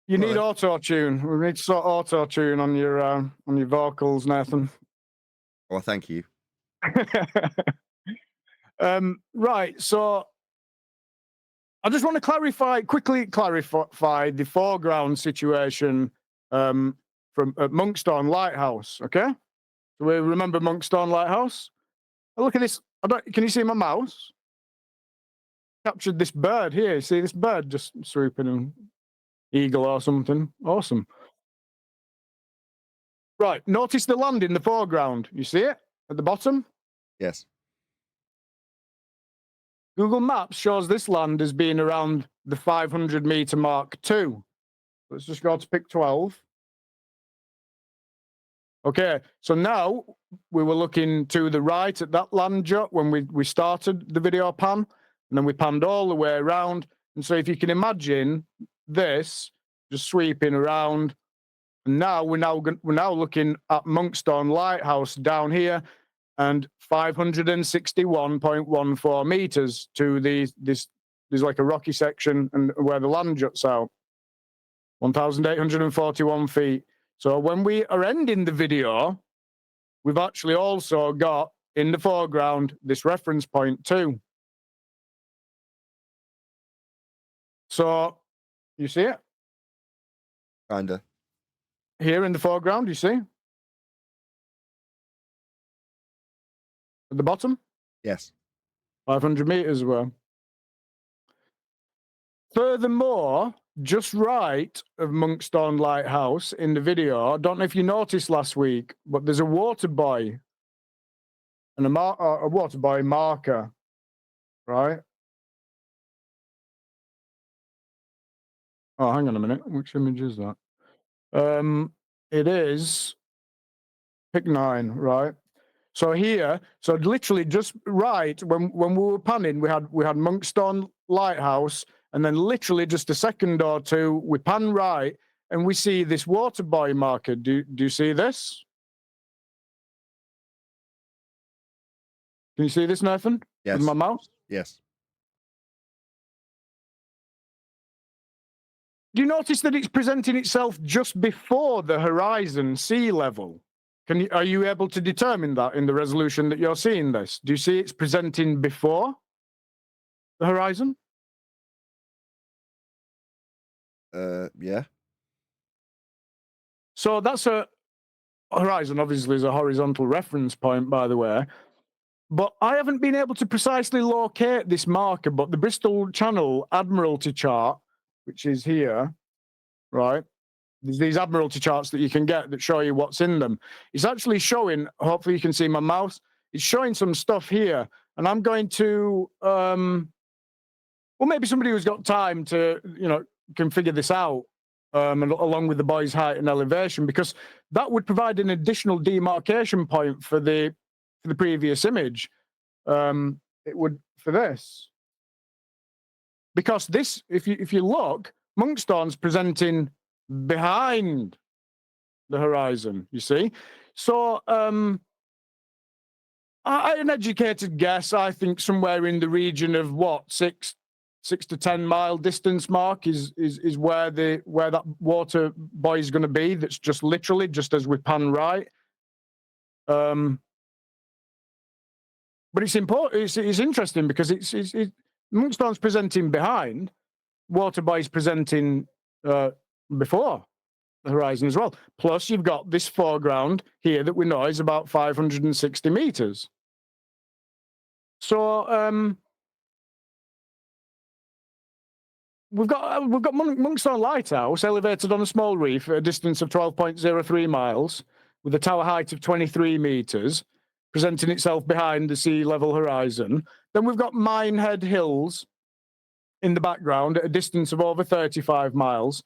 You need auto-tune. We need to sort auto-tune on your vocals, Nathan.
Oh, thank you.
Right, so I just want to quickly clarify the foreground situation from Monkstone Lighthouse, okay? So we remember Monkstone Lighthouse? Oh, look at this. Can you see my mouse? Captured this bird here. See this bird just swooping, an eagle or something. Awesome. Right, notice the land in the foreground. You see it at the bottom?
Yes.
Google Maps shows this land as being around the 500-meter mark too. Let's just go to pick 12. Okay, so now we were looking to the right at that land jut when we started the video pan, and then we panned all the way around. And so if you can imagine this just sweeping around, and now we're now looking at Monkstone Lighthouse down here, and 561.14 meters to there's like a rocky section and where the land juts out. 1,841 feet. So when we are ending the video, we've actually also got in the foreground this reference point too. So you see it?
Kinda.
Here in the foreground, you see? At the bottom?
Yes.
500 meters away. Furthermore, just right of Monkstone Lighthouse in the video, I don't know if you noticed last week, but there's a water buoy and a water buoy marker, right? Oh, hang on a minute. Which image is that? It is pick 9, right? So here, so literally just right when we were panning, we had Monkstone Lighthouse, and then literally just a second or two, we pan right, and we see this water buoy marker. Do you see this? Can you see this, Nathan?
Yes.
With my mouse?
Yes.
Do you notice that it's presenting itself just before the horizon sea level? Are you able to determine that in the resolution that you're seeing this? Do you see it's presenting before the horizon?
Yeah.
So that's a horizon, obviously, is a horizontal reference point, by the way. But I haven't been able to precisely locate this marker, but the Bristol Channel Admiralty chart, which is here, right? There's these Admiralty charts that you can get that show you what's in them. It's actually showing, hopefully you can see my mouse, it's showing some stuff here. And I'm going to, well, maybe somebody who's got time to, can figure this out along with the buoy's height and elevation, because that would provide an additional demarcation point for the previous image. It would for this. Because this, if you look, Monkstone's presenting behind the horizon, you see. So An educated guess, I think somewhere in the region of what, 6 to 10 mile distance mark is where that water buoy is going to be. That's just literally just as we pan right. But it's important. It's interesting because it's Monkstone's presenting behind, water buoy is presenting before the horizon as well. Plus, you've got this foreground here that we know is about 560 meters. So we've got Monkstone Lighthouse elevated on a small reef at a distance of 12.03 miles, with a tower height of 23 meters, presenting itself behind the sea level horizon. Then we've got Minehead Hills in the background at a distance of over 35 miles,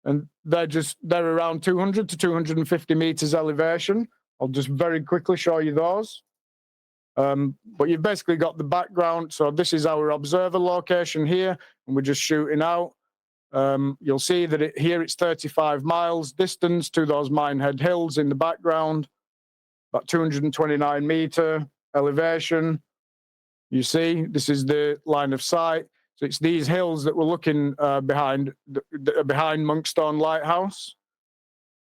and they're around 200 to 250 meters elevation. I'll just very quickly show you those. But you've basically got the background. So this is our observer location here, and we're just shooting out. You'll see that here it's 35 miles distance to those Minehead Hills in the background, about 229 meter elevation. You see, this is the line of sight. So it's these hills that we're looking behind Monkstone Lighthouse.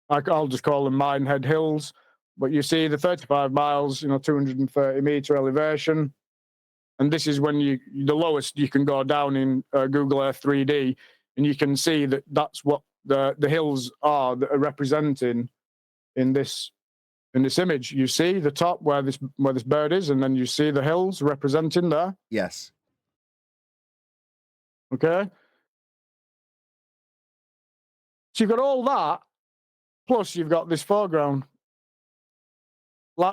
I'll just call them Minehead Hills. But you see the 35 miles, 230 meter elevation. And this is when the lowest you can go down in Google Earth 3D. And you can see that that's what the hills are that are representing in this image. You see the top where this bird is, and then you see the hills representing there.
Yes.
Okay. So you've got all that, plus you've got this foreground.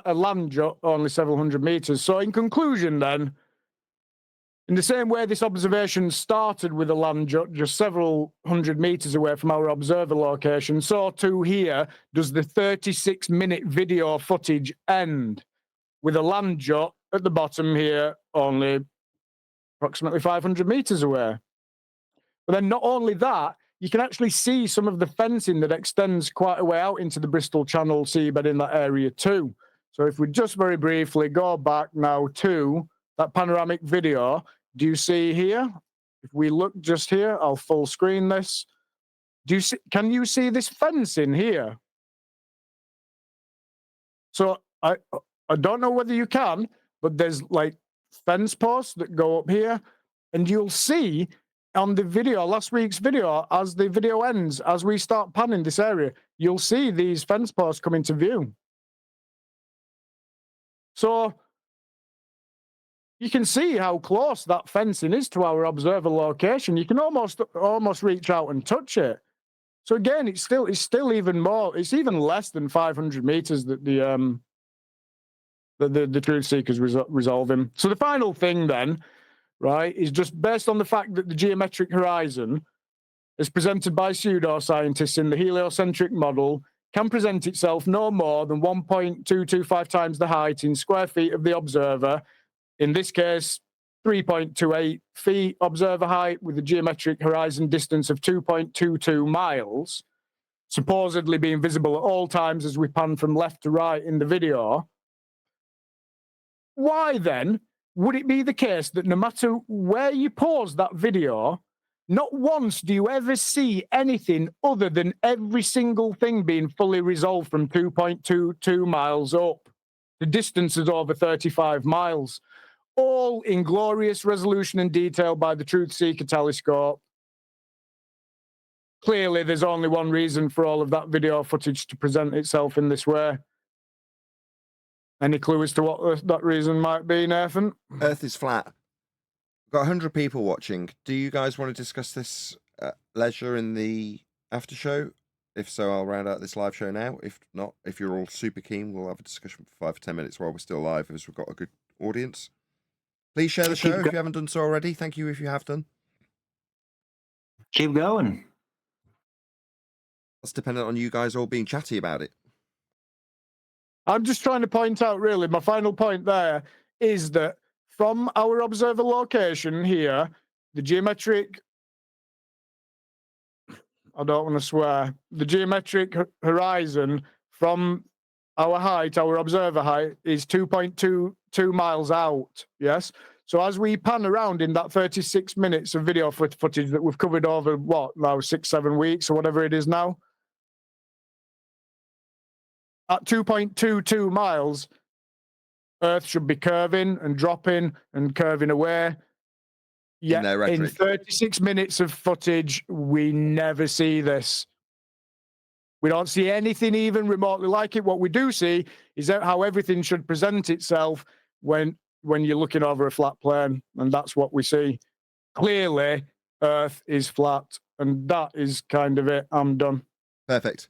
A land jut only several hundred meters. So in conclusion then, in the same way this observation started with a land jut just several hundred meters away from our observer location, so too here does the 36-minute video footage end with a land jut at the bottom here only approximately 500 meters away. But then not only that, you can actually see some of the fencing that extends quite a way out into the Bristol Channel seabed in that area too. So if we just very briefly go back now to that panoramic video, do you see here? If we look just here, I'll full screen this. Can you see this fencing here? So I don't know whether you can, but there's like fence posts that go up here, and you'll see on the video, last week's video, as the video ends, as we start panning this area, you'll see these fence posts come into view. So you can see how close that fencing is to our observer location. You can almost reach out and touch it. So again, it's still even more. It's even less than 500 meters that the truth seekers resolving. So the final thing then, right, is just based on the fact that the geometric horizon, as presented by pseudoscientists in the heliocentric model, can present itself no more than 1.225 times the height in square feet of the observer. In this case, 3.28 feet observer height with a geometric horizon distance of 2.22 miles, supposedly being visible at all times as we pan from left to right in the video. Why then would it be the case that no matter where you pause that video, not once do you ever see anything other than every single thing being fully resolved from 2.22 miles up? The distance is over 35 miles. All in glorious resolution and detail by the Truth Seeker telescope. Clearly, there's only one reason for all of that video footage to present itself in this way. Any clue as to what that reason might be, Nathan?
Earth is flat. We've got 100 people watching. Do you guys want to discuss this at leisure in the after show? If so, I'll round out this live show now. If not, if you're all super keen, we'll have a discussion for 5 or 10 minutes while we're still live, as we've got a good audience. Please share the show if you haven't done so already. Thank you if you have done.
Keep going.
That's dependent on you guys all being chatty about it.
I'm just trying to point out, really, my final point there is that from our observer location here, the geometric, I don't want to swear, the geometric horizon from our height, our observer height, is 2.22 2 miles out. Yes. So as we pan around in that 36 minutes of video footage that we've covered over what now 6-7 weeks or whatever it is now, at 2.22 miles, Earth should be curving and dropping and curving away. Yet
their
in
rhetoric.
36 minutes of footage, we never see this. We don't see anything even remotely like it. What we do see is how everything should present itself when you're looking over a flat plane, and that's what we see. Clearly, Earth is flat, and that is kind of it. I'm done.
Perfect.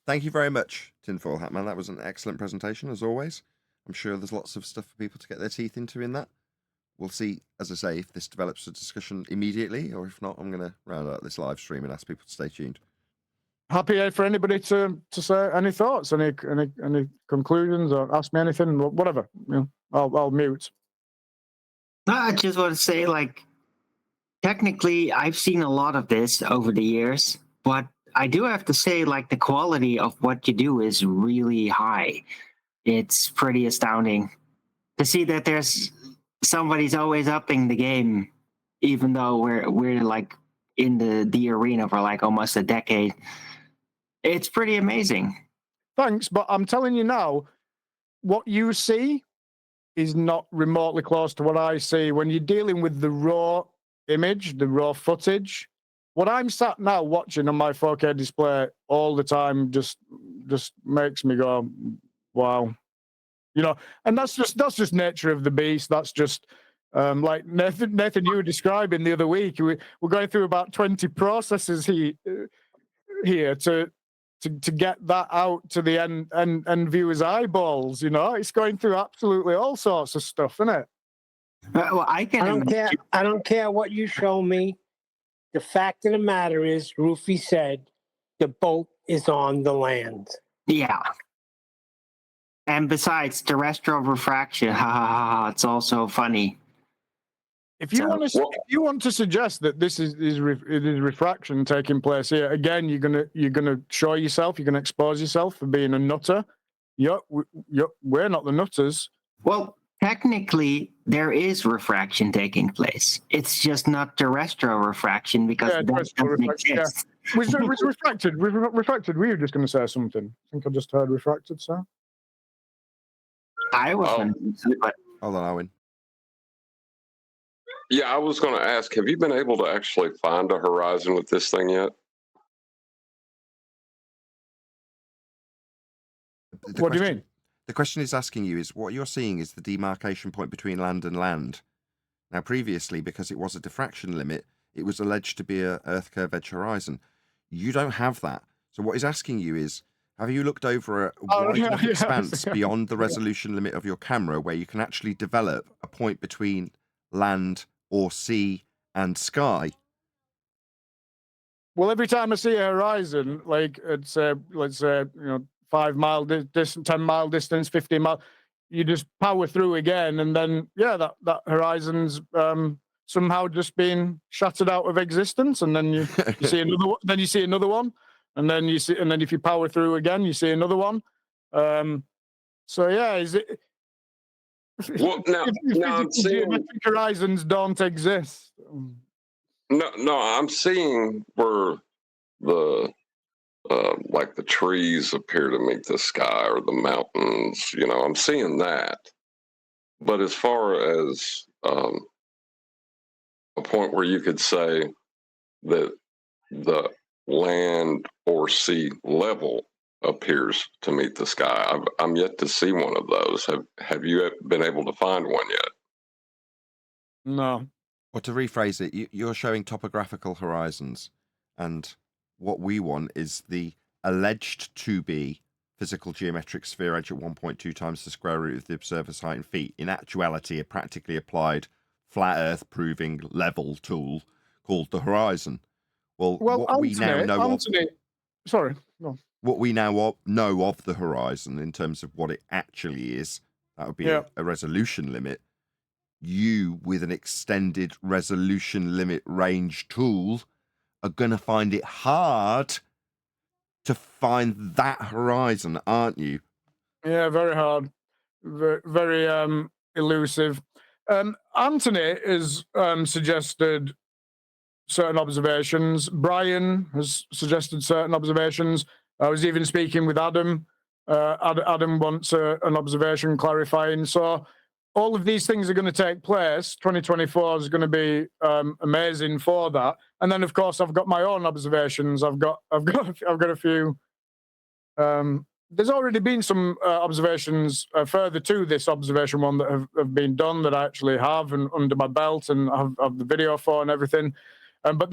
Thank you very much, Tinfoil Hat Man. That was an excellent presentation, as always. I'm sure there's lots of stuff for people to get their teeth into in that. We'll see, as I say, if this develops a discussion immediately, or if not, I'm going to round out this live stream and ask people to stay tuned.
Happy for anybody to say any thoughts, any conclusions, or ask me anything, whatever. You know, I'll mute.
No, I just want to say, like, technically, I've seen a lot of this over the years, but I do have to say, like, the quality of what you do is really high. It's pretty astounding to see that there's somebody's always upping the game, even though we're like in the arena for like almost a decade. It's pretty amazing.
Thanks, but I'm telling you now, what you see is not remotely close to what I see. When you're dealing with the raw image, the raw footage, what I'm sat now watching on my 4K display all the time just makes me go, wow. You know, and that's just nature of the beast. That's just like Nathan, you were describing the other week. We're going through about 20 processes here to get that out to the end viewers' eyeballs. You know, it's going through absolutely all sorts of stuff, isn't it?
Well, I
don't care what you show me. The fact of the matter is, Rufy said, the boat is on the land.
Yeah. And besides, terrestrial refraction, ha ha ha ha, it's also funny.
If you want to suggest that this is refraction taking place here, again, you're gonna show yourself, you're gonna expose yourself for being a nutter. We're not the nutters.
Well, technically, there is refraction taking place. It's just not terrestrial refraction because that doesn't exist.
Yeah. Was refracted. Refracted. Were you just going to say something? I think I just heard refracted, sir.
I was but
Hold on, Owen.
Yeah, I was going to ask, have you been able to actually find a horizon with this thing yet?
What do you mean?
The question is asking you is what you're seeing is the demarcation point between land and land. Now, previously, because it was a diffraction limit, it was alleged to be a Earth curve edge horizon. You don't have that. So what he's asking you is, have you looked over a wide enough expanse beyond the resolution limit of your camera where you can actually develop a point between land or sea and sky?
Well, every time I see a horizon, like it's let's say 5 mile distance, 10 mile distance, 15 mile, you just power through again, and then that horizon's somehow just being shattered out of existence, and then you see another one, then you see another one, and then if you power through again, you see another one. So yeah, is it?
Well, now I'm seeing
geometric horizons don't exist.
No, I'm seeing where the like the trees appear to meet the sky or the mountains. I'm seeing that. But as far as a point where you could say that the land or sea level appears to meet the sky, I'm yet to see one of those. Have you been able to find one yet?
No.
Or to rephrase it, you're showing topographical horizons, and what we want is the alleged to be physical geometric sphere edge at 1.2 times the square root of the observer's height in feet. In actuality, a practically applied flat Earth proving level tool called the horizon. Well, what we now know what we now know of the horizon in terms of what it actually is, that would be a resolution limit. You, with an extended resolution limit range tool, are going to find it hard to find that horizon, aren't you?
Yeah, very hard. Very elusive. Anthony has suggested certain observations. Brian has suggested certain observations. I was even speaking with Adam. Adam wants an observation clarifying. So all of these things are going to take place. 2024 is going to be amazing for that. And then, of course, I've got my own observations. I've got a few. There's already been some observations further to this observation one that have been done that I actually have and under my belt and have the video for and everything. But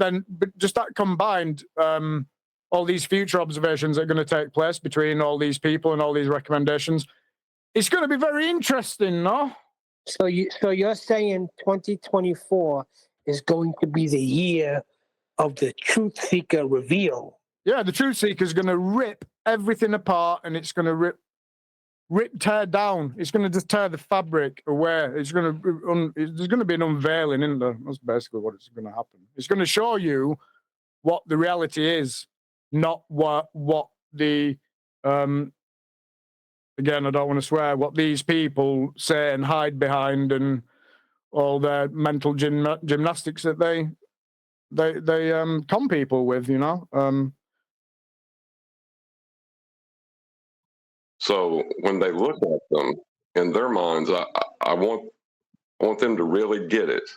just that combined, all these future observations that are going to take place between all these people and all these recommendations, it's going to be very interesting, no?
So you're saying 2024 is going to be the year of the truth seeker reveal?
Yeah, the truth seeker is going to rip everything apart, and it's going to tear down. It's going to just tear the fabric away. It's going to there's going to be an unveiling, isn't there? That's basically what it's going to happen. It's going to show you what the reality is, not what the again, I don't want to swear, what these people say and hide behind, and all their mental gymnastics that they con people with, you know.
So when they look at them in their minds, I want them to really get it,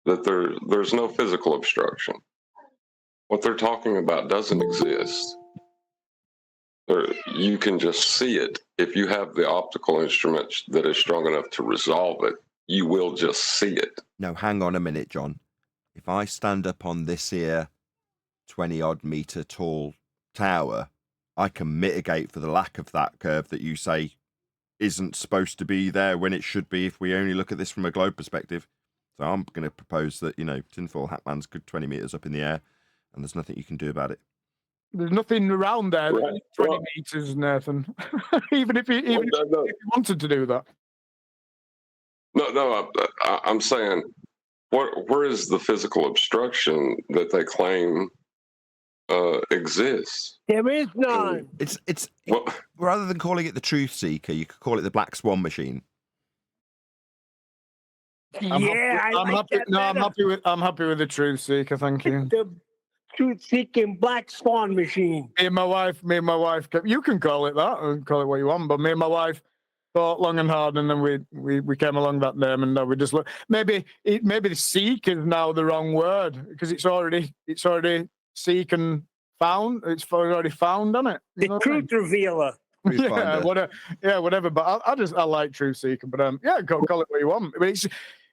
that there's no physical obstruction. What they're talking about doesn't exist. You can just see it. If you have the optical instrument that is strong enough to resolve it, you will just see it.
No, hang on a minute, John. If I stand up on this here 20-odd meter tall tower, I can mitigate for the lack of that curve that you say isn't supposed to be there when it should be if we only look at this from a globe perspective. So I'm going to propose that, Tinfoil Hat Man's good 20 meters up in the air, and there's nothing you can do about it.
There's nothing around there.
Right.
20 meters, Nathan. even if you wanted to do that.
No, I'm saying, where is the physical obstruction that they claim exists?
There is none.
It's rather than calling it the truth seeker, you could call it the black swan machine.
I'm happy with the truth seeker. Thank you.
The truth-seeking black swan machine.
Me and my wife. You can call it that, or call it what you want. But me and my wife thought long and hard, and then we came along that name, and we just look. Maybe the seek is now the wrong word because it's already seek and found. It's already found, isn't it?
The truth revealer.
Yeah, whatever. But I like truth seeker. But call it what you want. But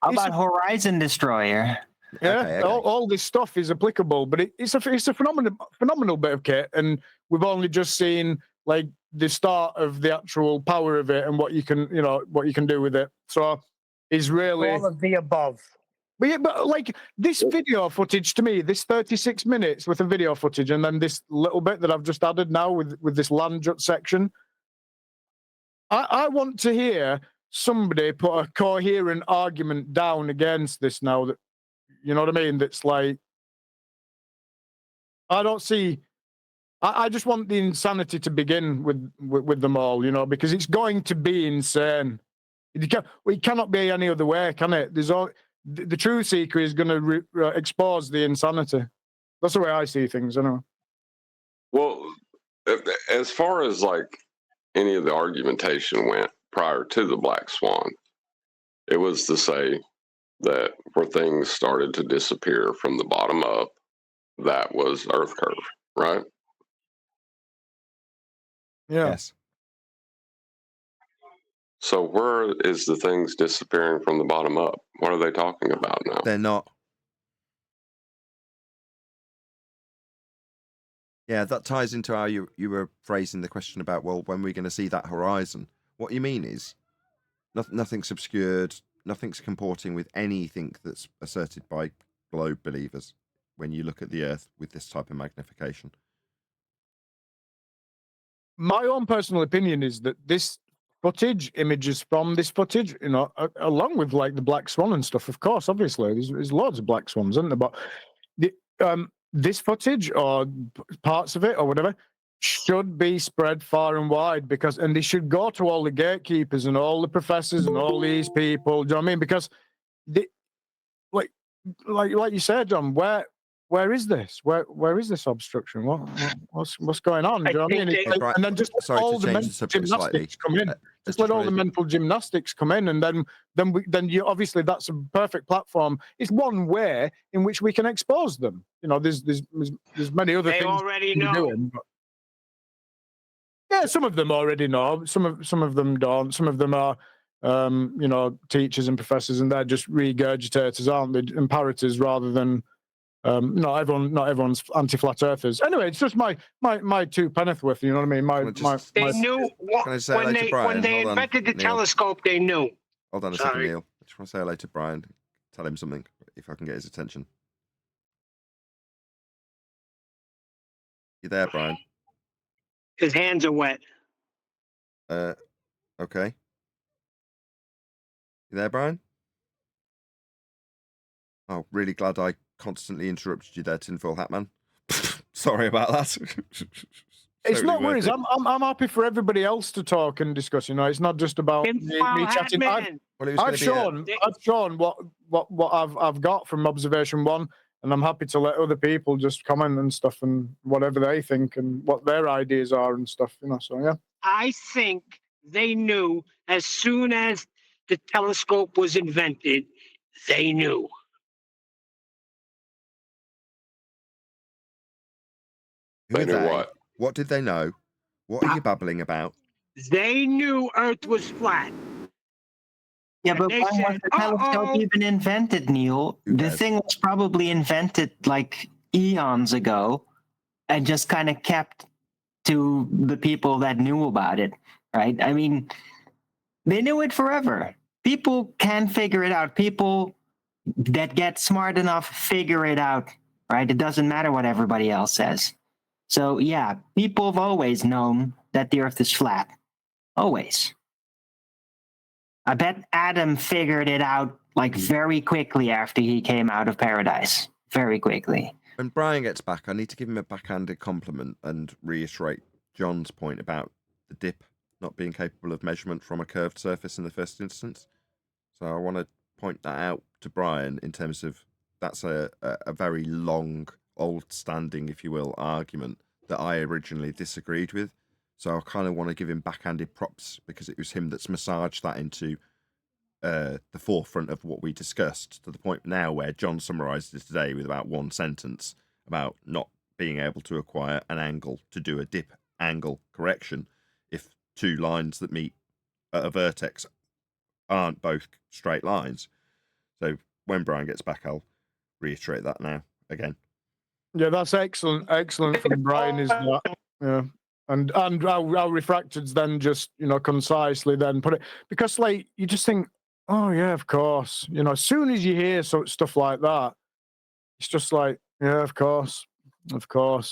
How about Horizon Destroyer?
Yeah,
Okay.
all this stuff is applicable, but it's a phenomenal bit of kit, and we've only just seen like the start of the actual power of it and what you can do with it. So it's really
All of the above.
But like this video footage to me, this 36 minutes worth of video footage, and then this little bit that I've just added now with this land jut section. I want to hear somebody put a coherent argument down against this now. That, you know what I mean? That's like, I don't see. I just want the insanity to begin with them all, because it's going to be insane. It cannot be any other way, can it? The truth seeker is going to expose the insanity. That's the way I see things, anyway.
Well, as far as like any of the argumentation went prior to the Black Swan, it was to say that where things started to disappear from the bottom up, that was Earth curve, right?
Yeah.
Yes.
So where is the things disappearing from the bottom up? What are they talking about now?
They're not. Yeah, that ties into how you were phrasing the question about, well, when we're going to see that horizon. What you mean is nothing's obscured, nothing's comporting with anything that's asserted by globe believers when you look at the Earth with this type of magnification.
My own personal opinion is that this footage, images from this footage, along with like the Black Swan and stuff, of course, obviously, there's loads of Black Swans, isn't there? But this footage or parts of it or whatever should be spread far and wide and they should go to all the gatekeepers and all the professors and all these people. Do you know what I mean? Because like you said, John, where is this? Where is this obstruction? What's going on? Do you know what I mean? And then just all the mental gymnastics come in. Just let all the mental gymnastics come in, and then you obviously that's a perfect platform. It's one way in which we can expose them. You know, there's many other
They
things
already
we're
know.
doing, but yeah, some of them already know. Some of them don't. Some of them are, you know, teachers and professors, and they're just regurgitators, aren't they? And parroters rather than. Not everyone's anti-flat earthers. Anyway, it's just my 2 penneth worth. You know what I mean?
They knew
Can I say hello to Brian?
when they
Hold on,
invented the
Neil.
telescope. They knew.
Hold on a second, Neil. I just want to say hello to Brian. Tell him something if I can get his attention. You there, Brian?
His hands are wet.
Okay. You there, Brian? Oh, really glad I constantly interrupted you there, Tinfoil Hat Man. Sorry about that.
It's not worries. I'm happy for everybody else to talk and discuss. You know, it's not just about me chatting. I've shown what I've got from observation 1, and I'm happy to let other people just comment and stuff and whatever they think and what their ideas are and stuff. You know, so yeah.
I think they knew as soon as the telescope was invented. They knew.
Who
They knew what?
What did they know? What are you babbling about?
They knew Earth was flat.
Yeah,
And
but
they
why was
said,
the telescope even invented, Neil? The thing was probably invented like eons ago and just kind of kept to the people that knew about it, right? I mean, they knew it forever. People can figure it out. People that get smart enough figure it out, right? It doesn't matter what everybody else says. So, yeah, people have always known that the Earth is flat. Always. I bet Adam figured it out like very quickly after he came out of paradise. Very quickly.
When Brian gets back, I need to give him a backhanded compliment and reiterate John's point about the dip not being capable of measurement from a curved surface in the first instance. So I want to point that out to Brian in terms of that's a very long, old-standing, if you will, argument that I originally disagreed with. So I kind of want to give him backhanded props because it was him that's massaged that into the forefront of what we discussed to the point now where John summarised it today with about one sentence about not being able to acquire an angle to do a dip angle correction if 2 lines that meet at a vertex aren't both straight lines. So when Brian gets back, I'll reiterate that now again.
Yeah, that's excellent from Brian, is that? Yeah. And how refracted's then just, you know, concisely then put it, because like you just think, oh yeah, of course, you know, as soon as you hear stuff like that, it's just like, yeah, of course,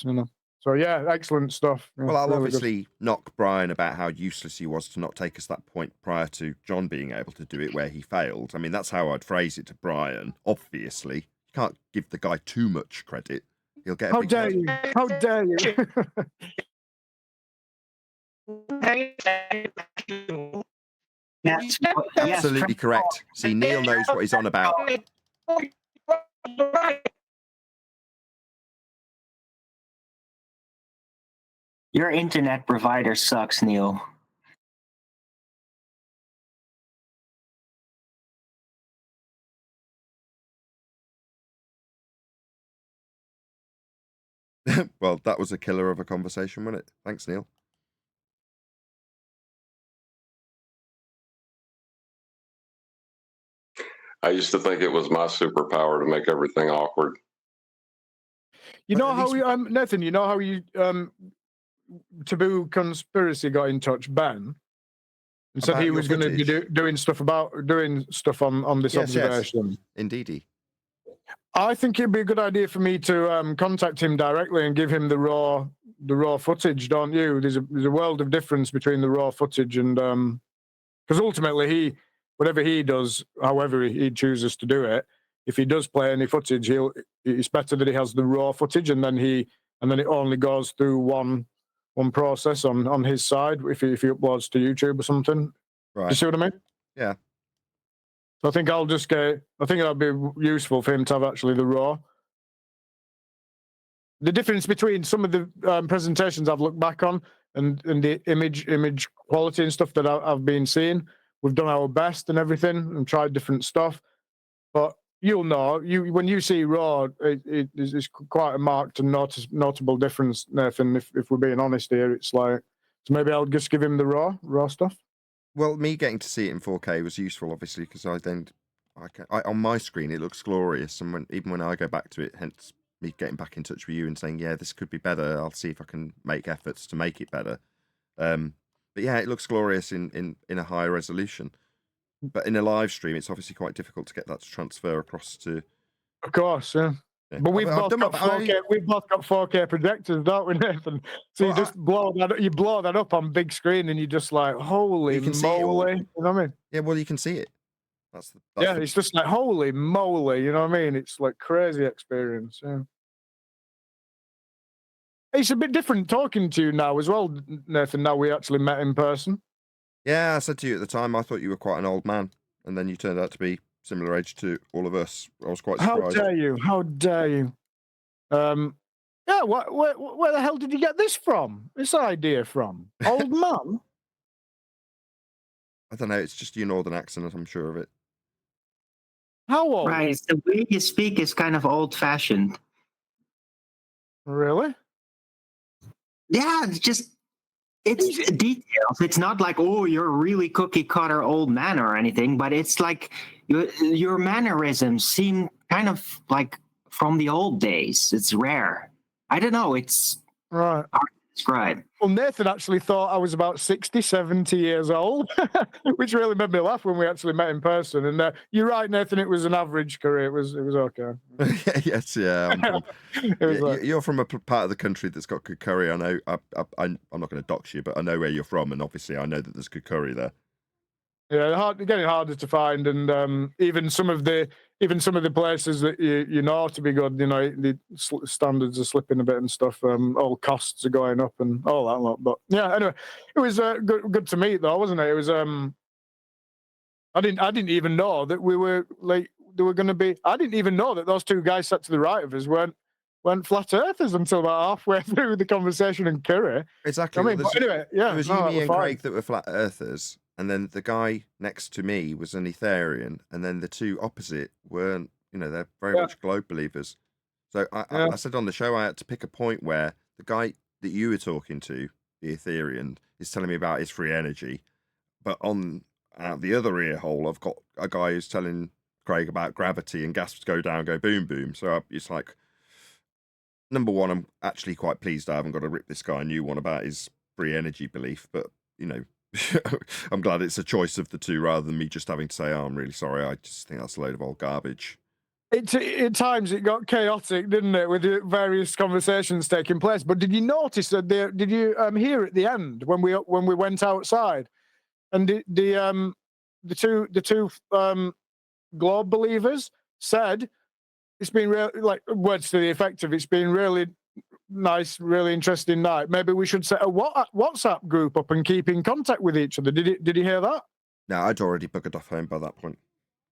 you know. So yeah, excellent stuff. Yeah,
well, I'll
really
obviously knock Brian about how useless he was to not take us that point prior to John being able to do it where he failed. I mean, that's how I'd phrase it to Brian. Obviously, you can't give the guy too much credit. He'll get.
How dare you? How dare you?
That's
absolutely correct. See, Neil knows what he's on about.
Your internet provider sucks, Neil.
Well, that was a killer of a conversation, wasn't it? Thanks, Neil.
I used to think it was my superpower to make everything awkward.
You know how you, Nathan, you know how you, Taboo Conspiracy got in touch, Ben, and said he was going to be doing stuff on this observation.
Yes. Indeedy.
I think it'd be a good idea for me to contact him directly and give him the raw footage, don't you? There's a world of difference between the raw footage and because ultimately whatever he does, however he chooses to do it, if he does play any footage, it's better that he has the raw footage and then it only goes through one process on his side if he uploads to YouTube or something.
Right.
You see what I mean?
Yeah.
So I think I'll just get. I think that'd be useful for him to have actually the raw. The difference between some of the presentations I've looked back on and the image quality and stuff that I've been seeing, we've done our best and everything and tried different stuff. But you'll know, when you see raw, it's quite a marked and notable difference, Nathan. If we're being honest here, it's like, so maybe I'll just give him the raw stuff.
Well, me getting to see it in 4K was useful, obviously, because on my screen it looks glorious, and even when I go back to it, hence me getting back in touch with you and saying, yeah, this could be better. I'll see if I can make efforts to make it better. But yeah, it looks glorious in a higher resolution. But in a live stream, it's obviously quite difficult to get that to transfer across to.
Of course, yeah. But we've both got 4K. We've both got 4K projectors, don't we, Nathan? So you just blow that up on big screen, and you just like, holy moly! You know what I mean?
Yeah, well, you can see it.
It's just like holy moly. You know what I mean? It's like crazy experience. Yeah. It's a bit different talking to you now as well, Nathan. Now we actually met in person.
Yeah, I said to you at the time, I thought you were quite an old man, and then you turned out to be similar age to all of us. I was quite surprised.
How dare you? How dare you? Yeah, where the hell did you get this from? This idea from? Old man?
I don't know. It's just your northern accent. I'm sure of it.
How old?
Right. The way you speak is kind of old-fashioned.
Really?
Yeah, it's details. It's not like, oh, you're a really cookie-cutter old man or anything, but it's like your mannerisms seem kind of like from the old days. It's rare. I don't know. It's
right.
hard to describe.
Well, Nathan actually thought I was about 60, 70 years old, which really made me laugh when we actually met in person. And you're right, Nathan, it was an average career. It was okay.
Yes, yeah. You're from a part of the country that's got good curry. I know. I'm not going to dox you, but I know where you're from, and obviously I know that there's good curry there.
Yeah, getting harder to find, and even some of the places that you know to be good, you know, the standards are slipping a bit and stuff. All costs are going up and all that lot. But yeah, anyway, it was good to meet though, wasn't it? It was. I didn't even know that we were like they were going to be. I didn't even know that those two guys sat to the right of us weren't flat earthers until about halfway through the conversation in curry.
Exactly.
I mean, but anyway, yeah,
it was you, me, and Craig that were flat earthers. And then the guy next to me was an Ethereum, and then the two opposite weren't, you know, they're very much globe believers. So I said on the show I had to pick a point where the guy that you were talking to, the Ethereum, is telling me about his free energy. But on the other ear hole, I've got a guy who's telling Craig about gravity and gas go down, go boom, boom. So it's like, number one, I'm actually quite pleased I haven't got to rip this guy a new one about his free energy belief. But, you know, I'm glad it's a choice of the two rather than me just having to say, oh, I'm really sorry. I just think that's a load of old garbage.
At times it got chaotic, didn't it, with the various conversations taking place. But did you notice that? Did you hear at the end when we went outside, and the two globe believers said it's been like words to the effect of it's been really nice, really interesting night. Maybe we should set a WhatsApp group up and keep in contact with each other. Did you hear that?
No, I'd already buggered off home by that point.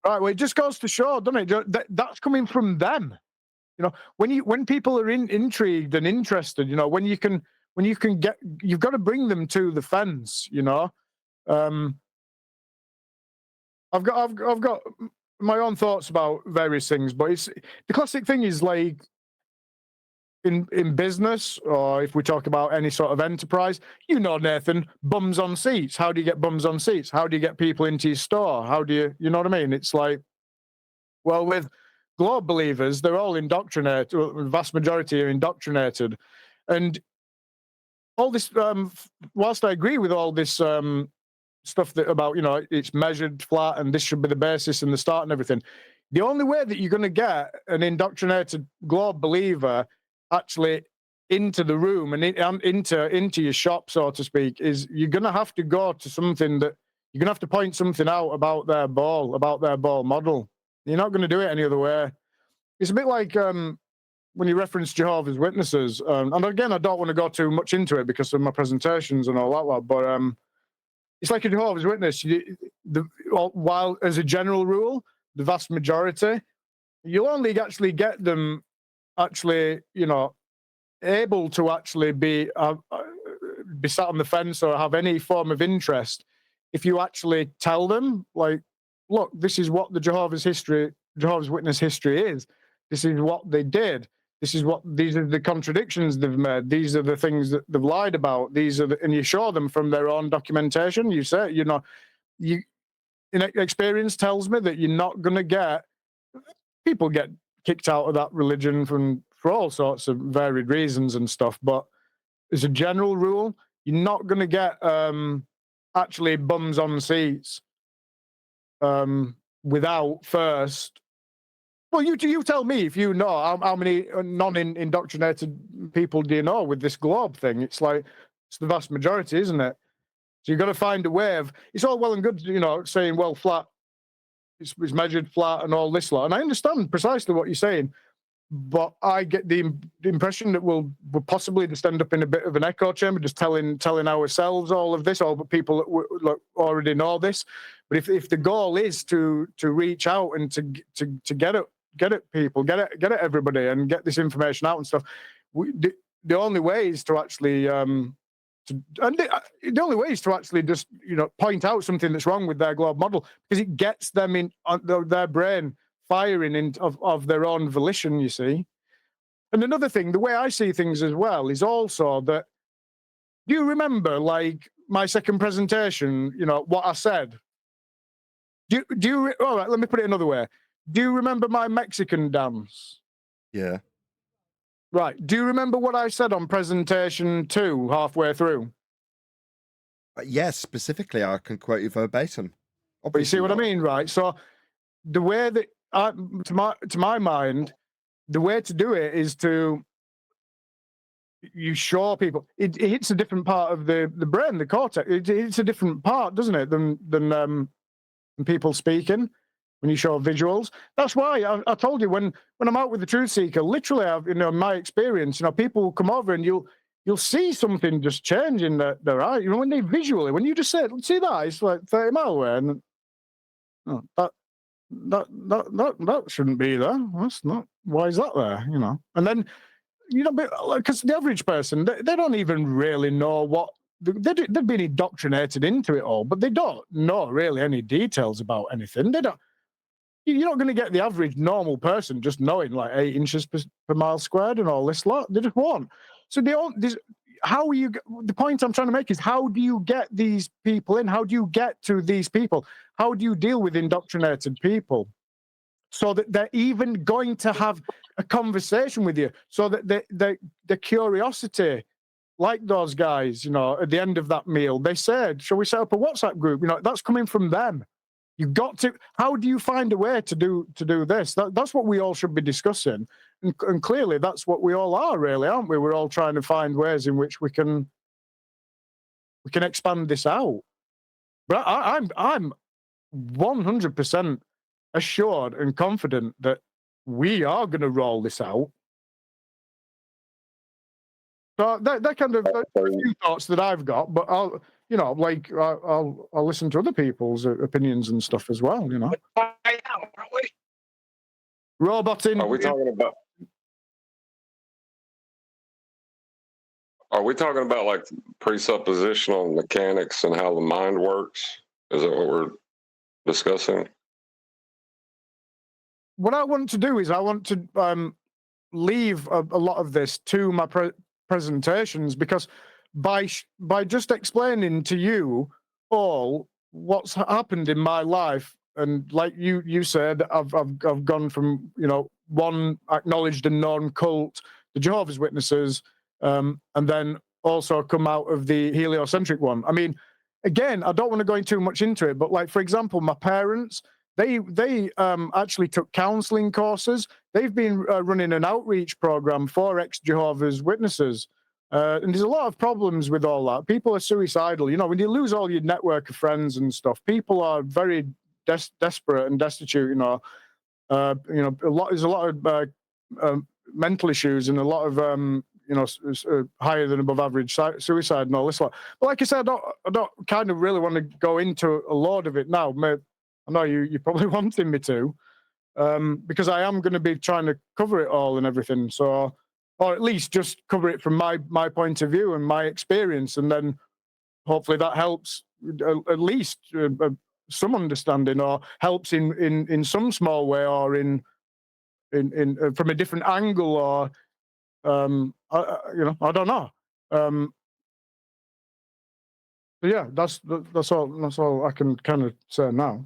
Right. Well, it just goes to show, doesn't it? That's coming from them. You know, when people are intrigued and interested, you know, when you can get, you've got to bring them to the fence. You know, I've got my own thoughts about various things, but it's the classic thing is like. In business, or if we talk about any sort of enterprise, you know, Nathan, bums on seats. How do you get bums on seats? How do you get people into your store? How do you know what I mean? It's like, well, with globe believers, they're all indoctrinated. The vast majority are indoctrinated. And all this, whilst I agree with all this stuff that about, you know, it's measured flat and this should be the basis and the start and everything, the only way that you're going to get an indoctrinated globe believer actually into the room and into your shop, so to speak, is you're going to have to go to something that you're going to have to point something out about their ball model. You're not going to do it any other way. It's a bit like when you reference Jehovah's Witnesses, and again, I don't want to go too much into it because of my presentations and all that lot, but it's like a Jehovah's Witness. While as a general rule, the vast majority, you'll only actually get them actually, able to actually be sat on the fence or have any form of interest if you actually tell them, like, look, this is what the Jehovah's Witness history is. This is what they did. These are the contradictions they've made. These are the things that they've lied about. And you show them from their own documentation. You say, experience tells me that you're not going to get, people get kicked out of that religion for all sorts of varied reasons and stuff. But as a general rule, you're not going to get actually bums on seats without first. Well, you tell me if you know how many non-indoctrinated people do you know with this globe thing? It's like, it's the vast majority, isn't it? So you've got to find a way of, it's all well and good, saying, well, flat, it's measured flat and all this lot. And I understand precisely what you're saying, but I get the impression that we'll possibly just end up in a bit of an echo chamber, just telling ourselves all of this, all the people that already know this. But if the goal is to reach out and to get at people, get at everybody, and get this information out and stuff, the only way is to actually the only way is to actually just point out something that's wrong with their globe model, because it gets them in their brain firing of their own volition, you see. And another thing, the way I see things as well, is also that, do you remember, like, my second presentation, what I said? Do you all right, let me put it another way. Do you remember my Mexican dance?
Yeah.
Right. Do you remember what I said on presentation 2 halfway through?
Yes, specifically, I can quote you verbatim.
But you see what I mean, right? So the way that, to my mind, the way to do it is to you show people. It hits a different part of the brain, the cortex. It's a different part, doesn't it, than people speaking. When you show visuals, that's why I told you when I'm out with the Truth Seeker, literally, in my experience, people will come over and you'll see something just change in their eye. When they visually, when you just say, see that, it's like 30 miles away, and that shouldn't be there. That's not. Why is that there? And then because the average person, they don't even really know what. They've been indoctrinated into it all, but they don't know really any details about anything. They don't. You're not going to get the average normal person just knowing like 8 inches per mile squared and all this lot. They just won't. So how you? The point I'm trying to make is, how do you get these people in? How do you get to these people? How do you deal with indoctrinated people so that they're even going to have a conversation with you? So that the curiosity, like those guys, at the end of that meal, they said, "Shall we set up a WhatsApp group?" That's coming from them. You've got to. How do you find a way to do this? That's what we all should be discussing, and clearly that's what we all are, really, aren't we? We're all trying to find ways in which we can expand this out. But I'm 100% assured and confident that we are going to roll this out. So that kind of a few thoughts that I've got, but I'll listen to other people's opinions and stuff as well. Roboting.
Are we talking about? Are we talking about like presuppositional mechanics and how the mind works? Is that what we're discussing?
What I want to do is I want to leave a lot of this to my presentations, because by just explaining to you all what's happened in my life, and like you said, I've gone from one acknowledged and known cult, the Jehovah's Witnesses, and then also come out of the heliocentric one. I mean, again, I don't want to go too much into it, but like, for example, my parents, they actually took counseling courses. They've been running an outreach program for ex-Jehovah's Witnesses. And there's a lot of problems with all that. People are suicidal. When you lose all your network of friends and stuff, people are very desperate and destitute. There's a lot of mental issues and a lot of higher than above average suicide and all this lot. But like I said, I don't kind of really want to go into a lot of it now. I know you're probably wanting me to, because I am going to be trying to cover it all and everything. So, or at least just cover it from my point of view and my experience, and then hopefully that helps at least some understanding, or helps in some small way, or in from a different angle, or I don't know. Yeah, that's all I can kind of say now.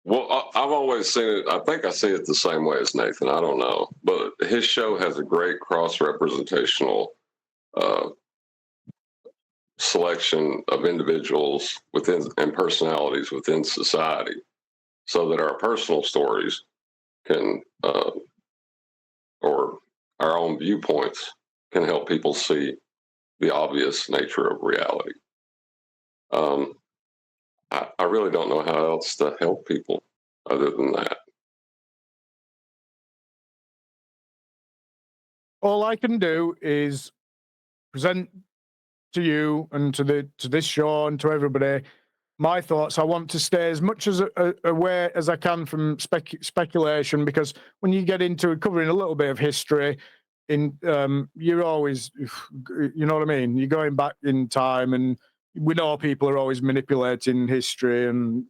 Well, I've always seen it. I think I see it the same way as Nathan. I don't know, but his show has a great cross-representational selection of individuals within and personalities within society, so that our personal stories can, or our own viewpoints, can help people see the obvious nature of reality. I really don't know how else to help people other than that.
All I can do is present to you and to this show and to everybody my thoughts. I want to stay as much as away as I can from speculation, because when you get into covering a little bit of history, you're always, you know what I mean? You're going back in time, and we know people are always manipulating history, and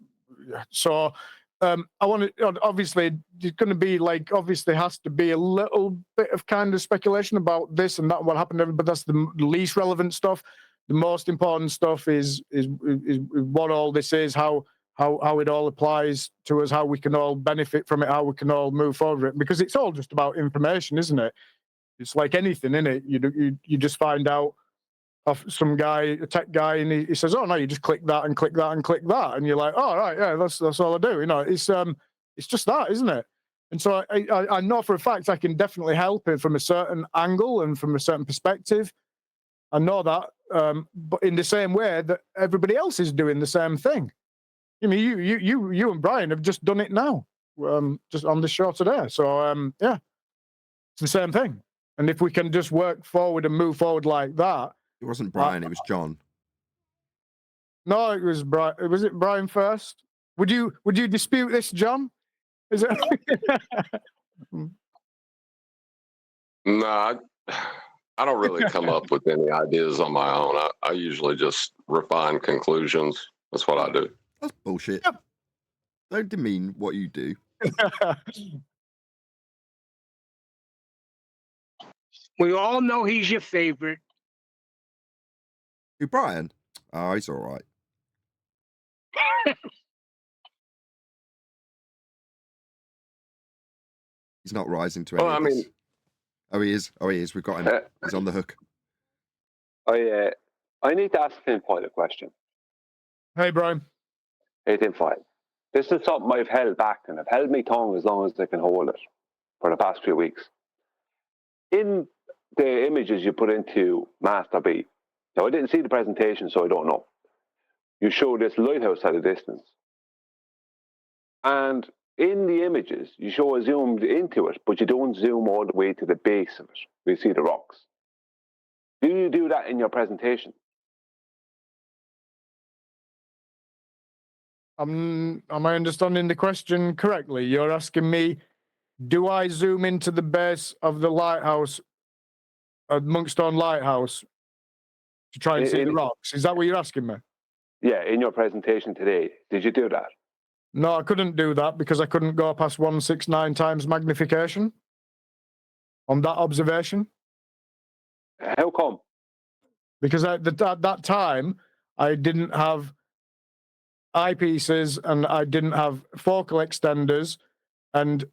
so I want to, obviously, it's going to be like, obviously has to be a little bit of kind of speculation about this and that, what happened, but that's the least relevant stuff. The most important stuff is what all this is, how it all applies to us, how we can all benefit from it, how we can all move forward, because it's all just about information, isn't it? It's like anything, isn't it? You just find out of some guy, a tech guy, and he says, "Oh no, you just click that and click that and click that," and you're like, "Oh right, yeah, that's all I do." You know, it's just that, isn't it? And so I know for a fact I can definitely help it from a certain angle and from a certain perspective. I know that, but in the same way that everybody else is doing the same thing. I mean, you and Brian have just done it now, just on the show today. So yeah, it's the same thing. And if we can just work forward and move forward like that.
It wasn't Brian, it was John.
No, it was Brian. Was it Brian first? Would you dispute this, John? Is it?
No, I don't really come up with any ideas on my own. I usually just refine conclusions. That's what I do.
That's bullshit.
Yep.
Don't demean what you do.
We all know he's your favorite.
Who, Brian? Oh, he's all right. He's not rising to any
Well,
of
I
this.
mean-
Oh, he is. Oh, he is. We've got him. He's on the hook.
I need to ask Tinfoil a question.
Hey, Brian.
Hey, Tinfoil. This is something I've held back, and I've held my tongue as long as I can hold it for the past few weeks. In the images you put into Master B, now I didn't see the presentation, so I don't know. You show this lighthouse at a distance. And in the images, you show a zoomed into it, but you don't zoom all the way to the base of it. We see the rocks. Do you do that in your presentation?
Am I understanding the question correctly? You're asking me, do I zoom into the base of the lighthouse, Monkstone Lighthouse, to try and see the rocks? Is that what you're asking me?
Yeah, in your presentation today, did you do that?
No, I couldn't do that because I couldn't go past 169 times magnification on that observation.
How come?
Because at that time, I didn't have eyepieces and I didn't have focal extenders, and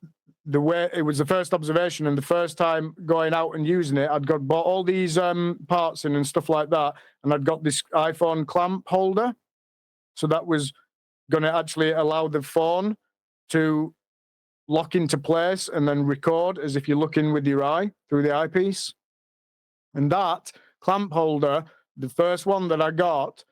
the way it was the first observation and the first time going out and using it, I'd bought all these parts in and stuff like that, and I'd got this iPhone clamp holder, so that was going to actually allow the phone to lock into place and then record as if you're looking with your eye through the eyepiece. And that clamp holder, the first one that I got,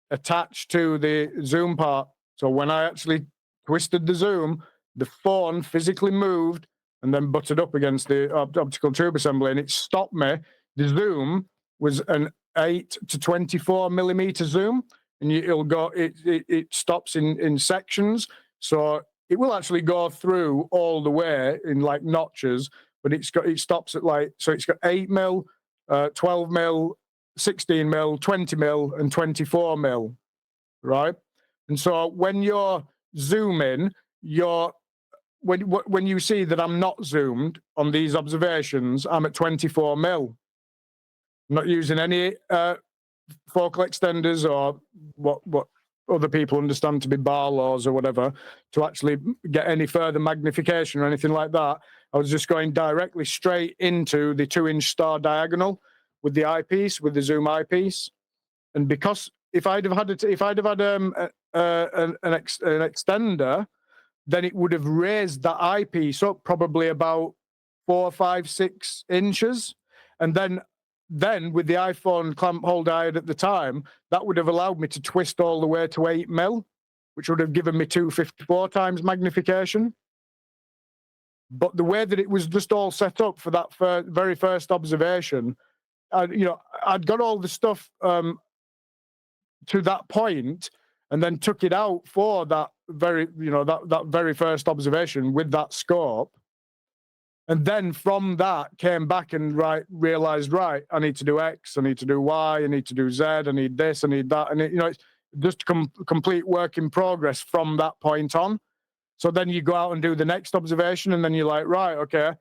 attached to the zoom part. So when I actually twisted the zoom, the phone physically moved and then butted up against the optical tube assembly, and it stopped me. The zoom was an 8 to 24 millimeter zoom, and it stops in sections, so it will actually go through all the way in like notches, but it stops at like, so it's got 8 mil, 12 mil, 16 mil, 20 mil, and 24 mil, right? And so when you're zooming, when you see that I'm not zoomed on these observations, I'm at 24 mil. I'm not using any focal extenders or what other people understand to be bar laws or whatever to actually get any further magnification or anything like that. I was just going directly straight into the 2-inch star diagonal with the eyepiece, with the zoom eyepiece, and because if I'd have had an extender, then it would have raised that eyepiece up probably about 4, 5, 6 inches, and then with the iPhone clamp holder I had at the time, that would have allowed me to twist all the way to 8 mil, which would have given me 254 times magnification. But the way that it was just all set up for that very first observation, I'd got all the stuff to that point, and then took it out for that that very first observation with that scope. And then from that came back and realized, I need to do X, I need to do Y, I need to do Z, I need this, I need that. And it's just complete work in progress from that point on. So then you go out and do the next observation, and then you're like, right, okay,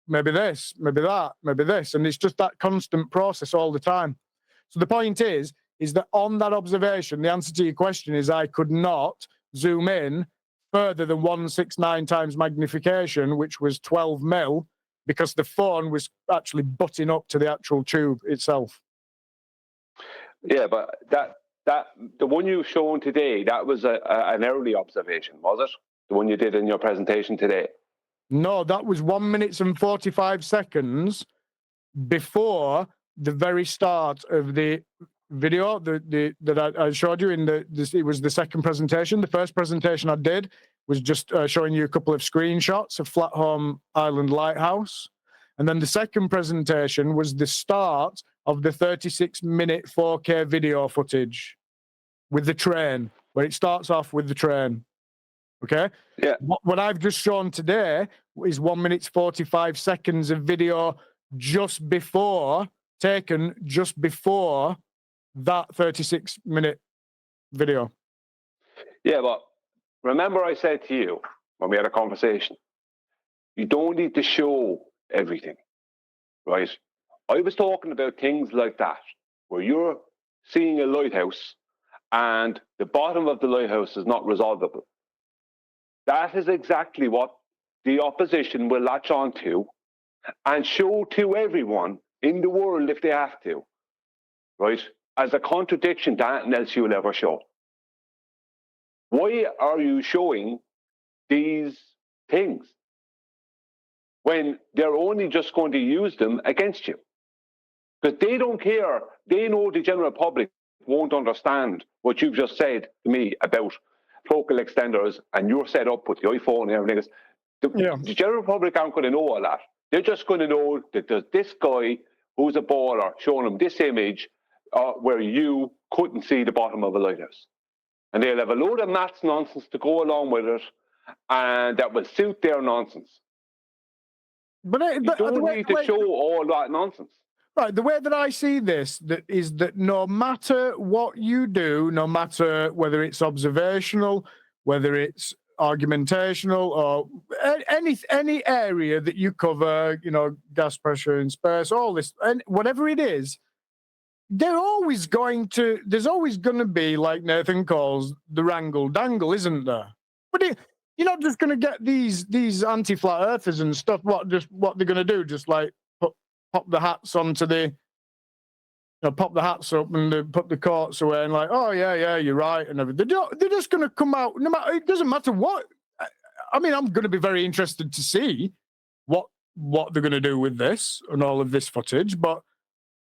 maybe this, maybe that, maybe this. And it's just that constant process all the time. So the point is that on that observation, the answer to your question is I could not zoom in further than 169 times magnification, which was 12 mil, because the phone was actually butting up to the actual tube itself.
Yeah, but that the one you've shown today, that was an early observation, was it? The one you did in your presentation today?
No, that was 1 minute and 45 seconds before the very start of the video that I showed you it was the second presentation. The first presentation I did was just showing you a couple of screenshots of Flatholm Island Lighthouse. And then the second presentation was the start of the 36-minute 4K video footage with the train, where it starts off with the train. Okay?
Yeah.
What I've just shown today is 1 minute 45 seconds of video taken just before that 36-minute video.
Yeah, but remember I said to you when we had a conversation, you don't need to show everything, right? I was talking about things like that, where you're seeing a lighthouse and the bottom of the lighthouse is not resolvable. That is exactly what the opposition will latch on to and show to everyone in the world if they have to, right? As a contradiction to anything else you will ever show. Why are you showing these things when they're only just going to use them against you? Because they don't care. They know the general public won't understand what you've just said to me about focal extenders and your setup with the iPhone and everything. The general public aren't going to know all that. They're just going to know that there's this guy who's a baller showing them this image where you couldn't see the bottom of a lighthouse. And they'll have a load of maths nonsense to go along with it, and that will suit their nonsense. You don't need to show all that nonsense.
Right, the way that I see this is that no matter what you do, no matter whether it's observational, whether it's argumentational, or any area that you cover, gas pressure in space, all this, and whatever it is, there's always going to be, like Nathan calls, the wrangle-dangle, isn't there? But you're not just going to get these anti-flat earthers and stuff. What they're going to do? Just like pop the hats onto pop the hats up and put the coats away and like, oh yeah, you're right, and everything. They're just going to come out. No matter, it doesn't matter what. I mean, I'm going to be very interested to see what they're going to do with this and all of this footage, but.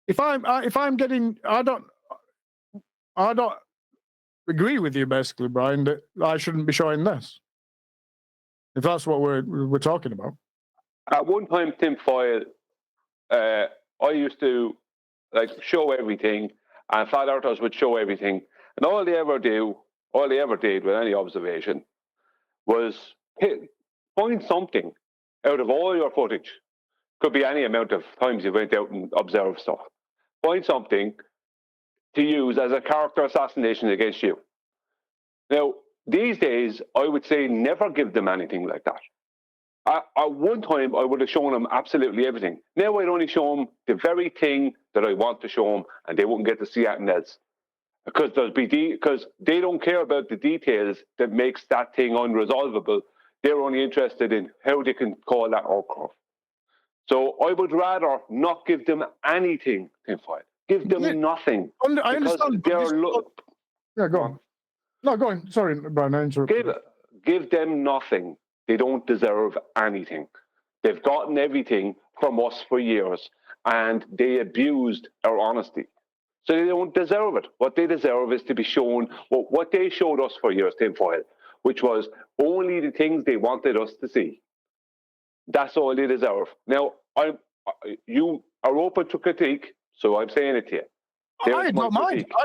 If I'm getting, I don't agree with you basically, Brian, that I shouldn't be showing this. if that's what we're talking about.
At one time, tinfoil, I used to show everything, and flat earthers would show everything, and all they ever did with any observation was find something out of all your footage. Could be any amount of times you went out and observed stuff. Find something to use as a character assassination against you. Now, these days, I would say never give them anything like that. At one time, I would have shown them absolutely everything. Now I'd only show them the very thing that I want to show them, and they wouldn't get to see anything else. Because they don't care about the details that makes that thing unresolvable. They're only interested in how they can call that outcrop. So I would rather not give them anything, tinfoil. Give them nothing.
I understand. Yeah, go on. No, go on. Sorry, Brian, I interrupted.
Give them nothing. They don't deserve anything. They've gotten everything from us for years, and they abused our honesty. So they don't deserve it. What they deserve is to be shown what they showed us for years, tinfoil, which was only the things they wanted us to see. That's all they deserve. Now, you are open to critique, so I'm saying it to you.
I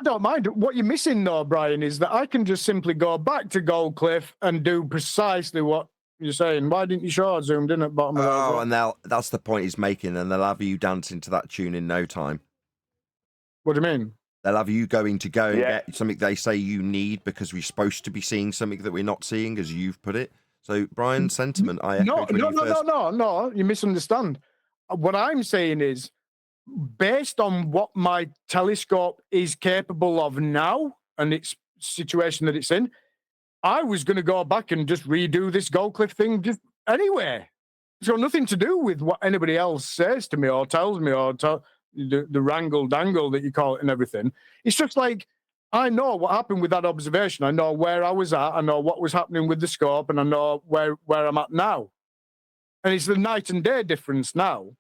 don't mind. What you're missing, though, Brian, is that I can just simply go back to Goldcliff and do precisely what you're saying. Why didn't you show I zoomed in at the bottom of that?
Oh, and that's the point he's making, and they'll have you dancing to that tune in no time.
What do you mean?
They'll have you going to go and get something they say you need because we're supposed to be seeing something that we're not seeing, as you've put it. So, Brian's sentiment, I echo.
No, you misunderstand. What I'm saying is, based on what my telescope is capable of now and its situation that it's in, I was going to go back and just redo this Goldcliff thing just anyway. It's got nothing to do with what anybody else says to me or tells me or the wrangle-dangle that you call it and everything. It's just like, I know what happened with that observation. I know where I was at. I know what was happening with the scope, and I know where I'm at now. And it's the night and day difference now.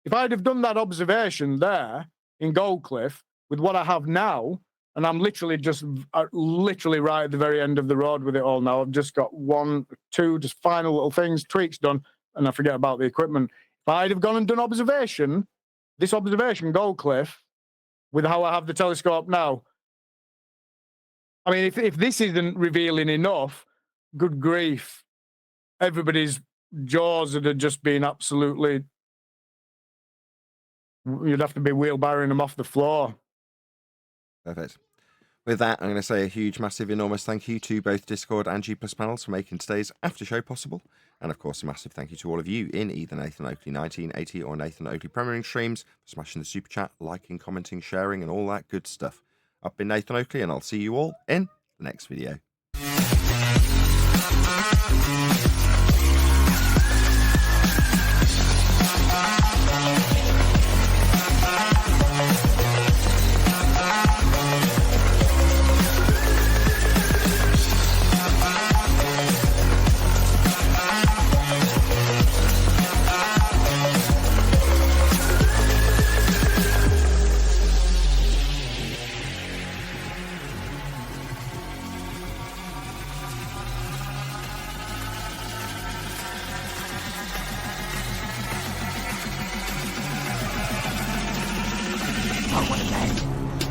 If I'd have done that observation there in Goldcliff with what I have now, and I'm literally right at the very end of the road with it all now. I've just got 1, 2, just final little things, tweaks done, and I forget about the equipment. If I'd have gone and done this observation, Goldcliff, with how I have the telescope now, I mean, if this isn't revealing enough, good grief, everybody's jaws would have just been absolutely... You'd have to be wheelbarrowing them off the floor.
Perfect. With that, I'm going to say a huge, massive, enormous thank you to both Discord and G+ panels for making today's after show possible. And of course, a massive thank you to all of you in either Nathan Oakley 1980 or Nathan Oakley Premiering streams for smashing the super chat, liking, commenting, sharing, and all that good stuff. I've been Nathan Oakley, and I'll see you all in the next video.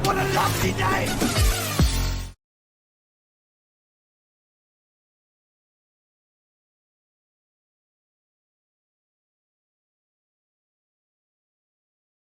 What a lovely day!